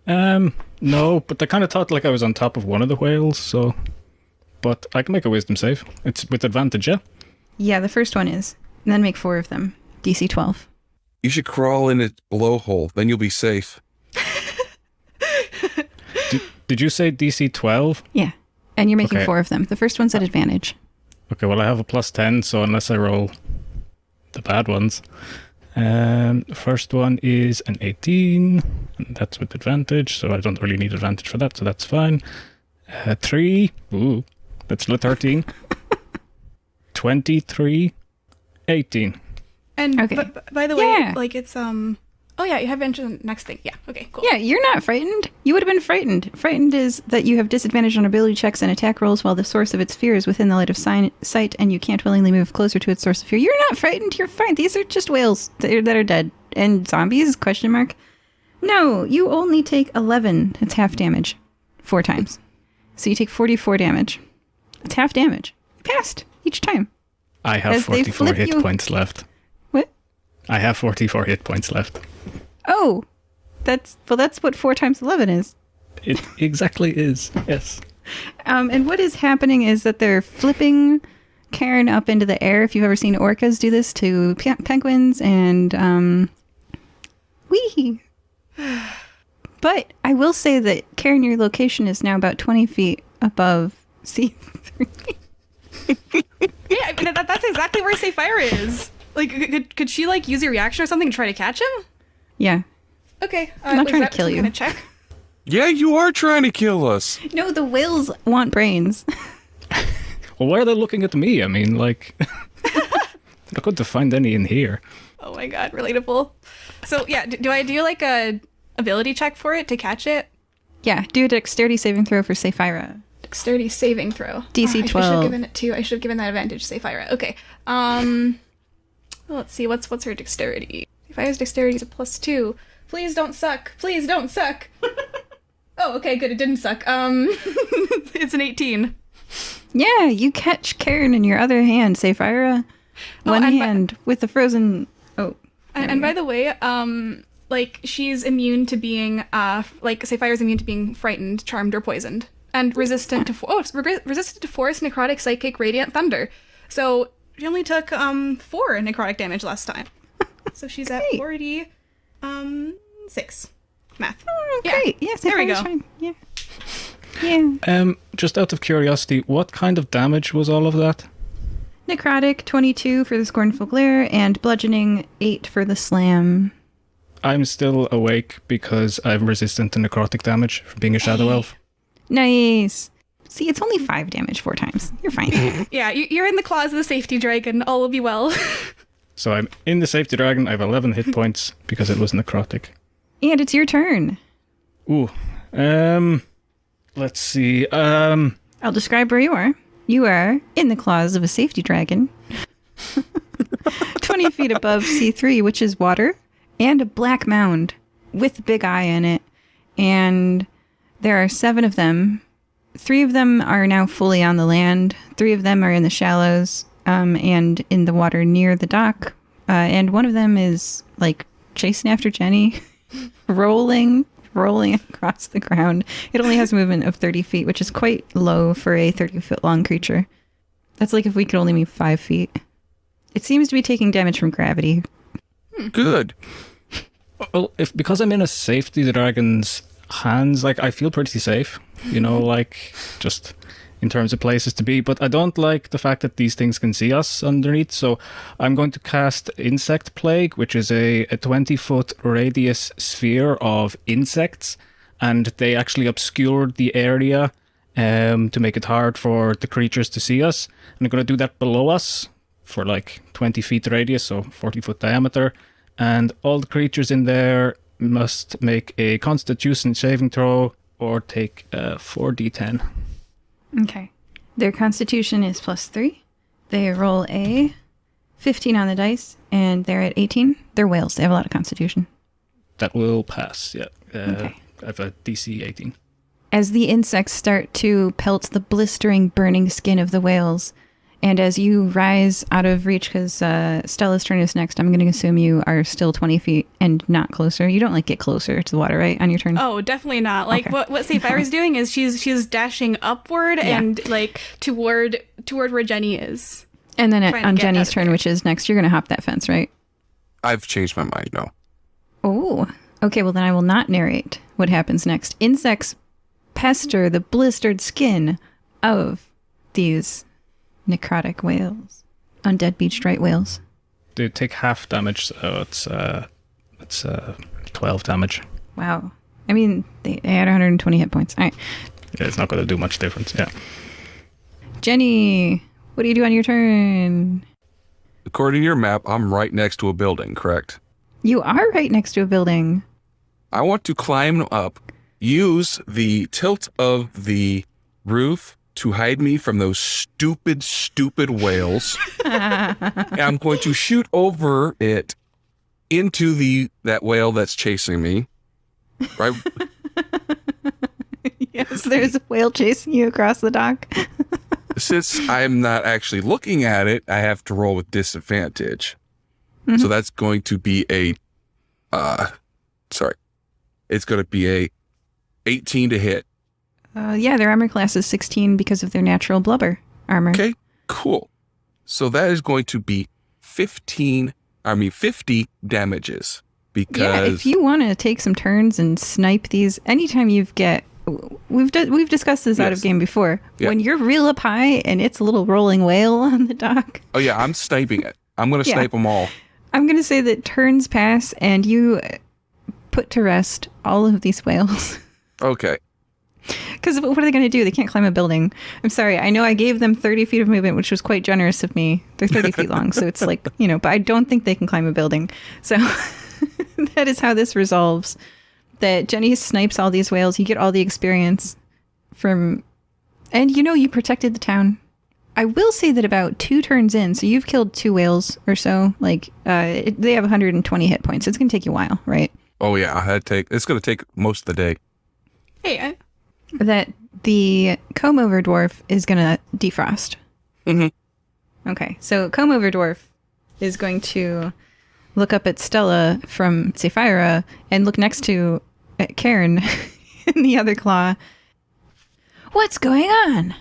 C: No, but I kind of thought like I was on top of one of the whales, so... But I can make a wisdom save. It's with advantage, yeah?
A: Yeah, the first one is. And then make 4 of them. DC 12.
B: You should crawl in a blowhole, then you'll be safe.
C: Did you say DC 12?
A: Yeah. And you're making 4 of them. The first one's at advantage.
C: Okay, well I have a +10, so unless I roll the bad ones. The first one is an 18, and that's with advantage, so I don't really need advantage for that, so that's fine. 3, ooh, that's still a 13. 23, 18.
D: And
A: okay.
D: by the way, like it's oh yeah, you have advantage on the next thing. Yeah, okay, cool.
A: Yeah, you're not frightened. You would have been frightened. Frightened is that you have disadvantage on ability checks and attack rolls while the source of its fear is within the line of sight and you can't willingly move closer to its source of fear. You're not frightened. You're fine. These are just whales that are dead. And zombies? ? No, you only take 11. It's half damage. 4 times. So you take 44 damage. It's half damage. You passed each time.
C: I have 44 hit points left.
A: What?
C: I have 44 hit points left.
A: Oh, that's what 4 times 11 is.
C: It exactly is, yes.
A: And what is happening is that they're flipping Kaern up into the air. If you've ever seen orcas do this to penguins and wee. But I will say that Kaern, your location is now about 20 feet above C3.
D: Yeah, I mean, that's exactly where Sapphire is. Like, could she like use your reaction or something to try to catch him?
A: Yeah.
D: Okay.
A: I'm not trying to kill you.
D: Kind of check.
B: Yeah, you are trying to kill us.
A: No, the whales want brains.
C: Well, why are they looking at me? I mean, like, they're not going to find any in here.
D: Oh my god, relatable. So yeah, do I do like a ability check for it to catch it?
A: Yeah, do a dexterity saving throw for Sapphira.
D: Dexterity saving throw.
A: DC 12.
D: I should have given it to. I should have given that advantage to Sapphira. Okay. Let's see. What's her dexterity? Sapphira's dexterity is a +2. Please don't suck. Please don't suck. Oh, okay, good. It didn't suck. It's an 18.
A: Yeah, you catch Kaern in your other hand, Sapphira. One hand with the frozen... Oh.
D: And by the way, like, she's immune to being, like, Sapphira's immune to being frightened, charmed, or poisoned. And resistant to... resistant to force, necrotic, psychic, radiant, thunder. So, she only took, 4 necrotic damage last time. So she's at 46. Math.
A: Oh, great. Yeah,
D: there we go.
A: Fine. Yeah. Yeah.
C: Just out of curiosity, what kind of damage was all of that?
A: Necrotic, 22 for the Scornful Glare, and bludgeoning, 8 for the Slam.
C: I'm still awake because I'm resistant to necrotic damage from being a shadow elf.
A: Nice. See, it's only 5 damage 4 times. You're fine.
D: Yeah, you're in the claws of the safety dragon. All will be well.
C: So I'm in the safety dragon. I have 11 hit points because it was necrotic.
A: And it's your turn.
C: Ooh. Let's see.
A: I'll describe where you are. You are in the claws of a safety dragon. 20 feet above C3, which is water, and a black mound with a big eye in it. And there are 7 of them. 3 of them are now fully on the land. 3 of them are in the shallows and in the water near the dock. And one of them is like chasing after Jenny, rolling across the ground. It only has movement of 30 feet, which is quite low for a 30-foot long creature. That's like if we could only move 5 feet. It seems to be taking damage from gravity.
B: Good.
C: Well, because I'm in a safety dragon's hands, like, I feel pretty safe, you know, like, just in terms of places to be, but I don't like the fact that these things can see us underneath, so I'm going to cast Insect Plague, which is a 20-foot radius sphere of insects, and they actually obscure the area to make it hard for the creatures to see us. And I'm going to do that below us for like 20 feet radius, so 40-foot diameter, and all the creatures in there must make a Constitution saving throw or take 4d10.
A: Okay. Their constitution is +3. They roll a 15 on the dice, and they're at 18. They're whales. They have a lot of constitution.
C: That will pass, yeah.
A: Okay.
C: I have a DC 18.
A: As the insects start to pelt the blistering, burning skin of the whales, and as you rise out of reach, because Stella's turn is next, I'm going to assume you are still 20 feet and not closer. You don't, like, get closer to the water, right, on your turn?
D: Oh, definitely not. Like,
A: Okay.
D: what Sapphira's doing is she's dashing upward and, like, toward where Jenny is.
A: And then
D: trying to
A: on
D: get out
A: Jenny's
D: of
A: turn,
D: there.
A: which is next, you're going to hop that fence, right?
B: I've changed my mind, no.
A: Oh, okay, well then I will not narrate what happens next. Insects pester the blistered skin of these necrotic whales. Undead beached right whales.
C: They take half damage, so it's 12 damage.
A: Wow. I mean, they had 120 hit points. All right.
C: Yeah, it's not going to do much difference, yeah.
A: Jenny, what do you do on your turn?
B: According to your map, I'm right next to a building, correct?
A: You are right next to a building.
B: I want to climb up, use the tilt of the roof to hide me from those stupid whales. And I'm going to shoot over it into that whale that's chasing me. Right?
A: Yes, there's a whale chasing you across the dock.
B: Since I'm not actually looking at it, I have to roll with disadvantage. So that's going to be it's going to be a 18 to hit.
A: Yeah, their armor class is 16 because of their natural blubber armor.
B: Okay, cool. So that is going to be 50 damages. Because
A: Yeah, if you want to take some turns and snipe these, anytime we've discussed this out of
B: Yes.
A: game before.
B: Yeah.
A: When you're real up high and it's a little rolling whale on the dock,
B: Oh yeah, I'm sniping it. I'm going to
A: Yeah.
B: snipe them all.
A: I'm going to say that turns pass and you put to rest all of these whales.
B: Okay.
A: Because what are they going to do? They can't climb a building. I'm sorry. I know I gave them 30 feet of movement, which was quite generous of me. They're 30 feet long, so it's like, but I don't think they can climb a building. So that is how this resolves. That Jenny snipes all these whales. You get all the experience from... And you protected the town. I will say that about 2 turns in, so you've killed 2 whales or so. Like, they have 120 hit points. So it's going to take you a while, right?
B: Oh, yeah. It's going to take most of the day.
D: Hey,
A: That the comb-over dwarf is going to defrost.
B: Mm-hmm.
A: Okay, so comb-over dwarf is going to look up at Stella from Sapphira and look next to Kaern in the other claw. What's going on?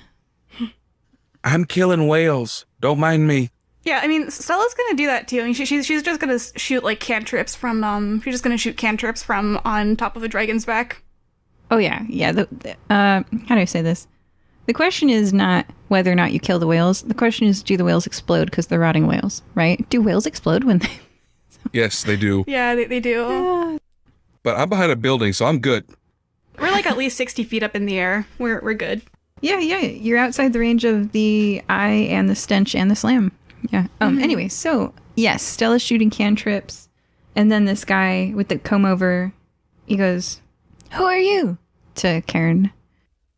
B: I'm killing whales. Don't mind me.
D: yeah, I mean, Stella's gonna do that too. I mean, she's just gonna shoot like cantrips from she's just gonna shoot cantrips from on top of the dragon's back.
A: Oh, yeah. How do I say this? The question is not whether or not you kill the whales. The question is, do the whales explode because they're rotting whales, right? Do whales explode when they...
B: Yes, they do.
D: Yeah, they do.
B: But I'm behind a building, so I'm good.
D: We're like at least 60 feet up in the air. We're good.
A: Yeah. You're outside the range of the eye and the stench and the slam. Yeah. Anyway, so, yes, Stella's shooting cantrips. And then this guy with the comb-over, he goes, "Who are you?" to Kaern.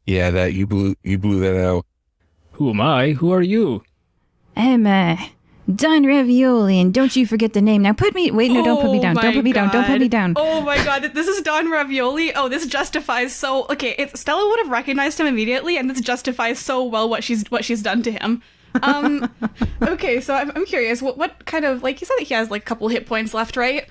B: Yeah, that you blew that out.
C: Who am I? Who are you?
A: I'm, Don Ravioli, and don't you forget the name. Now put me... Wait, no, don't put me down. Don't put me down. Don't put me down.
D: Oh my god, this is Don Ravioli. Oh, this justifies so... Okay, Stella would have recognized him immediately, and this justifies so well what she's done to him. Okay, so I'm curious, what kind of... Like, you said that he has, like, a couple hit points left, right?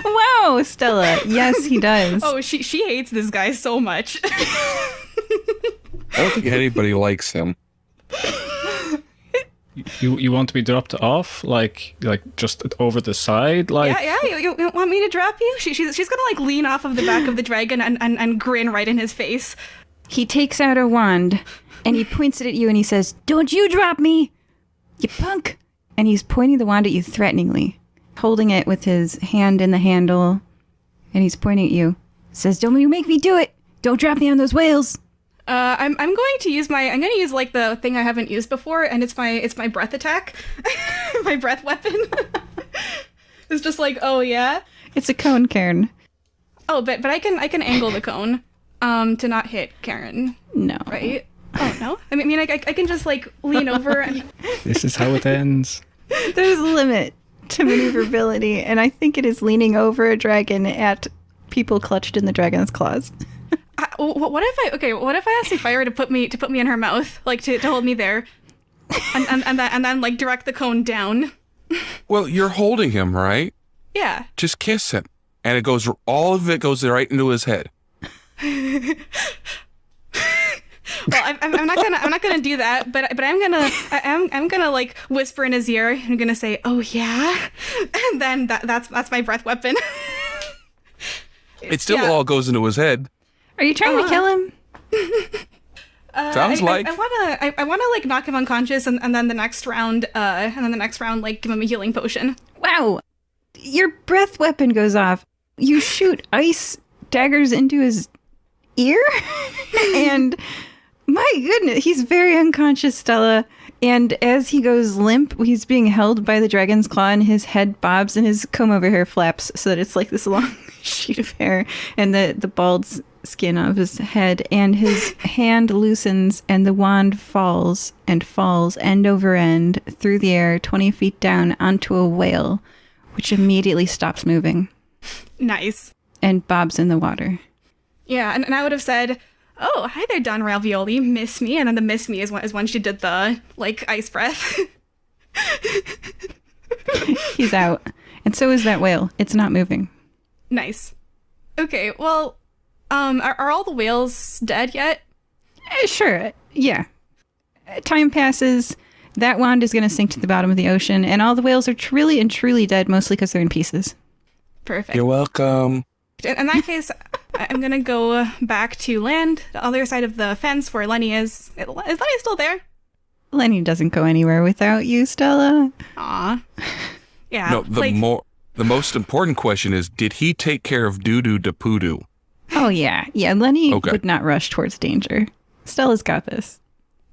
A: Wow, Stella. Yes, he does.
D: Oh, she hates this guy so much.
B: I don't think anybody likes him.
C: You want to be dropped off, like just over the side, like?
D: Yeah. You want me to drop you? She's gonna like lean off of the back of the dragon and grin right in his face.
A: He takes out a wand, and he points it at you, and he says, "Don't you drop me, you punk!" And he's pointing the wand at you threateningly, holding it with his hand in the handle, and he's pointing at you. Says, "Don't you make me do it! Don't drop me on those whales!"
D: I'm going to use like the thing I haven't used before, and it's my breath attack, my breath weapon. It's just like, oh yeah,
A: It's a cone, Kaern.
D: oh but I can angle the cone, to not hit Kaern,
A: No.
D: right? Oh no, I mean I can just like lean over and
C: This is how it ends.
A: There's a limit to maneuverability, and I think it is leaning over a dragon at people clutched in the dragon's claws.
D: what if I asked Sapphira to put me in her mouth, like to hold me there, and then like direct the cone down.
B: Well, you're holding him, right?
D: Yeah.
B: Just kiss him. And all of it goes right into his head.
D: Well, I'm not gonna do that, but I'm gonna like whisper in his ear. I'm gonna say, "Oh yeah," and then that's my breath weapon.
B: It still all goes into his head.
A: Are you trying to kill him?
B: Sounds like.
D: I wanna like knock him unconscious, and then the next round, like give him a healing potion.
A: Wow. Your breath weapon goes off. You shoot ice daggers into his ear? And my goodness, he's very unconscious, Stella. And as he goes limp, he's being held by the dragon's claw, and his head bobs and his comb-over hair flaps so that it's like this long sheet of hair, and the bald skin of his head, and his hand loosens, and the wand falls end over end through the air 20 feet down onto a whale, which immediately stops moving
D: Nice.
A: and bobs in the water.
D: Yeah, and I would have said, "Oh, hi there, Don Ravioli, miss me," and then the miss me is when she did the like ice breath.
A: He's out. And so is that whale. It's not moving.
D: Nice. Okay, well, are all the whales dead yet?
A: Sure. Yeah. Time passes. That wand is going to sink to the bottom of the ocean, and all the whales are truly and truly dead, mostly because they're in pieces.
D: Perfect.
B: You're welcome.
D: In that case, I'm gonna go back to land, the other side of the fence where Lenny is. Is Lenny still there?
A: Lenny doesn't go anywhere without you, Stella.
D: Aw. Yeah.
B: No, the most important question is, did he take care of Doo-Doo da Poodoo?
A: Oh, Oh, yeah. Yeah, Lenny
B: Okay.
A: would not rush towards danger. Stella's got this.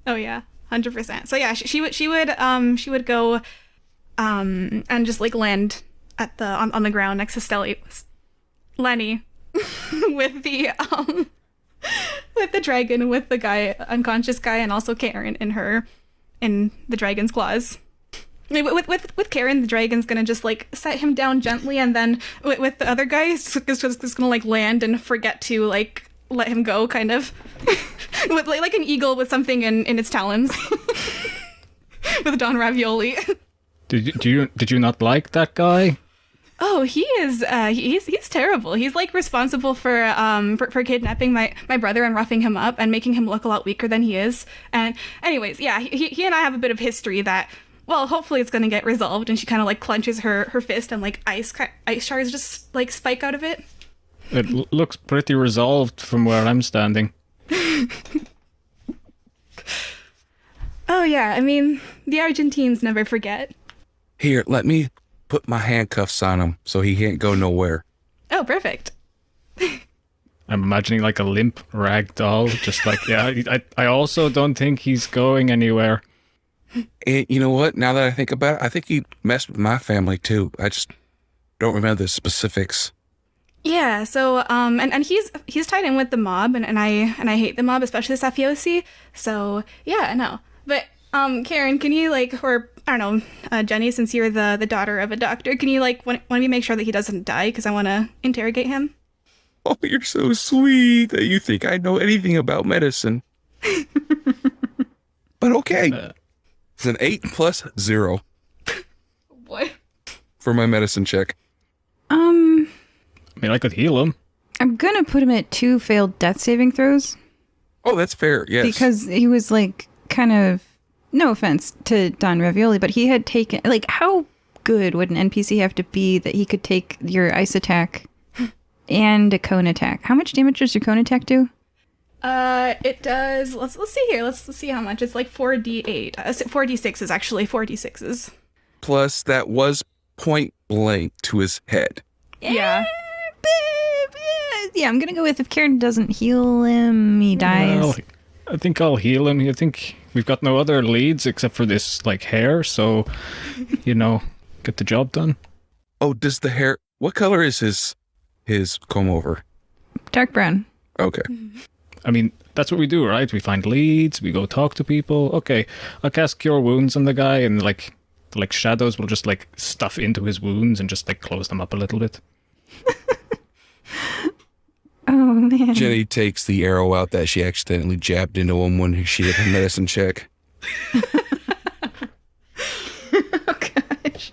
D: Oh yeah, 100%. So yeah, she would go and just like land at the on the ground next to Lenny with the dragon, with the unconscious guy, and also Kaern in the dragon's claws. With Kaern, the dragon's gonna just like set him down gently, and then with the other guy, it's just gonna like land and forget to like let him go, kind of. With like an eagle with something in its talons. With Don Ravioli.
C: Did you not like that guy?
D: Oh, he is. He's terrible. He's like responsible for kidnapping my brother and roughing him up and making him look a lot weaker than he is. And anyways, yeah, he and I have a bit of history that, well, hopefully it's gonna get resolved. And she kind of like clenches her fist, and like ice shards just like spike out of it.
C: It looks pretty resolved from where I'm standing.
D: Oh yeah, I mean, the Argentines never forget.
B: Here, let me put my handcuffs on him so he can't go nowhere.
D: Oh, perfect.
C: I'm imagining like a limp rag doll, just like, yeah, I also don't think he's going anywhere.
B: And you know what? Now that I think about it, I think he messed with my family too. I just don't remember the specifics.
D: Yeah, so and he's tied in with the mob, and I hate the mob, especially the Safiosi. So yeah, no. But Kaern, can you like, or I don't know, Jenny, since you're the daughter of a doctor, can you like want me to make sure that he doesn't die, because I want to interrogate him?
B: Oh, you're so sweet that you think I know anything about medicine. But okay. It's an 8 plus 0
D: What?
B: for my medicine check.
C: I mean, I could heal him.
A: I'm gonna put him at 2 failed death saving throws.
B: Oh, that's fair, yes.
A: Because he was like kind of, no offense to Don Ravioli, but he had taken, like, how good would an NPC have to be that he could take your ice attack and a cone attack? How much damage does your cone attack do?
D: It does. Let's see here. Let's see how much. It's like 4d8. 4d6 is actually 4d6s.
B: Plus, that was point blank to his head.
D: Yeah.
A: Yeah, I'm gonna go with if Kaern doesn't heal him, he dies.
C: Well, I think I'll heal him. I think we've got no other leads except for this, like, hair, so, get the job done.
B: Oh, does the hair... What color is his comb over?
A: Dark brown.
B: Okay.
C: I mean, that's what we do, right? We find leads, we go talk to people. Okay, I'll cast Cure Wounds on the guy, and, like shadows will just, like, stuff into his wounds and just, like, close them up a little bit.
A: Oh, man.
B: Jenny takes the arrow out that she accidentally jabbed into him when she did her medicine check.
A: Oh, gosh.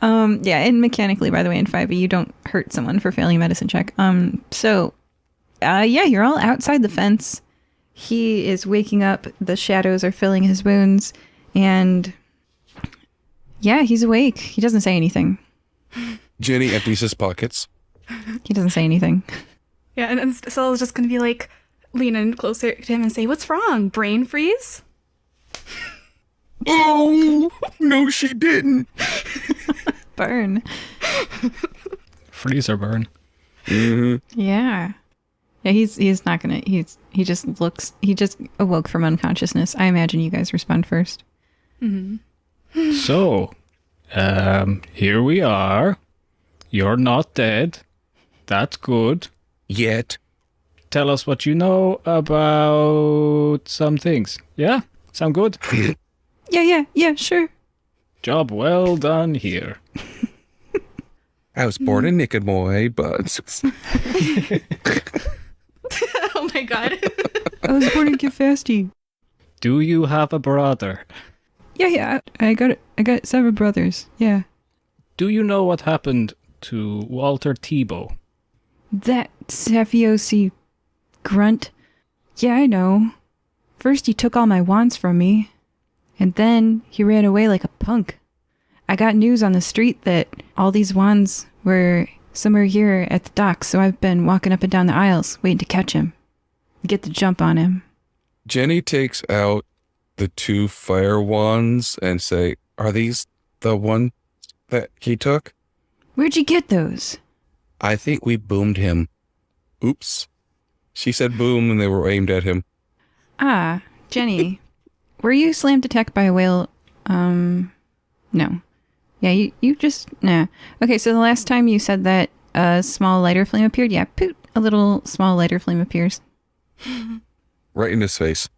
A: Yeah, and mechanically, by the way, in 5e, you don't hurt someone for failing a medicine check. Yeah, you're all outside the fence. He is waking up. The shadows are filling his wounds. And yeah, he's awake. He doesn't say anything.
B: Jenny empties his pockets.
A: He doesn't say anything.
D: Yeah, and Stella's just gonna be like, lean in closer to him and say, "What's wrong? Brain freeze?"
B: Oh, no, she didn't.
A: Burn.
C: Freeze or burn.
B: Mm-hmm.
A: Yeah. Yeah, he's not gonna, he just awoke from unconsciousness. I imagine you guys respond first.
D: Mm-hmm.
C: So, here we are. You're not dead. That's good.
B: Yet.
C: Tell us what you know about some things. Yeah? Sound good?
A: Yeah, sure.
C: Job well done here.
B: I was born in Nicomoy, but...
D: Oh my god.
A: I was born in Kefasti.
C: Do you have a brother?
A: Yeah, I got 7 brothers. Yeah.
C: Do you know what happened to Walter Tebow?
A: That Safiosi grunt. Yeah, I know. First he took all my wands from me, and then he ran away like a punk. I got news on the street that all these wands were somewhere here at the docks, so I've been walking up and down the aisles waiting to catch him. Get the jump on him.
B: Jenny takes out the 2 fire wands and say, "Are these the one that he took?"
A: Where'd you get those?
B: I think we boomed him. Oops. She said boom and they were aimed at him.
A: Ah, Jenny, were you slammed attacked by a whale? No. Yeah, you just, nah. Okay, so the last time you said that a small lighter flame appeared, yeah, poot, a little small lighter flame appears.
B: Right in his face.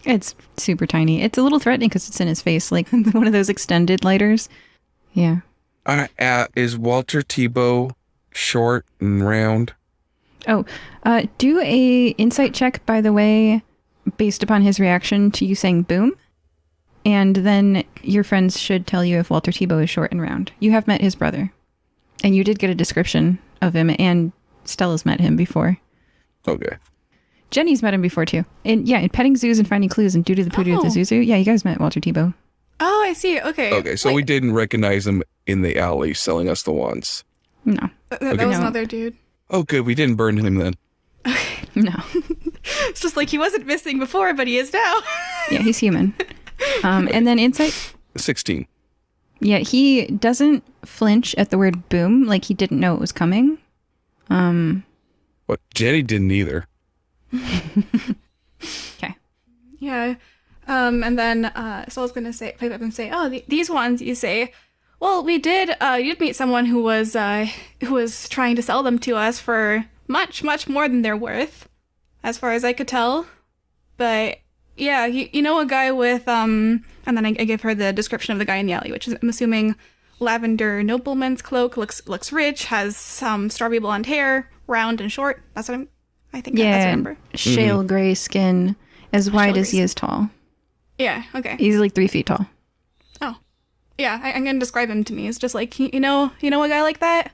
A: It's super tiny. It's a little threatening because it's in his face, like one of those extended lighters. Yeah.
B: Is Walter Tebow short and round?
A: Oh, do a insight check, by the way, based upon his reaction to you saying boom. And then your friends should tell you if Walter Tebow is short and round. You have met his brother. And you did get a description of him, and Stella's met him before.
B: Okay.
A: Jenny's met him before, too. And yeah, in petting zoos and finding clues and doo to the poo to the Zuzu. Yeah, you guys met Walter Tebow.
D: Oh, I see. Okay.
B: Okay, so we didn't recognize him in the alley selling us the wands.
A: No.
D: That
B: Okay.
D: was
A: No.
D: another dude.
B: Oh, good. We didn't burn him then.
A: No.
D: It's just like he wasn't missing before, but he is now.
A: Yeah, he's human. And then insight.
B: 16.
A: Yeah, he doesn't flinch at the word boom, like he didn't know it was coming.
B: But Jenny didn't either.
A: Okay.
D: Yeah. And then so I was gonna say, pipe up and say, oh, these ones. You say, well, we did. You did meet someone who was trying to sell them to us for much, much more than they're worth, as far as I could tell. But yeah, you know a guy with and then I give her the description of the guy in the alley, which is, I'm assuming, lavender nobleman's cloak, looks rich, has some strawberry blonde hair, round and short. That's what I think. That's what I
A: Yeah,
D: remember.
A: shale gray skin, as wide
D: Shale
A: as he
D: gray
A: is tall.
D: Yeah. Okay.
A: He's like 3 feet tall.
D: Oh, yeah. I'm gonna describe him to me. It's just like you know a guy like that.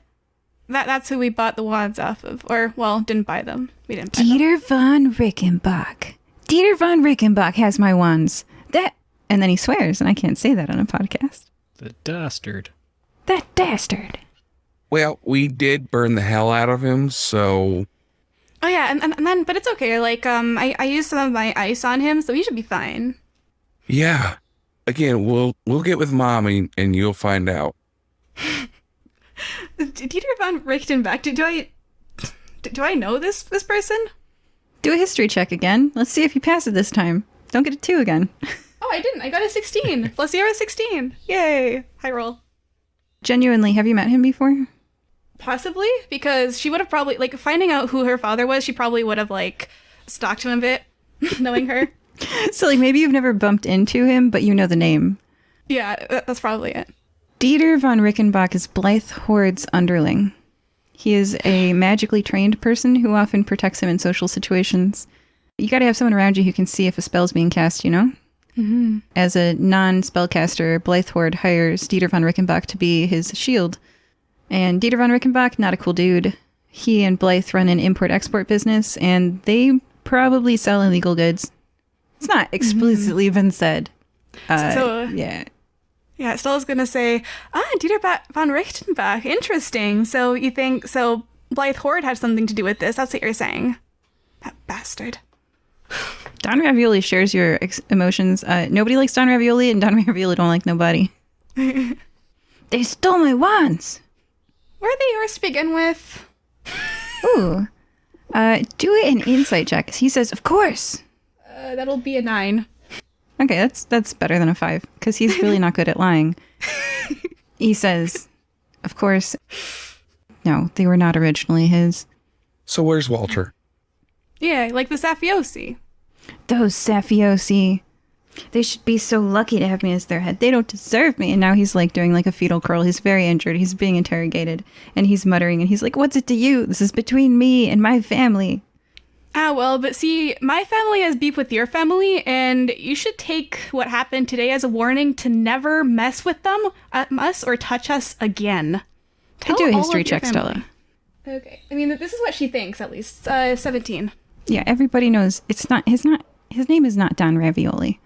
D: That's who we bought the wands off of, or well, didn't buy them. We didn't buy them.
A: Dieter von Rickenbach. Dieter von Rickenbach has my wands. And then he swears, and I can't say that on a podcast.
C: The dastard.
A: That dastard.
B: Well, we did burn the hell out of him, so...
D: Oh yeah, and then but it's okay. Like I used some of my ice on him, so he should be fine.
B: Yeah. Again, we'll get with Mom and you'll find out.
D: Dieter von Richtenbach. Do I know this person?
A: Do a history check again. Let's see if you pass it this time. Don't get a 2 again.
D: Oh, I didn't. I got a 16. Plus 0 is 16. Yay! High roll.
A: Genuinely, have you met him before?
D: Possibly, because she would have probably, like, finding out who her father was, she probably would have, like, stalked him a bit, knowing her.
A: So, like, maybe you've never bumped into him, but you know the name.
D: Yeah, that's probably it.
A: Dieter von Rickenbach is Blythe Horde's underling. He is a magically trained person who often protects him in social situations. You gotta have someone around you who can see if a spell's being cast, you know? Mm-hmm. As a non-spellcaster, Blythe Horde hires Dieter von Rickenbach to be his shield. And Dieter von Rickenbach, not a cool dude. He and Blythe run an import-export business, and they probably sell illegal goods. It's not explicitly been said. Yeah.
D: Yeah, Stella's gonna say, Dieter von Richtenbach, interesting. So you think, Blythe Horde had something to do with this, that's what you're saying. That bastard.
A: Don Ravioli shares your emotions. Nobody likes Don Ravioli, and Don Ravioli don't like nobody. They stole my wands.
D: Were they yours to begin with?
A: Ooh. Do an insight check. He says, of course.
D: That'll be a 9.
A: Okay, that's better than a 5, because he's really not good at lying. He says, of course. No, they were not originally his.
B: So where's Walter?
D: Yeah, like the Safiosi.
A: Those Safiosi. They should be so lucky to have me as their head. They don't deserve me. And now he's like doing like a fetal curl. He's very injured. He's being interrogated. And he's muttering and he's like, what's it to you? This is between me and my family.
D: Well, but see, my family has beef with your family, and you should take what happened today as a warning to never mess with us or touch us again. Tell
A: do a
D: all
A: history
D: of your
A: check,
D: family.
A: Stella.
D: Okay. I mean, this is what she thinks, at least. 17.
A: Yeah, everybody knows his name is not Don Ravioli.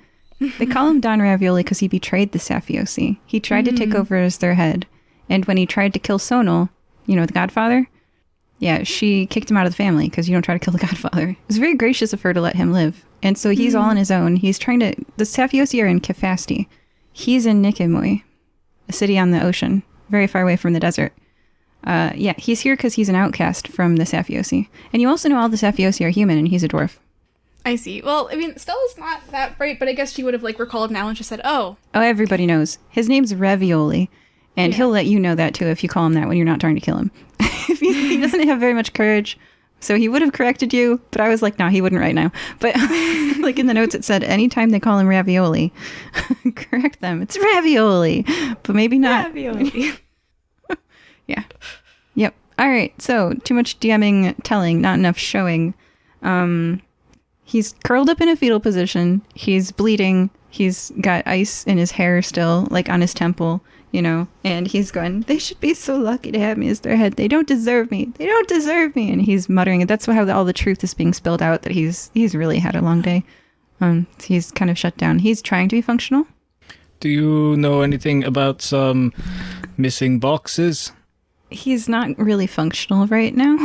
A: They call him Don Ravioli because he betrayed the Safiosi. He tried to take over as their head. And when he tried to kill Sonal, you know, the Godfather, yeah, she kicked him out of the family because you don't try to kill the Godfather. It was very gracious of her to let him live. And so he's all on his own. He's trying to... The Safiosi are in Kefasti. He's in Nikimui, a city on the ocean, very far away from the desert. Yeah, he's here because he's an outcast from the Safiosi. And you also know all the Safiosi are human, and he's a dwarf.
D: I see. Well, I mean, Stella's not that bright, but I guess she would have, like, recalled now and just said, oh.
A: Oh, everybody knows. His name's Ravioli, and he'll let you know that, too, if you call him that when you're not trying to kill him. He doesn't have very much courage, so he would have corrected you, but I was like, no, he wouldn't right now. But, like, in the notes it said, anytime they call him Ravioli, correct them. It's Ravioli, but maybe not.
D: Ravioli.
A: Yeah. Yep. All right, so too much DMing, telling, not enough showing. He's curled up in a fetal position. He's bleeding. He's got ice in his hair still, like on his temple, you know, and he's going, they should be so lucky to have me as their head. They don't deserve me. They don't deserve me. And he's muttering it. That's how all the truth is being spilled out, that he's really had a long day. He's kind of shut down. He's trying to be functional.
C: Do you know anything about some missing boxes?
A: He's not really functional right now.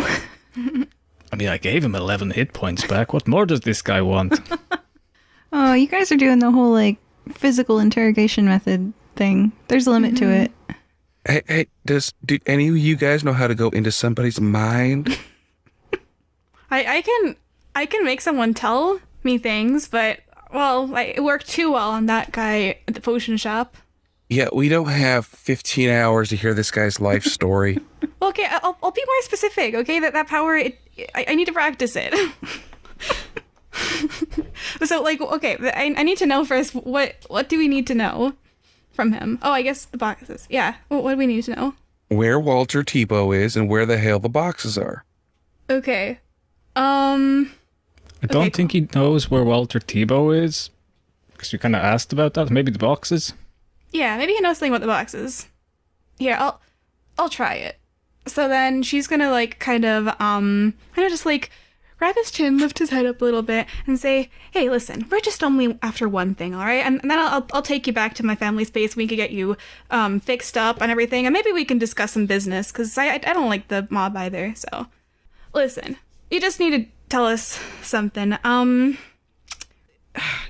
C: I mean, I gave him 11 hit points back. What more does this guy want?
A: Oh, you guys are doing the whole, like, physical interrogation method thing. There's a limit to it.
B: Hey, do any of you guys know how to go into somebody's mind?
D: I can make someone tell me things, but, well, it worked too well on that guy at the potion shop.
B: Yeah, we don't have 15 hours to hear this guy's life story.
D: Well, okay, I'll be more specific, okay? That power, I need to practice it. So, like, okay, I need to know first, what do we need to know from him? Oh, I guess the boxes. Yeah, what do we need to know?
B: Where Walter Tebow is and where the hell the boxes are.
D: Okay.
C: I don't think he knows where Walter Tebow is, because we kind of asked about that. Maybe the boxes?
D: Yeah, maybe he knows something about the boxes. Here, I'll try it. So then she's gonna, like, kind of just, like, grab his chin, lift his head up a little bit, and say, hey, listen, we're just only after one thing, all right? And then I'll take you back to my family space. We can get you fixed up and everything, and maybe we can discuss some business, because I don't like the mob either, so. Listen, you just need to tell us something.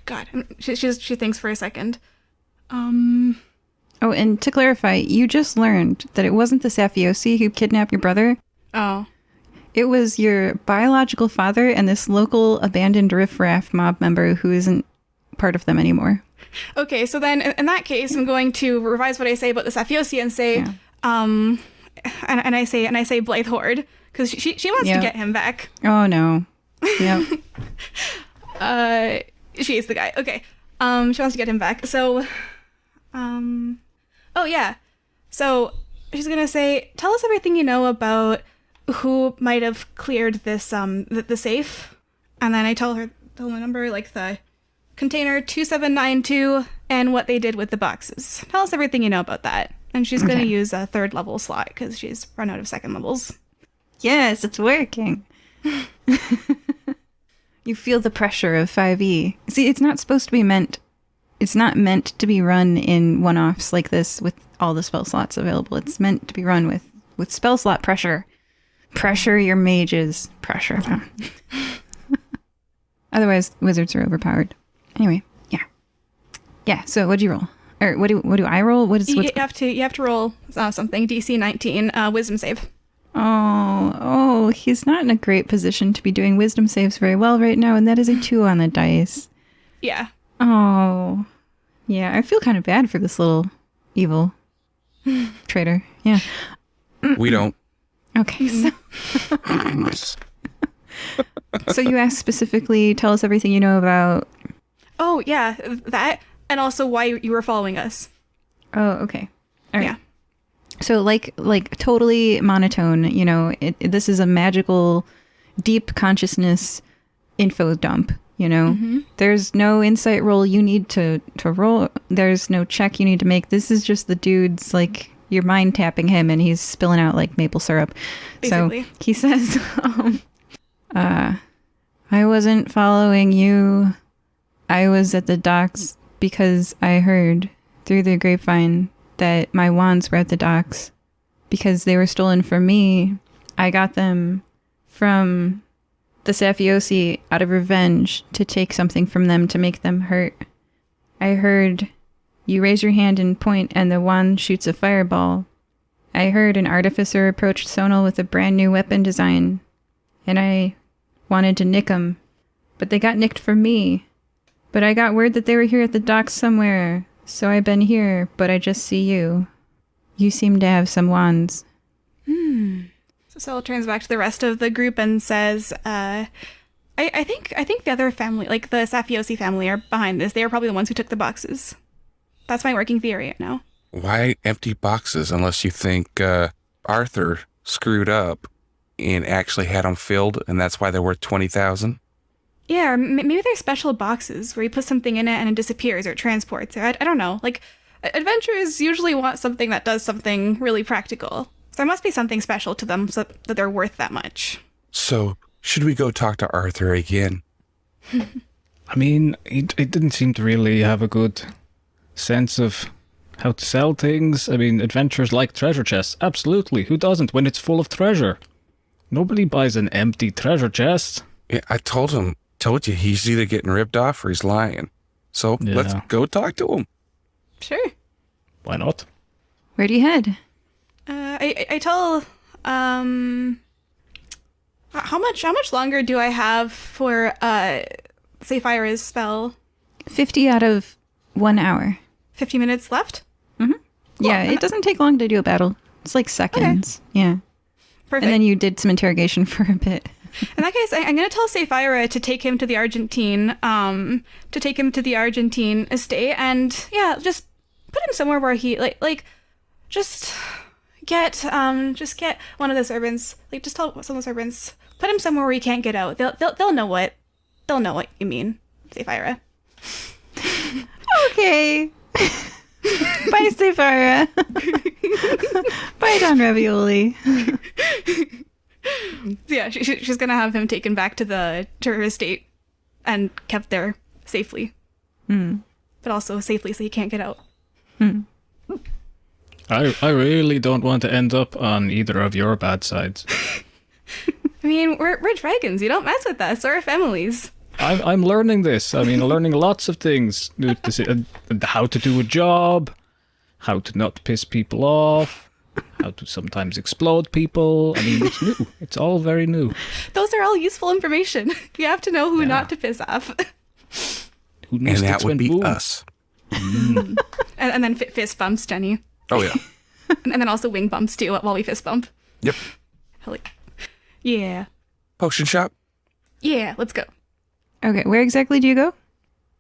D: God, she thinks for a second.
A: Oh, and to clarify, you just learned that it wasn't the Safiosi who kidnapped your brother.
D: Oh.
A: It was your biological father and this local abandoned riffraff mob member who isn't part of them anymore.
D: Okay, so then in that case, I'm going to revise what I say about the Safiosi and say, and I say Blythe Horde, because she wants to get him back.
A: Oh no. Yep.
D: She is the guy. Okay. She wants to get him back. So, oh yeah. So she's gonna say, tell us everything you know about who might have cleared this, the safe. And then I tell her the number, like the container 2792 and what they did with the boxes. Tell us everything you know about that. And she's gonna use a 3rd level slot because she's run out of 2nd levels.
A: Yes, it's working. You feel the pressure of 5e. See, it's not supposed to be meant. It's not meant to be run in one-offs like this with all the spell slots available. It's meant to be run with spell slot pressure. Pressure your mages. Pressure them. Otherwise, wizards are overpowered. Anyway, yeah. Yeah, so what'd you roll? Or what do I roll?
D: You have to roll something. DC 19, wisdom save.
A: Oh, he's not in a great position to be doing wisdom saves very well right now, and that is a 2 on the dice.
D: Yeah.
A: Oh. Yeah, I feel kind of bad for this little evil traitor. Yeah.
B: We don't.
A: Okay, so you asked specifically, tell us everything you know about...
D: Oh, yeah, that, and also why you were following us.
A: Oh, okay. All right.
D: Yeah.
A: So like totally monotone, you know, this is a magical, deep consciousness info dump, you know? Mm-hmm. There's no insight roll you need to roll. There's no check you need to make. This is just the dude's, like, you're mind tapping him and he's spilling out like maple syrup. Basically. So he says, I wasn't following you. I was at the docks because I heard through the grapevine that my wands were at the docks because they were stolen from me. I got them from the Safiosi out of revenge to take something from them to make them hurt. I heard you raise your hand and point and the wand shoots a fireball I heard an artificer approached Sonal with a brand new weapon design, and I wanted to nick 'em, but they got nicked from me. But I got word that they were here at the docks somewhere, so I've been here, but I just see you. You seem to have some wands.
D: So Stella turns back to the rest of the group and says, I think the other family, like the Safiosi family, are behind this. They are probably the ones who took the boxes. That's my working theory right now.
B: Why empty boxes unless you think Arthur screwed up and actually had them filled, and that's why they're worth 20,000?
D: Yeah, or maybe they're special boxes where you put something in it and it disappears or it transports. Or I don't know. Like, adventurers usually want something that does something really practical. So there must be something special to them so that they're worth that much.
B: So, should we go talk to Arthur again?
C: I mean, it didn't seem to really have a good sense of how to sell things. I mean, adventurers like treasure chests. Absolutely. Who doesn't when it's full of treasure? Nobody buys an empty treasure chest.
B: Yeah, I told you he's either getting ripped off or he's lying. So let's go talk to him.
D: Sure.
C: Why not?
A: Where do you head?
D: I tell, how much longer do I have for, Sapphira's spell?
A: 50 out of 1 hour.
D: 50 minutes left?
A: Yeah, it doesn't take long to do a battle. It's like seconds. Okay. Yeah.
D: Perfect.
A: And then you did some interrogation for a bit.
D: In that case, I'm going to tell Sapphira to take him to the Argentine, estate, and yeah, just put him somewhere where he just get one of the servants, just tell some of the servants, put him somewhere where he can't get out. They'll know what you mean, Sapphira.
A: Okay. Bye, Sapphira. Bye, Don Ravioli.
D: Yeah, she's gonna have him taken back to her estate and kept there safely. But also safely so he can't get out.
C: I really don't want to end up on either of your bad sides.
D: I mean, we're dragons. You don't mess with us or our families.
C: I'm learning this. I mean, learning lots of things. How to do a job, how to not piss people off, how to sometimes explode people. I mean, it's new. It's all very new.
D: Those are all useful information. You have to know who not to piss off.
C: Who
B: And that would be us.
D: And then fist bumps, Jenny.
B: Oh, yeah.
D: And then also wing bumps, too, while we fist bump.
B: Yep.
D: Hell yeah.
B: Potion shop.
D: Yeah, let's go.
A: Okay, where exactly do you go?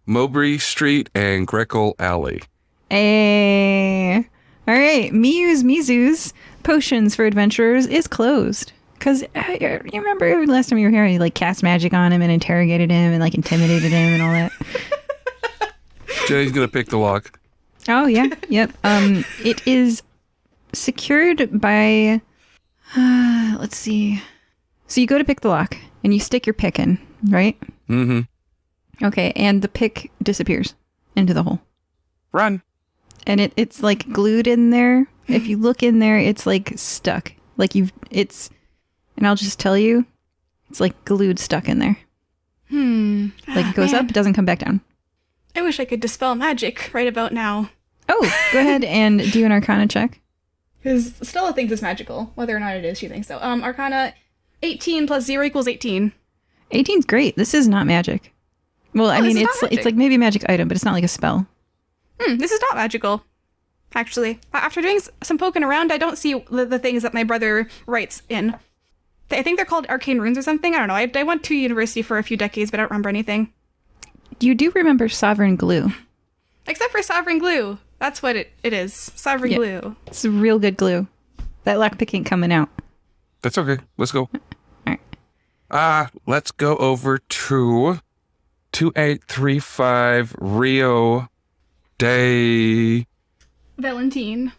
B: Mowbray Street and Greckle Alley.
A: All right, Mizu's Potions for Adventurers is closed. Because you remember last time you were here, you cast magic on him and interrogated him and intimidated him and all that.
B: Jenny's going to pick the lock.
A: Oh, yeah. Yep. It is secured by, let's see. So you go to pick the lock and you stick your pick in, right?
B: Mm-hmm.
A: Okay, and the pick disappears into the hole.
B: Run.
A: And it's glued in there. If you look in there, it's stuck. And I'll just tell you, it's glued stuck in there. It goes up, it doesn't come back down.
D: I wish I could dispel magic right about now.
A: Oh, go ahead and do an Arcana check.
D: Because Stella thinks it's magical. Whether or not it is, she thinks so. Arcana 18 plus 0 equals 18.
A: 18's great. This is not magic. Well, I mean, it's maybe a magic item, but it's not a spell.
D: This is not magical. Actually, after doing some poking around, I don't see the things that my brother writes in. I think they're called arcane runes or something. I don't know. I went to university for a few decades, but I don't remember anything.
A: You do remember Sovereign Glue.
D: Except for Sovereign Glue. That's what it is. Sovereign Glue.
A: It's real good glue. That lockpick ain't coming out.
B: That's okay. Let's go.
A: All right.
B: Let's go over to 2835 Rio de...
D: Valentine,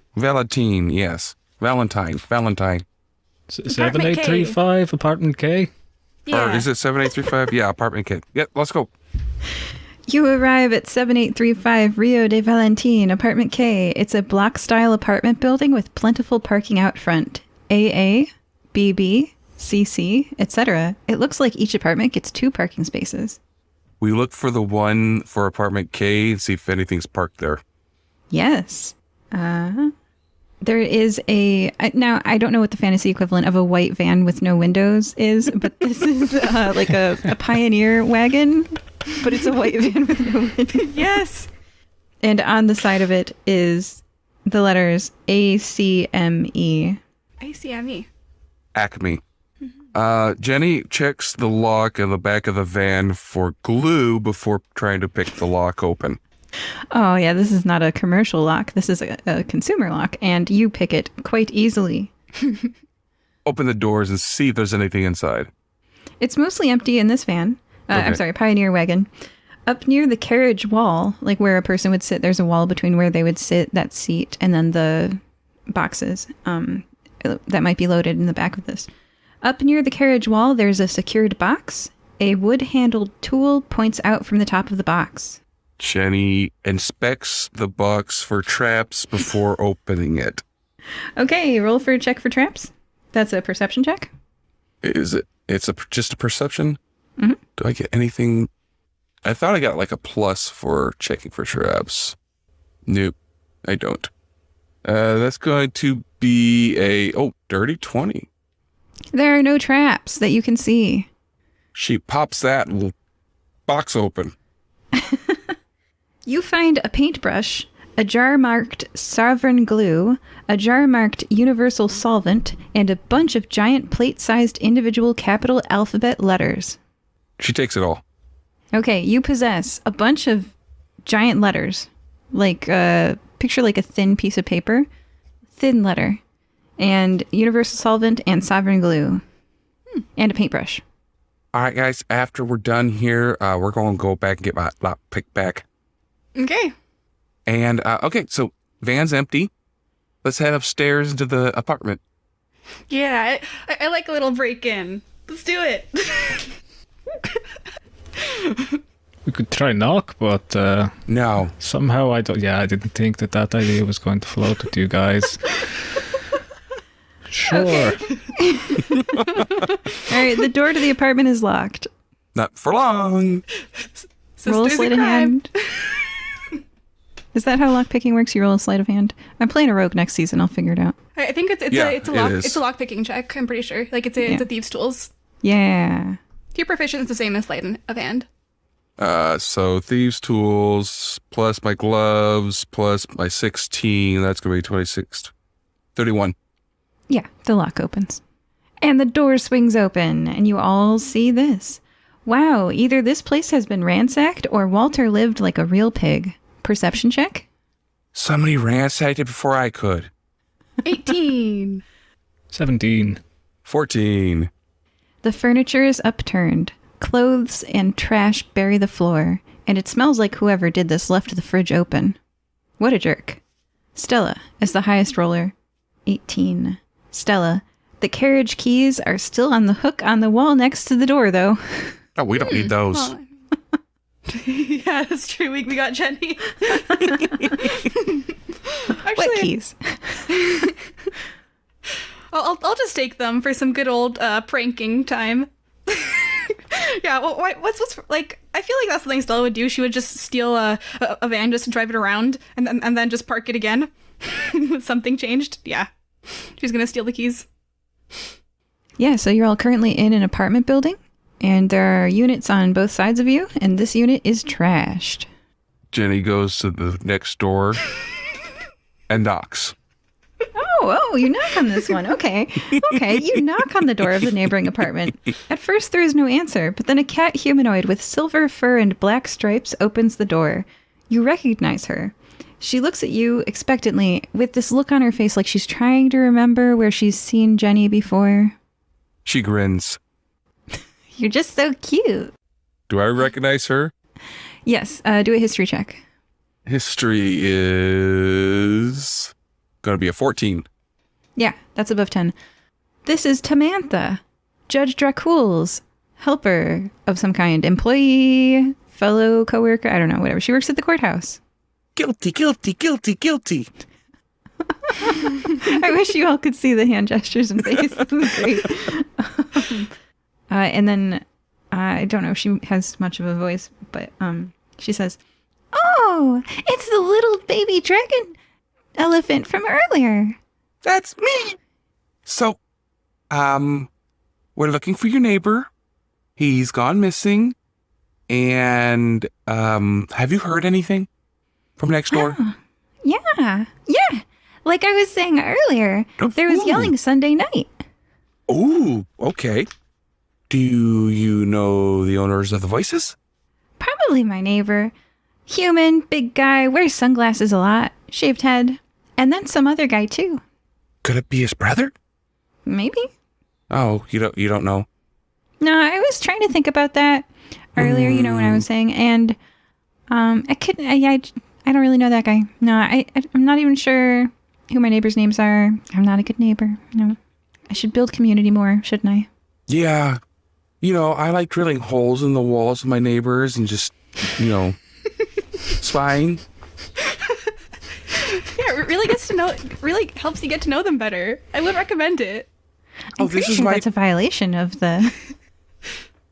B: yes. Valentine.
C: 7835 Apartment K?
D: Yeah.
B: Or is it 7835? Yeah, Apartment K. Yep, let's go.
A: You arrive at 7835 Rio de Valentine, Apartment K. It's a block-style apartment building with plentiful parking out front. AA, BB, CC, etc. It looks like each apartment gets 2 parking spaces.
B: We look for the one for Apartment K and see if anything's parked there.
A: Yes. There is now I don't know what the fantasy equivalent of a white van with no windows is, but this is like a Pioneer wagon, but it's a white van with no windows.
D: Yes.
A: And on the side of it is the letters ACME.
D: ACME.
B: Acme. Jenny checks the lock in the back of the van for glue before trying to pick the lock open.
A: Oh, yeah, this is not a commercial lock. This is a consumer lock, and you pick it quite easily.
B: Open the doors and see if there's anything inside.
A: It's mostly empty in this van.
B: Okay.
A: I'm sorry, Pioneer wagon. Up near the carriage wall, like where a person would sit, there's a wall between where they would sit, that seat, and then the boxes that might be loaded in the back of this. Up near the carriage wall, there's a secured box. A wood-handled tool points out from the top of the box.
B: Jenny inspects the box for traps before opening it.
A: Okay, roll for a check for traps. That's a perception check.
B: Is it? It's just a perception?
A: Mm-hmm.
B: Do I get anything? I thought I got like a plus for checking for traps. Nope, I don't. That's going to be a dirty 20.
A: There are no traps that you can see.
B: She pops that box open.
A: You find a paintbrush, a jar marked Sovereign Glue, a jar marked Universal Solvent, and a bunch of giant plate-sized individual capital alphabet letters.
B: She takes it all.
A: Okay, you possess a bunch of giant letters. Picture like a thin piece of paper. Thin letter. And Universal Solvent and Sovereign Glue. And a paintbrush.
B: All right, guys, after we're done here, we're going to go back and get my lock pick back.
D: Okay.
B: And, okay, so van's empty. Let's head upstairs into the apartment.
D: Yeah, I like a little break-in. Let's do it.
C: We could try knock, but
B: No.
C: somehow I didn't think that idea was going to float with you guys. Sure.
A: All right, the door to the apartment is locked.
B: Not for long.
A: Roll a
D: Sisters
A: sleight
D: in
A: of
D: crime.
A: hand. Is that how lockpicking works? You roll a sleight of hand? I'm playing a rogue next season. I'll figure it out.
D: I think it's
B: Yeah,
D: a lock
B: it is.
D: it's a lock picking check. I'm pretty sure. Like it's a thieves' tools.
A: Yeah.
D: Your proficiency is the same as sleight of hand.
B: So thieves' tools plus my gloves plus my 16. That's going to be 26. 31.
A: Yeah, the lock opens. And the door swings open, and you all see this. Wow, either this place has been ransacked or Walter lived like a real pig. Perception check?
B: Somebody ransacked it before I could.
D: 18.
C: 17.
B: 14.
A: The furniture is upturned. Clothes and trash bury the floor, and it smells like whoever did this left the fridge open. What a jerk. Stella is the highest roller. 18. Stella, the carriage keys are still on the hook on the wall next to the door, though.
B: Oh, we don't need those.
D: Well, yeah, that's true. We got Jenny. Actually,
A: What keys?
D: I'll just take them for some good old pranking time. Yeah, well, what's like? I feel like that's something Stella would do. She would just steal a van just to drive it around and then just park it again. Something changed. Yeah, she's gonna steal the keys.
A: Yeah, so you're all currently in an apartment building, and there are units on both sides of you, and this unit is trashed.
B: Jenny goes to the next door and knocks.
A: Oh, you knock on this one. Okay. You knock on the door of the neighboring apartment. At first, there is no answer, but then a cat humanoid with silver fur and black stripes opens the door. You recognize her. She looks at you expectantly, with this look on her face like she's trying to remember where she's seen Jenny before.
B: She grins.
A: You're just so cute.
B: Do I recognize her?
A: Yes, do a history check.
B: History is going to be a 14.
A: Yeah, that's above 10. This is Tamantha, Judge Dracul's helper of some kind. Employee, fellow coworker, I don't know, whatever. She works at the courthouse.
B: Guilty, guilty, guilty, guilty.
A: I wish you all could see the hand gestures and face. This is great. And then, I don't know if she has much of a voice, but she says, "Oh, it's the little baby dragon elephant from earlier.
B: That's me. So, we're looking for your neighbor. He's gone missing. And, have you heard anything from next door?
A: Oh, yeah. Like I was saying earlier, there was yelling Sunday night.
B: Ooh, okay. Do you know the owners of the voices?
A: Probably my neighbor. Human, big guy, wears sunglasses a lot, shaved head. And then some other guy, too.
B: Could it be his brother?
A: Maybe.
B: Oh, you don't know?
A: No, I was trying to think about that earlier, when I was saying, and I couldn't, I don't really know that guy. No, I'm not even sure who my neighbors' names are. I'm not a good neighbor. No, I should build community more, shouldn't I?
B: Yeah. I like drilling holes in the walls of my neighbors and just, spying.
D: Yeah, it really helps you get to know them better. I would recommend it.
A: I'm pretty sure that's a violation of the...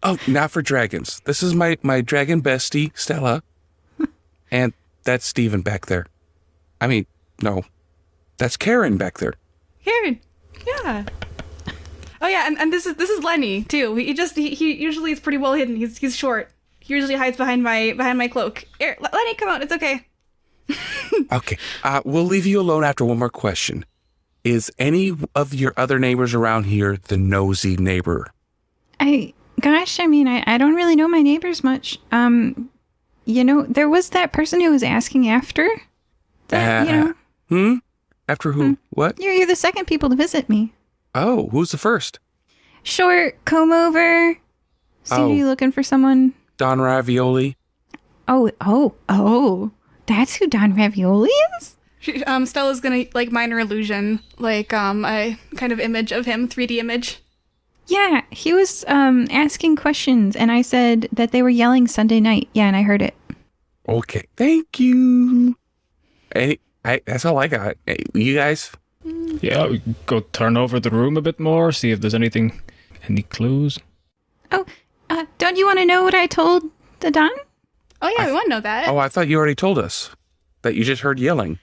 B: Oh, not for dragons. This is my dragon bestie, Stella. And that's Steven back there. I mean, no. That's Kaern back there.
D: Kaern. Yeah. Oh yeah, and this is Lenny too. He usually is pretty well hidden. He's short. He usually hides behind my cloak. Here, Lenny, come out. It's okay.
B: Okay. We'll leave you alone after one more question. Is any of your other neighbors around here the nosy neighbor?
A: I don't really know my neighbors much. There was that person who was asking after.
B: After who? What?
A: You're the second people to visit me.
B: Oh, who's the first?
A: Short, comb over. Seem you looking for someone?
B: Don Ravioli.
A: Oh. That's who Don Ravioli is?
D: Stella's gonna minor illusion, a kind of image of him, 3D image.
A: Yeah, he was asking questions, and I said that they were yelling Sunday night. Yeah, and I heard it.
B: Okay, thank you. That's all I got. Hey, you guys?
C: Yeah, we can go turn over the room a bit more, see if there's any clues.
A: Oh, don't you want to know what I told the Don?
D: Oh yeah, we want to know that.
B: Oh, I thought you already told us that you just heard yelling.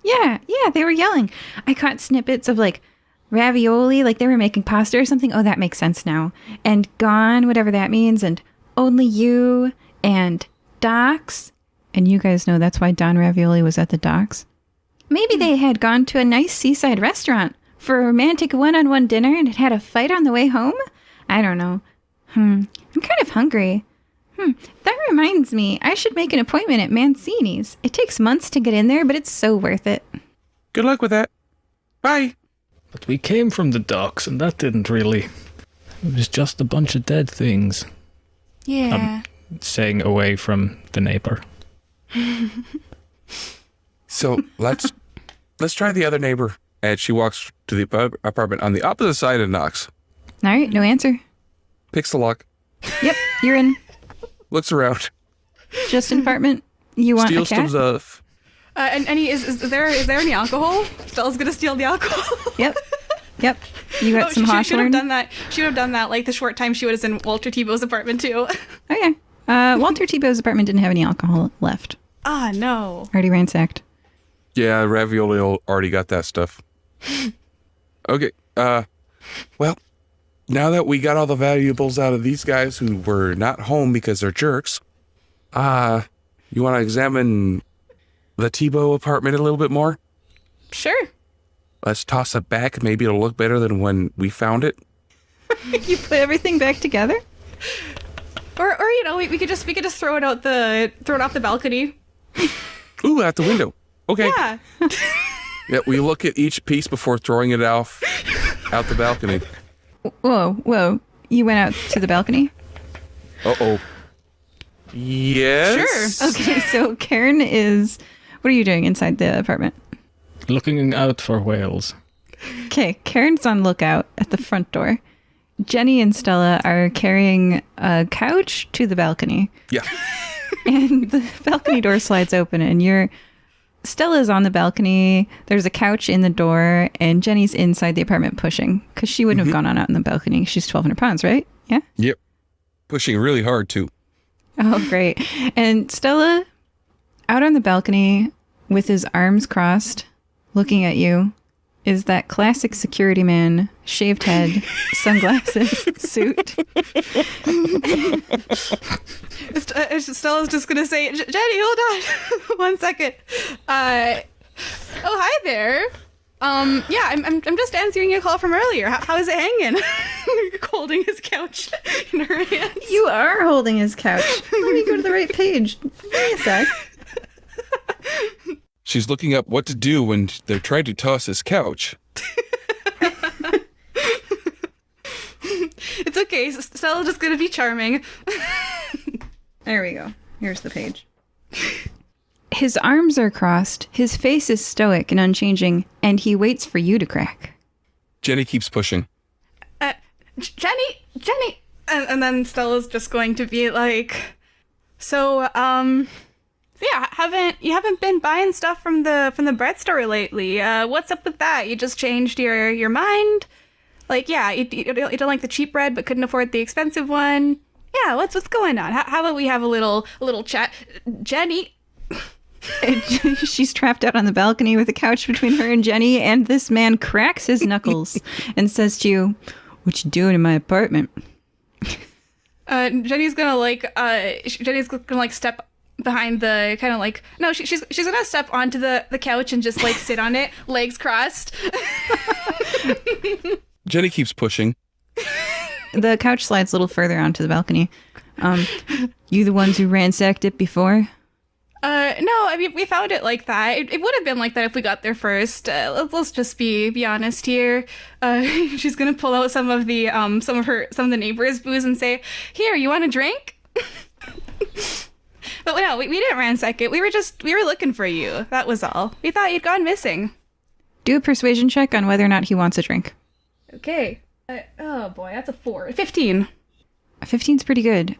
A: Yeah, they were yelling. I caught snippets of ravioli, they were making pasta or something. Oh, that makes sense now. And gone, whatever that means, and only you, and docks. And you guys know that's why Don Ravioli was at the docks. Maybe they had gone to a nice seaside restaurant for a romantic one-on-one dinner and had a fight on the way home? I don't know. I'm kind of hungry. That reminds me, I should make an appointment at Mancini's. It takes months to get in there, but it's so worth it.
B: Good luck with that. Bye.
C: But we came from the docks, and that didn't really... It was just a bunch of dead things.
D: Yeah.
C: Saying away from the neighbor.
B: So let's try the other neighbor. And she walks to the apartment on the opposite side and knocks.
A: All right, no answer.
B: Picks the lock.
A: Yep, you're in.
B: Looks around.
A: Just an apartment. You want
B: Steals
A: a cat?
B: some stuff.
D: And is there any alcohol? Stella's gonna steal the alcohol.
A: Yep. You got some Hawthorne.
D: She should have done that. She would have done that the short time she was in Walter Tebow's apartment too.
A: Oh yeah. Walter Tebow's apartment didn't have any alcohol left.
D: Ah, no.
A: Already ransacked.
B: Yeah, Ravioli already got that stuff. Okay. Well, now that we got all the valuables out of these guys who were not home because they're jerks, you want to examine the Tebow apartment a little bit more?
D: Sure.
B: Let's toss it back. Maybe it'll look better than when we found it.
A: You put everything back together?
D: Or we could just throw it off the balcony.
B: Ooh, out the window. Okay.
D: Yeah.
B: Yeah, we look at each piece before throwing it out the balcony.
A: Whoa. You went out to the balcony?
B: Uh-oh. Yes.
D: Sure.
A: Okay, so Kaern is... What are you doing inside the apartment?
C: Looking out for whales.
A: Okay, Karen's on lookout at the front door. Jenny and Stella are carrying a couch to the balcony.
B: Yeah.
A: And the balcony door slides open and Stella's on the balcony. There's a couch in the door and Jenny's inside the apartment pushing because she wouldn't have gone on out in the balcony. She's 1,200 pounds, right? Yeah?
B: Yep. Pushing really hard, too.
A: Oh, great. And Stella out on the balcony with his arms crossed, looking at you is that classic security man, shaved head, sunglasses, suit.
D: Stella's just gonna say, Jenny, hold on, 1 second. Oh, hi there. Yeah, I'm just answering your call from earlier. How is it hanging? Holding his couch in her hands.
A: You are holding his couch. Let me go to the right page. Give me a sec.
B: She's looking up what to do when they're trying to toss his couch.
D: It's okay. Stella's just gonna be charming.
A: There we go. Here's the page. His arms are crossed, his face is stoic and unchanging, and he waits for you to crack.
B: Jenny keeps pushing.
D: Jenny, and then Stella's just going to be like, so yeah, haven't been buying stuff from the bread store lately. What's up with that? You just changed your mind? Like, yeah, you don't like the cheap bread, but couldn't afford the expensive one. Yeah, what's going on? How about we have a little chat, Jenny?
A: She's trapped out on the balcony with a couch between her and Jenny, and this man cracks his knuckles and says to you, "What you doing in my apartment?"
D: Jenny's gonna step behind the kind of like, no, she's gonna step onto the couch and just like sit on it, legs crossed.
B: Jenny keeps pushing.
A: The couch slides a little further onto the balcony. You the ones who ransacked it before?
D: No, I mean, we found it like that. It would have been like that if we got there first. Let's just be honest here. She's gonna pull out some of the neighbors' booze and say, "Here, you want a drink?" But no, we didn't ransack it. We were looking for you. That was all. We thought you'd gone missing.
A: Do a persuasion check on whether or not he wants a drink.
D: Okay. Oh boy, that's a 4. 15.
A: 15's pretty good.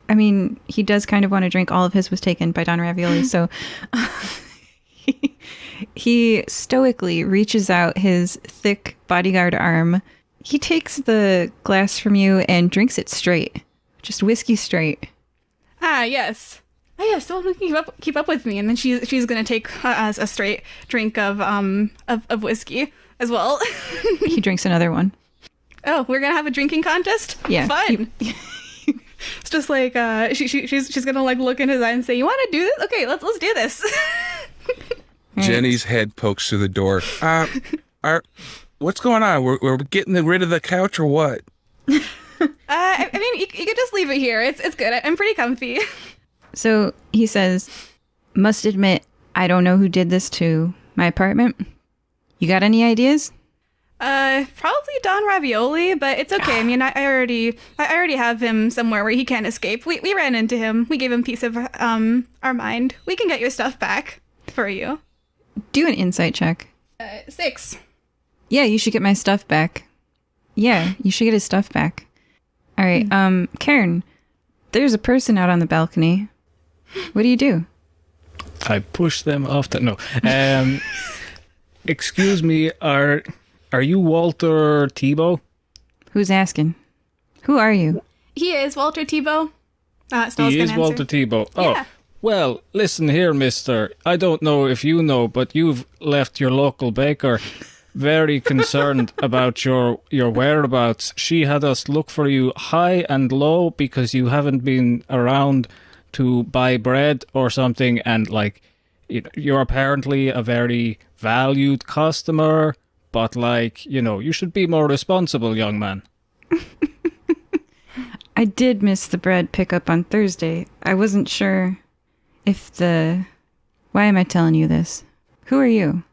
A: I mean, he does kind of want to drink. All of his was taken by Don Ravioli, so he stoically reaches out his thick bodyguard arm. He takes the glass from you and drinks it straight. Just whiskey straight.
D: Ah, yes. Oh, yeah, someone who can keep up with me. And then she's going to take a straight drink of whiskey as well.
A: He drinks another one.
D: Oh, we're going to have a drinking contest?
A: Yeah.
D: Fun. It's just like she's gonna like look in his eye and say, "You want to do this? Okay, let's do this."
B: Jenny's head pokes through the door. What's going on? We're getting rid of the couch or what?
D: I mean, you could just leave it here. It's good. I'm pretty comfy.
A: So he says, "Must admit, I don't know who did this to my apartment. You got any ideas?"
D: Probably Don Ravioli, but it's okay. I mean, I already have him somewhere where he can't escape. We ran into him. We gave him peace of our mind. We can get your stuff back for you.
A: Do an insight check.
D: 6.
A: Yeah, you should get my stuff back. Yeah, you should get his stuff back. All right, Kaern, there's a person out on the balcony. What do you do?
C: I push them off the... No. Excuse me, Are you Walter Thibault?
A: Who's asking? Who are you?
D: He is Walter Thibault.
C: He is Walter Thibault. Oh,
D: yeah.
C: Well, listen here, mister. I don't know if you know, but you've left your local baker very concerned about your whereabouts. She had us look for you high and low because you haven't been around to buy bread or something, and like you're apparently a very valued customer. But, like, you should be more responsible, young man.
A: I did miss the bread pickup on Thursday. I wasn't sure if Why am I telling you this? Who are you?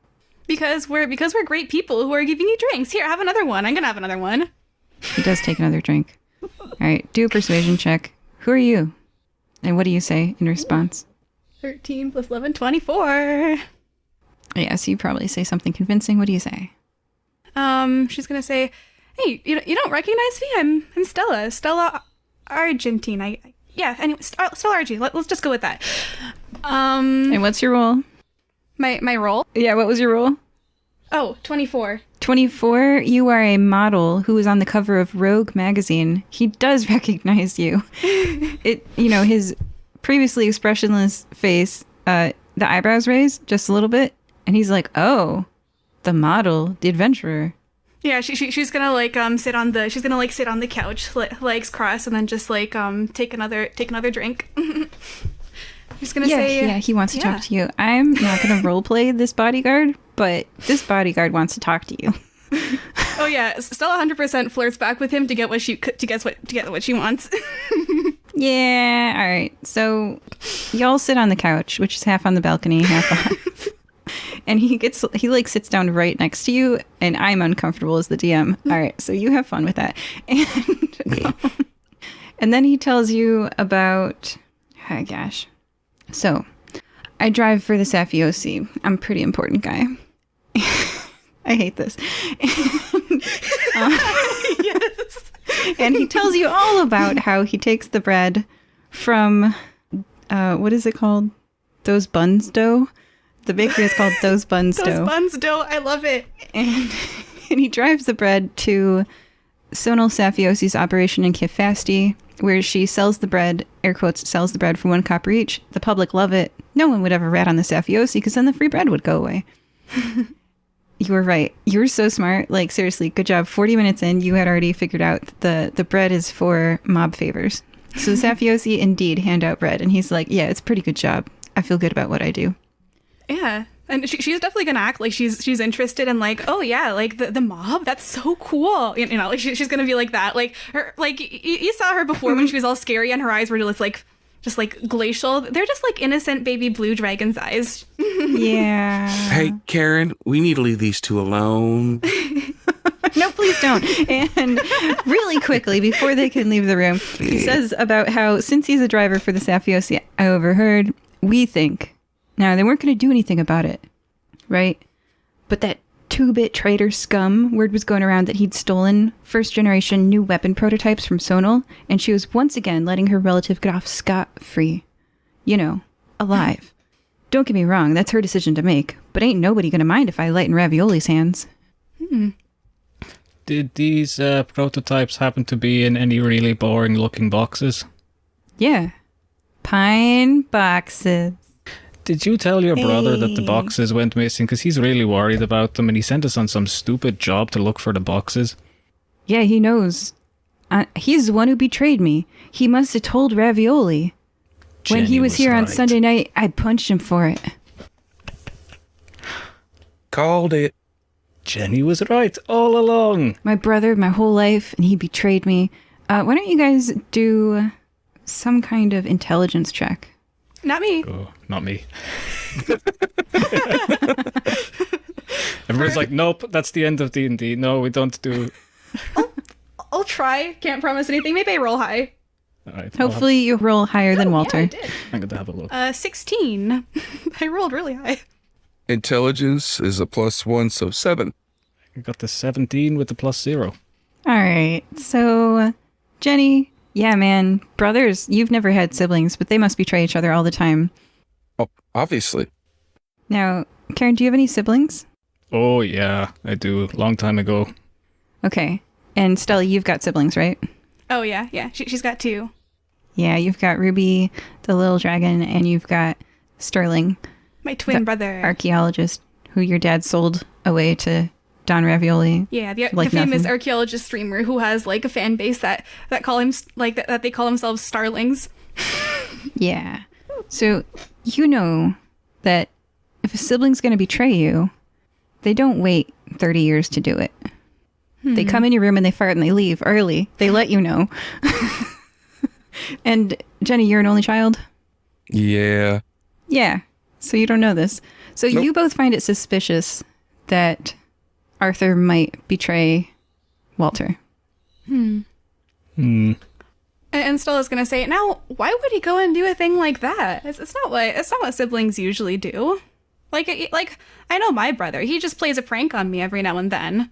D: Because we're great people who are giving you drinks. Here, have another one. I'm gonna have another one.
A: He does take another drink. All right, do a persuasion check. Who are you? And what do you say in response?
D: 13 plus 11, 24.
A: Yeah, so you probably say something convincing. What do you say?
D: She's gonna say, "Hey, you don't recognize me? I'm Stella Argentine. Anyway, Stella Argentine. Let's just go with that."
A: And what's your role?
D: My role?
A: Yeah, what was your role?
D: Oh, 24.
A: 24, you are a model who is on the cover of Rogue magazine. He does recognize you. His previously expressionless face, the eyebrows raise just a little bit, and he's like, "Oh, The model, the adventurer.
D: Yeah, she's gonna sit on the couch, legs crossed, and then just take another drink. She's gonna say,
A: yeah, he wants to talk to you. I'm not gonna roleplay this bodyguard, but this bodyguard wants to talk to you.
D: Oh yeah, Stella 100% flirts back with him to get what she wants.
A: Yeah, all right. So y'all sit on the couch, which is half on the balcony, half off. And he sits down right next to you, and I'm uncomfortable as the DM. All right, so you have fun with that. And then he tells you about, oh gosh. So, I drive for the Safiosi. I'm a pretty important guy. I hate this.
D: Yes.
A: And he tells you all about how he takes the bread from, what is it called? Those Buns Dough? The bakery is called Those Buns Dough.
D: Those Buns Dough, I love it.
A: And he drives the bread to Sonal Safiosi's operation in Kifasti, where she sells the bread, air quotes, sells the bread for 1 copper each. The public love it. No one would ever rat on the Safiosi because then the free bread would go away. You were right. You were so smart. Like, seriously, good job. 40 minutes in, you had already figured out the bread is for mob favors. So the Safiosi indeed hand out bread. And he's like, yeah, it's a pretty good job. I feel good about what I do.
D: Yeah. And she's definitely gonna act like she's interested in oh yeah, the mob, that's so cool, she's gonna be like that, her, you saw her before when she was all scary and her eyes were just glacial. They're just innocent baby blue dragon's eyes.
A: Yeah.
B: Hey, Kaern, we need to leave these two alone.
A: No, please don't. And really quickly, before they can leave the room, he says about how since he's a driver for the Safiosi, I overheard, we think. Now, they weren't going to do anything about it, right? But that 2-bit traitor scum, word was going around that he'd stolen first-generation new weapon prototypes from Sonal, and she was once again letting her relative get off scot-free. Alive. Don't get me wrong, that's her decision to make, but ain't nobody going to mind if I lighten Ravioli's hands.
C: Did these prototypes happen to be in any really boring-looking boxes?
A: Yeah. Pine boxes.
C: Did you tell your brother that the
A: Hey.
C: boxes went missing? Because he's really worried about them, and he sent us on some stupid job to look for the boxes.
A: Yeah, he knows. He's the one who betrayed me. He must have told Ravioli. When he
C: Jenny
A: was here on
C: right.
A: Sunday night, I punched him for it.
B: Called it.
C: Jenny was right all along.
A: My brother, my whole life, and he betrayed me. Why don't you guys do some kind of intelligence check?
D: Not me.
C: Oh, not me. Everyone's like, nope, that's the end of D&D. No, we don't do...
D: I'll try. Can't promise anything. Maybe I roll high.
C: All right,
A: Hopefully you roll higher than Walter.
D: Yeah, I did.
C: I'm going to have a look.
D: 16. I rolled really high.
B: Intelligence is a +1, so 7.
C: I got the 17 with the +0.
A: All right. So, Jenny, yeah, man, brothers, you've never had siblings, but they must betray each other all the time.
B: Oh, obviously.
A: Now, Kaern, do you have any siblings?
C: Oh, yeah, I do. Long time ago.
A: Okay. And Stella, you've got siblings, right?
D: Oh yeah. She's got 2.
A: Yeah, you've got Ruby, the little dragon, and you've got Sterling,
D: My twin brother.
A: archaeologist, who your dad sold away to Don Ravioli.
D: Yeah, the
A: Like
D: famous
A: nothing.
D: archaeologist streamer who has a fan base that call him that they call themselves starlings.
A: Yeah. So you know that if a sibling's going to betray you, they don't wait 30 years to do it. They come in your room and they fart and they leave early. They let you know. And Jenny, you're an only child?
B: Yeah.
A: Yeah. So you don't know this. So
B: Nope.
A: you both find it suspicious that Arthur might betray Walter.
C: Hmm.
D: And Stella's gonna say, now, why would he go and do a thing like that? It's not what siblings usually do. Like I know my brother. He just plays a prank on me every now and then.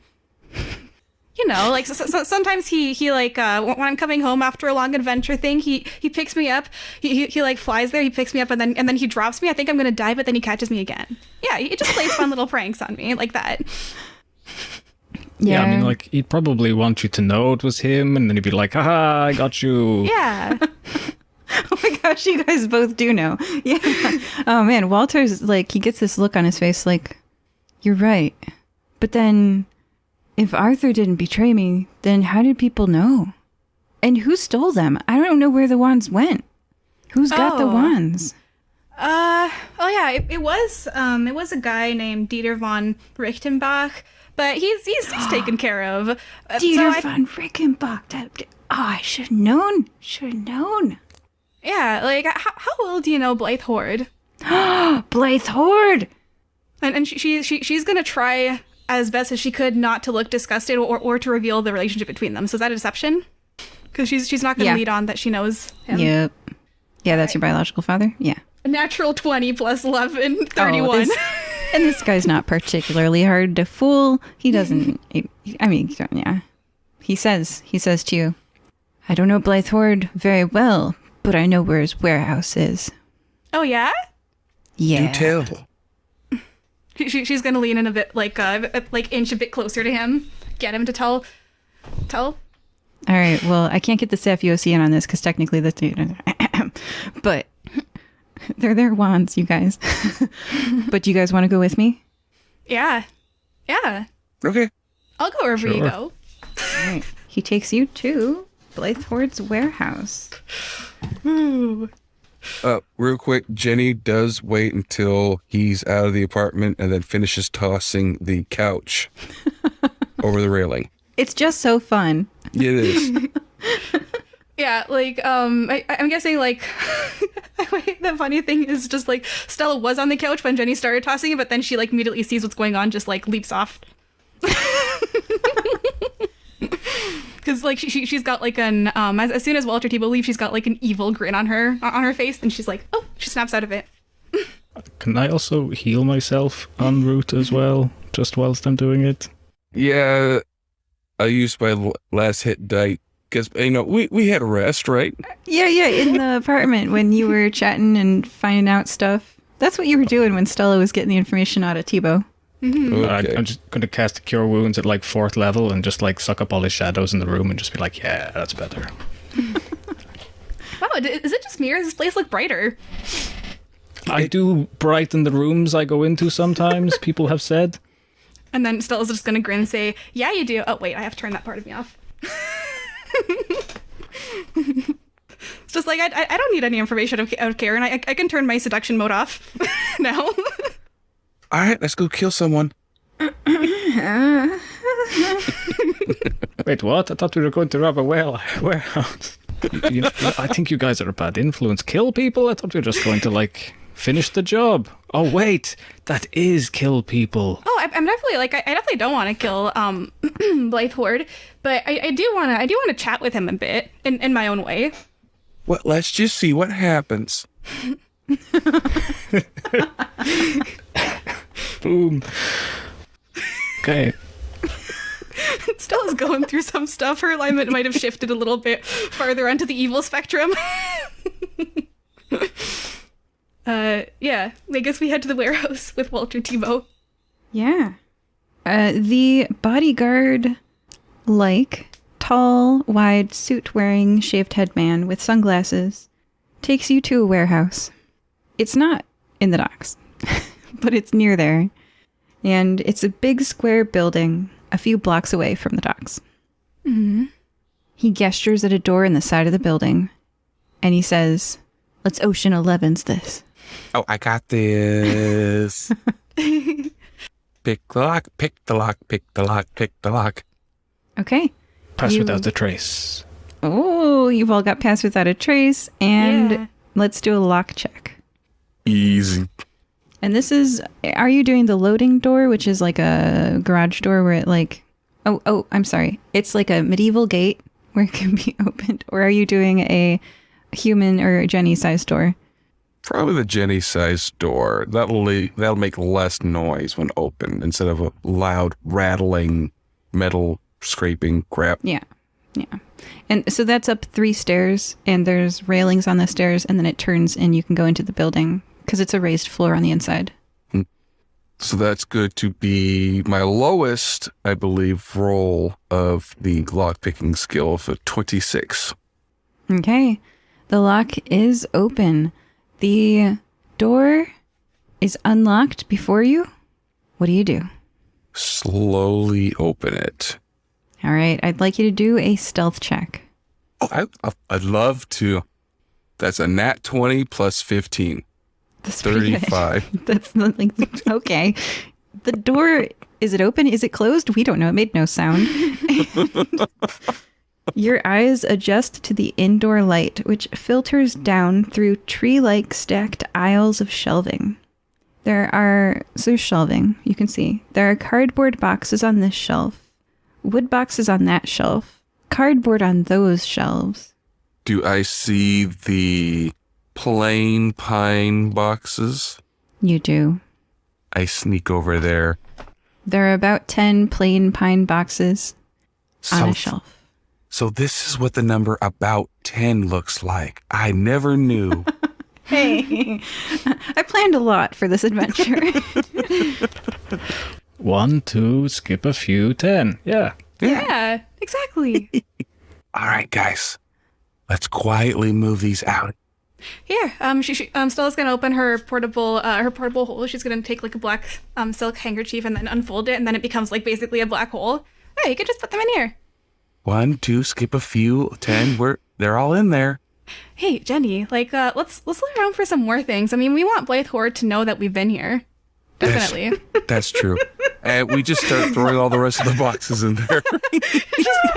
D: So sometimes he when I'm coming home after a long adventure thing, he picks me up. He flies there. He picks me up and then he drops me. I think I'm gonna die, but then he catches me again. Yeah, he just plays fun little pranks on me like that.
C: Yeah, I mean, he'd probably want you to know it was him, and then he'd be like, haha, I got you.
D: Yeah.
A: Oh my gosh, you guys both do know. Yeah. Oh man, Walter's he gets this look on his face like, you're right. But then, if Arthur didn't betray me, then how did people know? And who stole them? I don't know where the wands went. Who's got the wands?
D: It was a guy named Dieter von Richtenbach, but he's taken care of.
A: Dieter von Richtenbach. I should have known.
D: Yeah, like, how well do you know Blythe Horde?
A: Blythe Horde!
D: And she's gonna try as best as she could not to look disgusted or to reveal the relationship between them. So is that a deception? Because she's not gonna lead on that she knows him.
A: Yep. Yeah, that's your biological father? Yeah.
D: A natural 20 plus 11, 31.
A: And this guy's not particularly hard to fool. He doesn't, yeah. He says to you, I don't know Blythe Horde very well, but I know where his warehouse is.
D: Oh, yeah?
A: Yeah.
B: Do tell.
D: She's gonna lean in a bit, inch a bit closer to him, get him to tell.
A: All right, well, I can't get the Safioc in on this because technically that's... but they're their wands, you guys. But do you guys want to go with me?
D: Yeah.
B: Okay.
D: I'll go wherever you go.
A: All right. He takes you to Blythe Horde's warehouse.
D: Ooh.
B: Real quick, Jenny does wait until he's out of the apartment and then finishes tossing the couch over the railing.
A: It's just so fun.
B: It is.
D: Yeah, I'm guessing, the funny thing is just, Stella was on the couch when Jenny started tossing it, but then she, immediately sees what's going on, just, leaps off. Because, she's got, as soon as Walter Tebow leaves, she's got, an evil grin on her face, and she's like, oh, she snaps out of it.
C: Can I also heal myself en route as well, just whilst I'm doing it?
B: Yeah, I used my last hit die because, we had a rest, right?
A: Yeah, in the apartment when you were chatting and finding out stuff. That's what you were doing when Stella was getting the information out of Tebow.
D: Mm-hmm.
B: Okay.
C: I'm just going to cast a Cure Wounds at 4th level and just suck up all his shadows in the room and just be like, yeah, that's better.
D: Wow, is it just me or does this place look brighter?
C: I do brighten the rooms I go into sometimes, people have said.
D: And then Stella's just gonna grin and say, yeah, you do. Oh, wait, I have to turn that part of me off. It's just I don't need any information out of Kaern. I can turn my seduction mode off now.
B: All right, let's go kill someone.
C: Wait, what? I thought we were going to rob a warehouse. I think you guys are a bad influence. Kill people? I thought we were just going to, finish the job. Oh, wait, that is kill people.
D: Oh, I'm definitely, I definitely don't want to kill, Blythe Horde, but I do want to chat with him a bit, in my own way.
B: Well, let's just see what happens.
C: Boom. Okay.
D: Stella's going through some stuff. Her alignment might have shifted a little bit farther onto the evil spectrum. Yeah, I guess we head to the warehouse with Walter Tebow.
A: Yeah. The bodyguard, tall, wide, suit-wearing, shaved-head man with sunglasses takes you to a warehouse. It's not in the docks, but it's near there. And it's a big square building a few blocks away from the docks.
D: Mm-hmm.
A: He gestures at a door in the side of the building, and he says, "Let's Ocean 11's this."
B: Oh, I got this. Pick the lock, pick the lock, pick the lock, pick the lock.
A: Okay.
C: Pass without a trace.
A: Oh, you've all got pass without a trace, and
D: Yeah.
A: let's do a lock check.
B: Easy.
A: And this is, are you doing the loading door, which is like a garage door where it I'm sorry. It's like a medieval gate where it can be opened. Or are you doing a human or Jenny-sized door?
B: Probably the Jenny-sized door. That'll make less noise when opened instead of a loud, rattling, metal scraping crap.
A: Yeah. And so that's up 3 stairs, and there's railings on the stairs, and then it turns and you can go into the building because it's a raised floor on the inside.
B: So that's good to be my lowest, I believe, roll of the lockpicking skill for 26.
A: Okay. The lock is open. The door is unlocked before you. What do you do?
B: slowly open it.
A: All right. I'd like you to do a stealth check.
B: Oh, I'd love to. That's a nat 20 plus 15.
A: That's pretty good.
B: 35.
A: That's not like, okay. The door, is it open? Is it closed? We don't know. It made no sound. Your eyes adjust to the indoor light, which filters down through tree-like stacked aisles of shelving. There's shelving, you can see. There are cardboard boxes on this shelf, wood boxes on that shelf, cardboard on those shelves.
B: Do I see the plain pine boxes?
A: You do.
B: I sneak over there.
A: There are about 10 plain pine boxes on a shelf.
B: So this is what the number about 10 looks like. I never knew.
A: Hey, I planned a lot for this adventure.
C: 1, 2, skip a few, 10. Yeah.
D: Yeah, exactly.
B: All right, guys. Let's quietly move these out.
D: Here, Stella's gonna open her portable hole. She's gonna take like a black silk handkerchief and then unfold it, and then it becomes like basically a black hole. Hey, you could just put them in here.
B: 1, 2, skip a few, 10. They're all in there.
D: Hey, Jenny, like let's look around for some more things. I mean, we want Blythe Horde to know that we've been here. Definitely.
B: That's true. And we just start throwing all the rest of the boxes in there.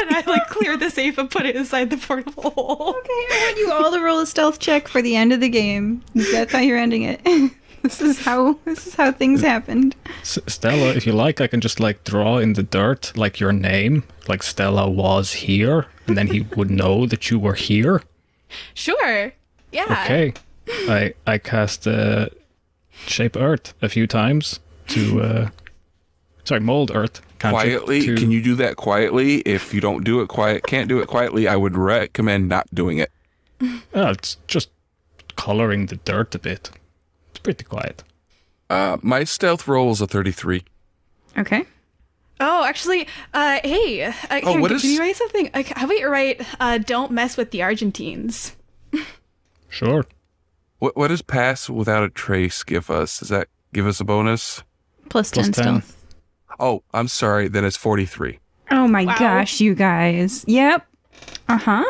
D: And I like clear the safe and put it inside the portable hole.
A: Okay, I want you all to roll a stealth check for the end of the game. That's how you're ending it. This is how things happened.
C: Stella, if you like, I can just like draw in the dirt like your name, like Stella was here, and then he would know that you were here.
D: Sure. Yeah.
C: Okay. I cast Shape Earth a few times to Mold Earth.
B: Quietly? Can you do that quietly? If you don't do it can't do it quietly, I would recommend not doing it.
C: It's just coloring the dirt a bit. It's pretty quiet.
B: My stealth roll is a 33.
A: Okay.
D: Oh, actually, hey, Kaern,
B: what
D: can
B: is-
D: you write something? How about you write, don't mess with the Argentines?
C: Sure.
B: What does pass without a trace give us? Does that give us a bonus?
A: Plus 10
C: 10.
A: stealth.
B: Oh, I'm sorry. Then it's 43.
A: Oh my
D: Wow.
A: gosh, you guys. Yep. Uh-huh.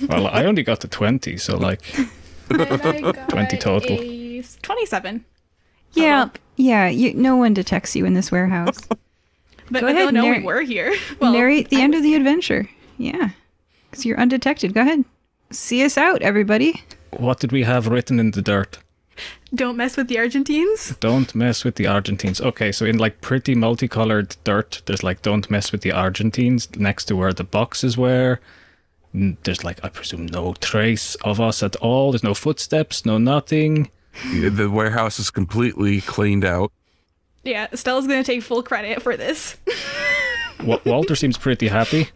C: Well, I only got to 20, so like,
D: And I got
C: 20 total.
D: a 27.
A: Yeah. Yeah, no one detects you in this warehouse.
D: But
A: Go
D: they'll
A: ahead,
D: know we
A: narrate-
D: were here. Well,
A: Narrate the end of the adventure. Yeah. Because you're undetected. Go ahead. See us out, everybody.
C: what did we have written in the dirt?
D: Don't mess with the Argentines.
C: Don't mess with the Argentines. Okay, so in like pretty multicolored dirt, there's like don't mess with the Argentines next to where the boxes were. There's like, I presume, no trace of us at all. There's no footsteps, no nothing.
B: The warehouse is completely cleaned out.
D: Yeah, Stella's gonna take full credit for this.
C: Walter seems pretty happy.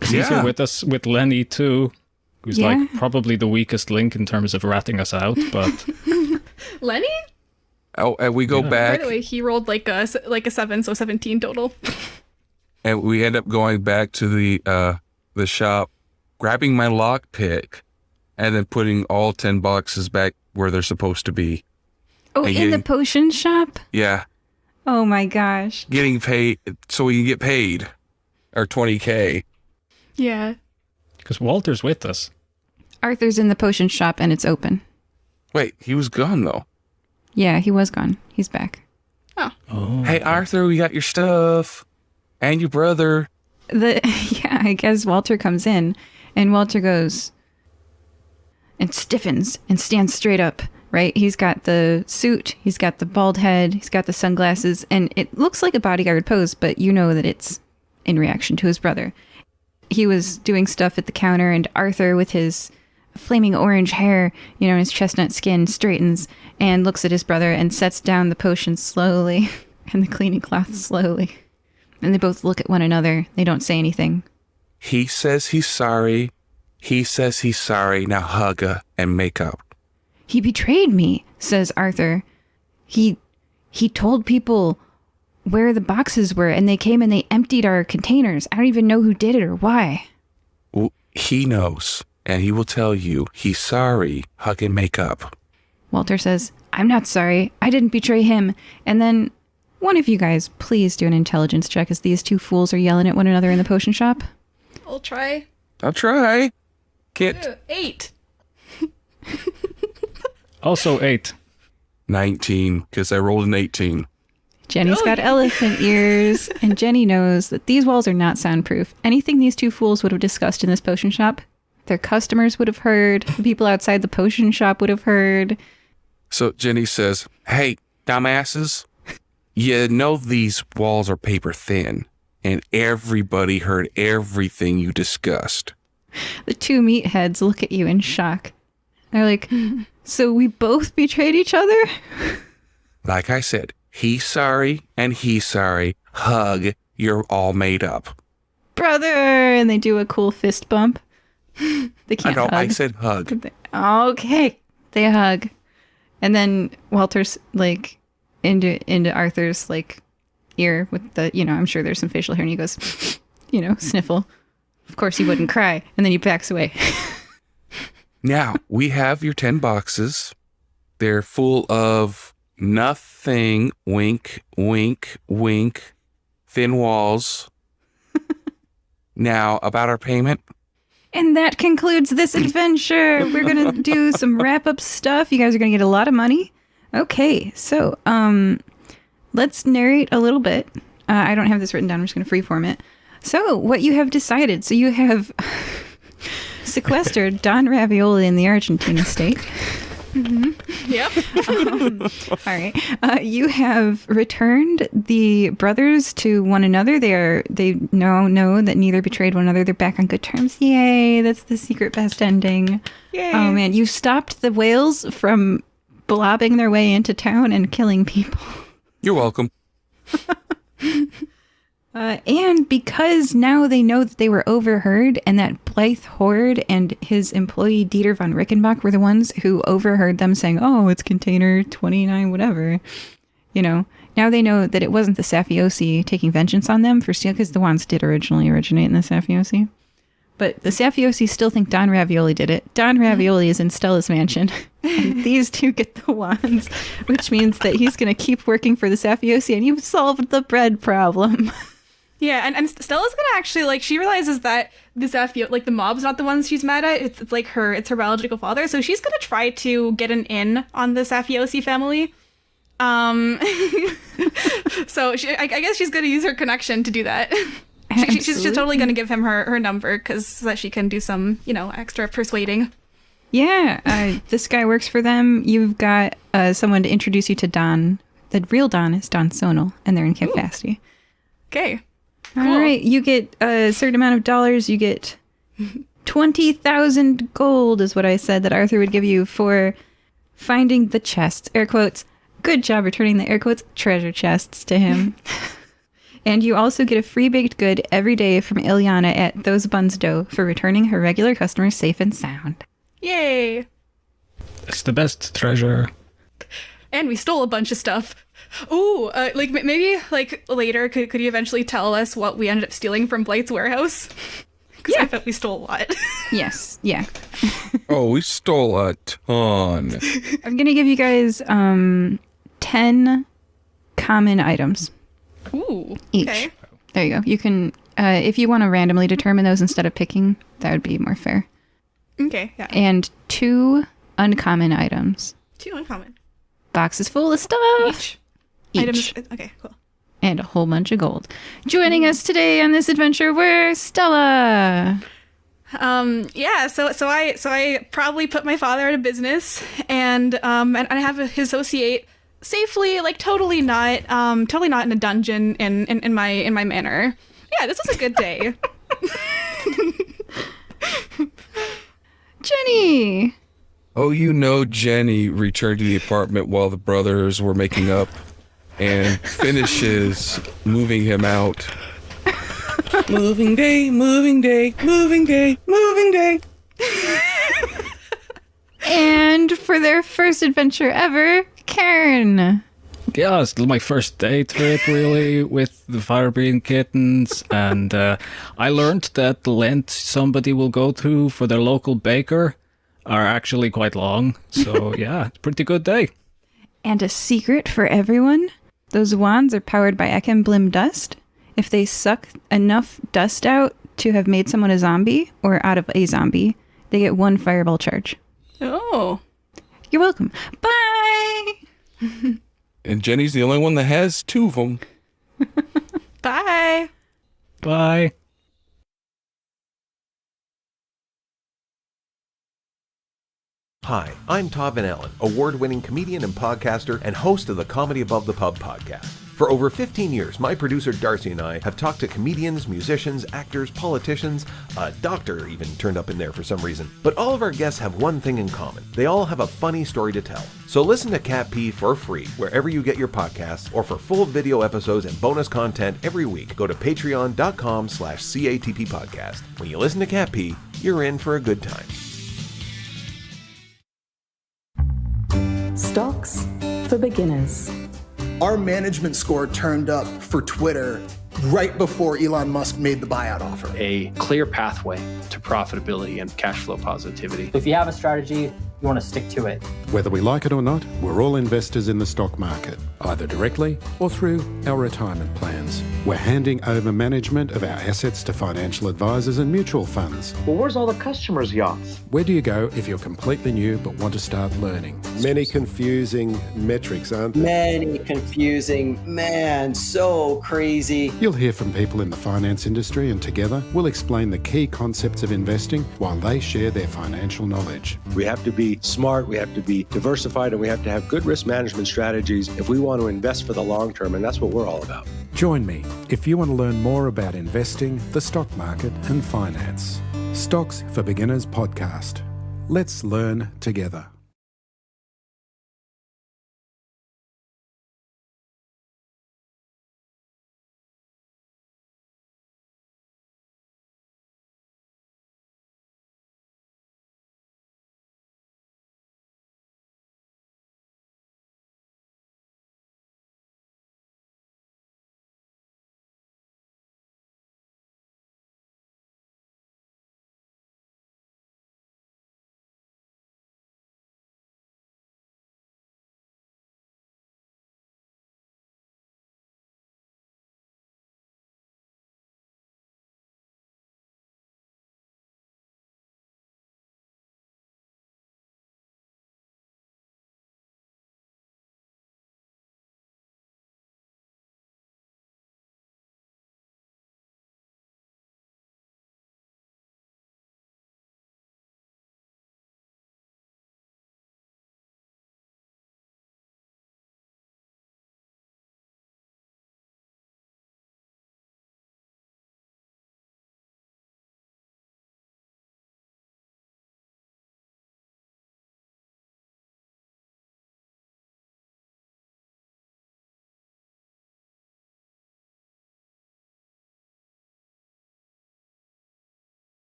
C: 'Cause he's here with us, with Lenny too, who's
A: Yeah.
C: like probably the weakest link in terms of ratting us out, but
D: Lenny?
B: Oh, and we go
D: By
B: back,
D: the way, he rolled like a 7, so 17 total.
B: and we end up going back to the shop, grabbing my lockpick, and then putting all 10 boxes back where they're supposed to be.
A: Oh,
B: And
A: in the
B: getting-
A: potion shop?
B: Yeah,
A: Oh my gosh.
B: getting paid so we can get paid our 20K.
D: Yeah.
C: because Walter's with us.
A: Arthur's in the potion shop and it's open.
B: Wait, he was gone though.
A: Yeah, he was gone. He's back.
C: Oh,
B: Hey Arthur, we got your stuff and your brother.
A: Yeah, I guess Walter comes in and Walter goes and stiffens and stands straight up, right? He's got the suit, he's got the bald head, he's got the sunglasses, and it looks like a bodyguard pose, but you know that it's in reaction to his brother. He was doing stuff at the counter, and Arthur, with his flaming orange hair, and his chestnut skin, straightens and looks at his brother and sets down the potion slowly and the cleaning cloth slowly. And they both look at one another. They don't say anything.
B: He says he's sorry. He says he's sorry. Now hug her and make up.
A: He betrayed me, says Arthur. He told people where the boxes were, and they came and they emptied our containers. I don't even know who did it or why.
B: Well, he knows, and he will tell you he's sorry. Hug and make up.
A: Walter says, I'm not sorry. I didn't betray him. And then One of you guys, please do an intelligence check as these two fools are yelling at one another in the potion shop.
D: I'll try.
B: I'll try. Can't.
D: 8.
C: Also 8.
B: 19, because I rolled an 18.
A: Jenny's got elephant ears, and Jenny knows that these walls are not soundproof. Anything these two fools would have discussed in this potion shop, their customers would have heard, the people outside the potion shop would have heard.
B: So Jenny says, "Hey, dumbasses, you know these walls are paper thin, and everybody heard everything you discussed."
A: The two meatheads look at you in shock. They're like, so we both betrayed each other?
B: Like I said, he's sorry and he's sorry. Hug, you're all made up.
A: Brother! And they do a cool fist bump. They can't hug.
B: I said hug.
A: Okay. They hug. And then Walter's like into Arthur's like ear with the, I'm sure there's some facial hair, and he goes, sniffle. Of course he wouldn't cry. And then he backs away.
B: Now, we have your 10 boxes. They're full of nothing, wink, wink, wink, thin walls. Now, about our payment.
A: And that concludes this adventure. We're going to do some wrap-up stuff. You guys are going to get a lot of money. Okay, so let's narrate a little bit. I don't have this written down. I'm just going to freeform it. So, what you have decided. So, you have sequestered Don Ravioli in the Argentine estate.
D: Mm-hmm. Yep.
A: All right. You have returned the brothers to one another. They know that neither betrayed one another. They're back on good terms. Yay! That's the secret best ending.
D: Yay!
A: Oh man, you stopped the whales from blobbing their way into town and killing people.
B: You're welcome.
A: And because now they know that they were overheard, and that Blythe Horde and his employee Dieter von Rickenbach were the ones who overheard them saying, "Oh, it's container 29, whatever." Now they know that it wasn't the Safiosi taking vengeance on them for stealing, because the wands did originally originate in the Safiosi. But the Safiosi still think Don Ravioli did it. Don Ravioli is in Stella's mansion. And these two get the wands, which means that he's going to keep working for the Safiosi, and you've solved the bread problem.
D: Yeah, and Stella's gonna actually, she realizes that the mob's not the ones she's mad at. It's her biological father. So she's gonna try to get an in on the Safiosi family. So I guess she's gonna use her connection to do that. She's totally gonna give him her number, so that she can do some, extra persuading.
A: Yeah, this guy works for them. You've got someone to introduce you to Don. The real Don is Don Sonal, and they're in Capacity.
D: Okay.
A: Cool.
D: Cool.
A: All right, you get a certain amount of dollars. You get 20,000 gold is what I said that Arthur would give you for finding the chests. Air quotes. Good job returning the air quotes treasure chests to him. And you also get a free baked good every day from Ilyana at Those Buns Dough for returning her regular customers safe and sound.
D: Yay!
C: It's the best treasure.
D: And we stole a bunch of stuff. Ooh, maybe later, could you eventually tell us what we ended up stealing from Blight's warehouse? Because I bet we stole a lot.
A: Yes, yeah.
B: Oh, we stole a ton.
A: I'm going to give you guys 10 common items.
D: Ooh,
A: each.
D: Okay.
A: There you go. You can, if you want to randomly determine those instead of picking, that would be more fair.
D: Okay, yeah.
A: And 2 uncommon items.
D: 2 uncommon.
A: Boxes full of stuff.
D: Each.
A: Each.
D: Items. Okay, cool.
A: And a whole bunch of gold. Joining us today on this adventure, we're Stella.
D: Yeah, so I probably put my father out of business, and I have his associate safely, totally not in a dungeon in my manor. Yeah, this was a good day.
A: Jenny.
B: Oh, Jenny returned to the apartment while the brothers were making up and finishes moving him out. Moving day, moving day, moving day, moving day.
A: And for their first adventure ever, Kaern.
C: Yeah, it's my first day trip, really, with the Firebreathing Kittens, and I learned that the lengths somebody will go to for their local baker are actually quite long, so yeah, it's a pretty good day.
A: And a secret for everyone, Those wands are powered by Ekemblim dust. If they suck enough dust out to have made someone a zombie or out of a zombie, they get 1 fireball charge.
D: Oh.
A: You're welcome. Bye!
B: And Jenny's the only one that has 2 of them.
D: Bye.
C: Bye.
E: Hi, I'm Todd Van Allen, award-winning comedian and podcaster and host of the Comedy Above the Pub podcast. For over 15 years, my producer Darcy and I have talked to comedians, musicians, actors, politicians, a doctor even turned up in there for some reason. But all of our guests have one thing in common. They all have a funny story to tell. So listen to Cat P for free wherever you get your podcasts, or for full video episodes and bonus content every week, go to patreon.com/CATP podcast. When you listen to Cat P, you're in for a good time.
F: Stocks for beginners.
G: Our management score turned up for Twitter right before Elon Musk made the buyout offer.
H: A clear pathway to profitability and cash flow positivity.
I: If you have a strategy, you want to stick to it.
J: Whether we like it or not, we're all investors in the stock market, either directly or through our retirement plans. We're handing over management of our assets to financial advisors and mutual funds.
K: Well, where's all the customers' yachts?
J: Where do you go if you're completely new but want to start learning?
L: Many confusing metrics, aren't there?
M: Many confusing, man, so crazy.
J: You'll hear from people in the finance industry, and together we'll explain the key concepts of investing while they share their financial knowledge.
L: We have to be smart, we have to be diversified, and we have to have good risk management strategies if we want to invest for the long term, and that's what we're all about.
J: Join me if you want to learn more about investing, the stock market, and finance. Stocks for Beginners podcast. Let's learn together.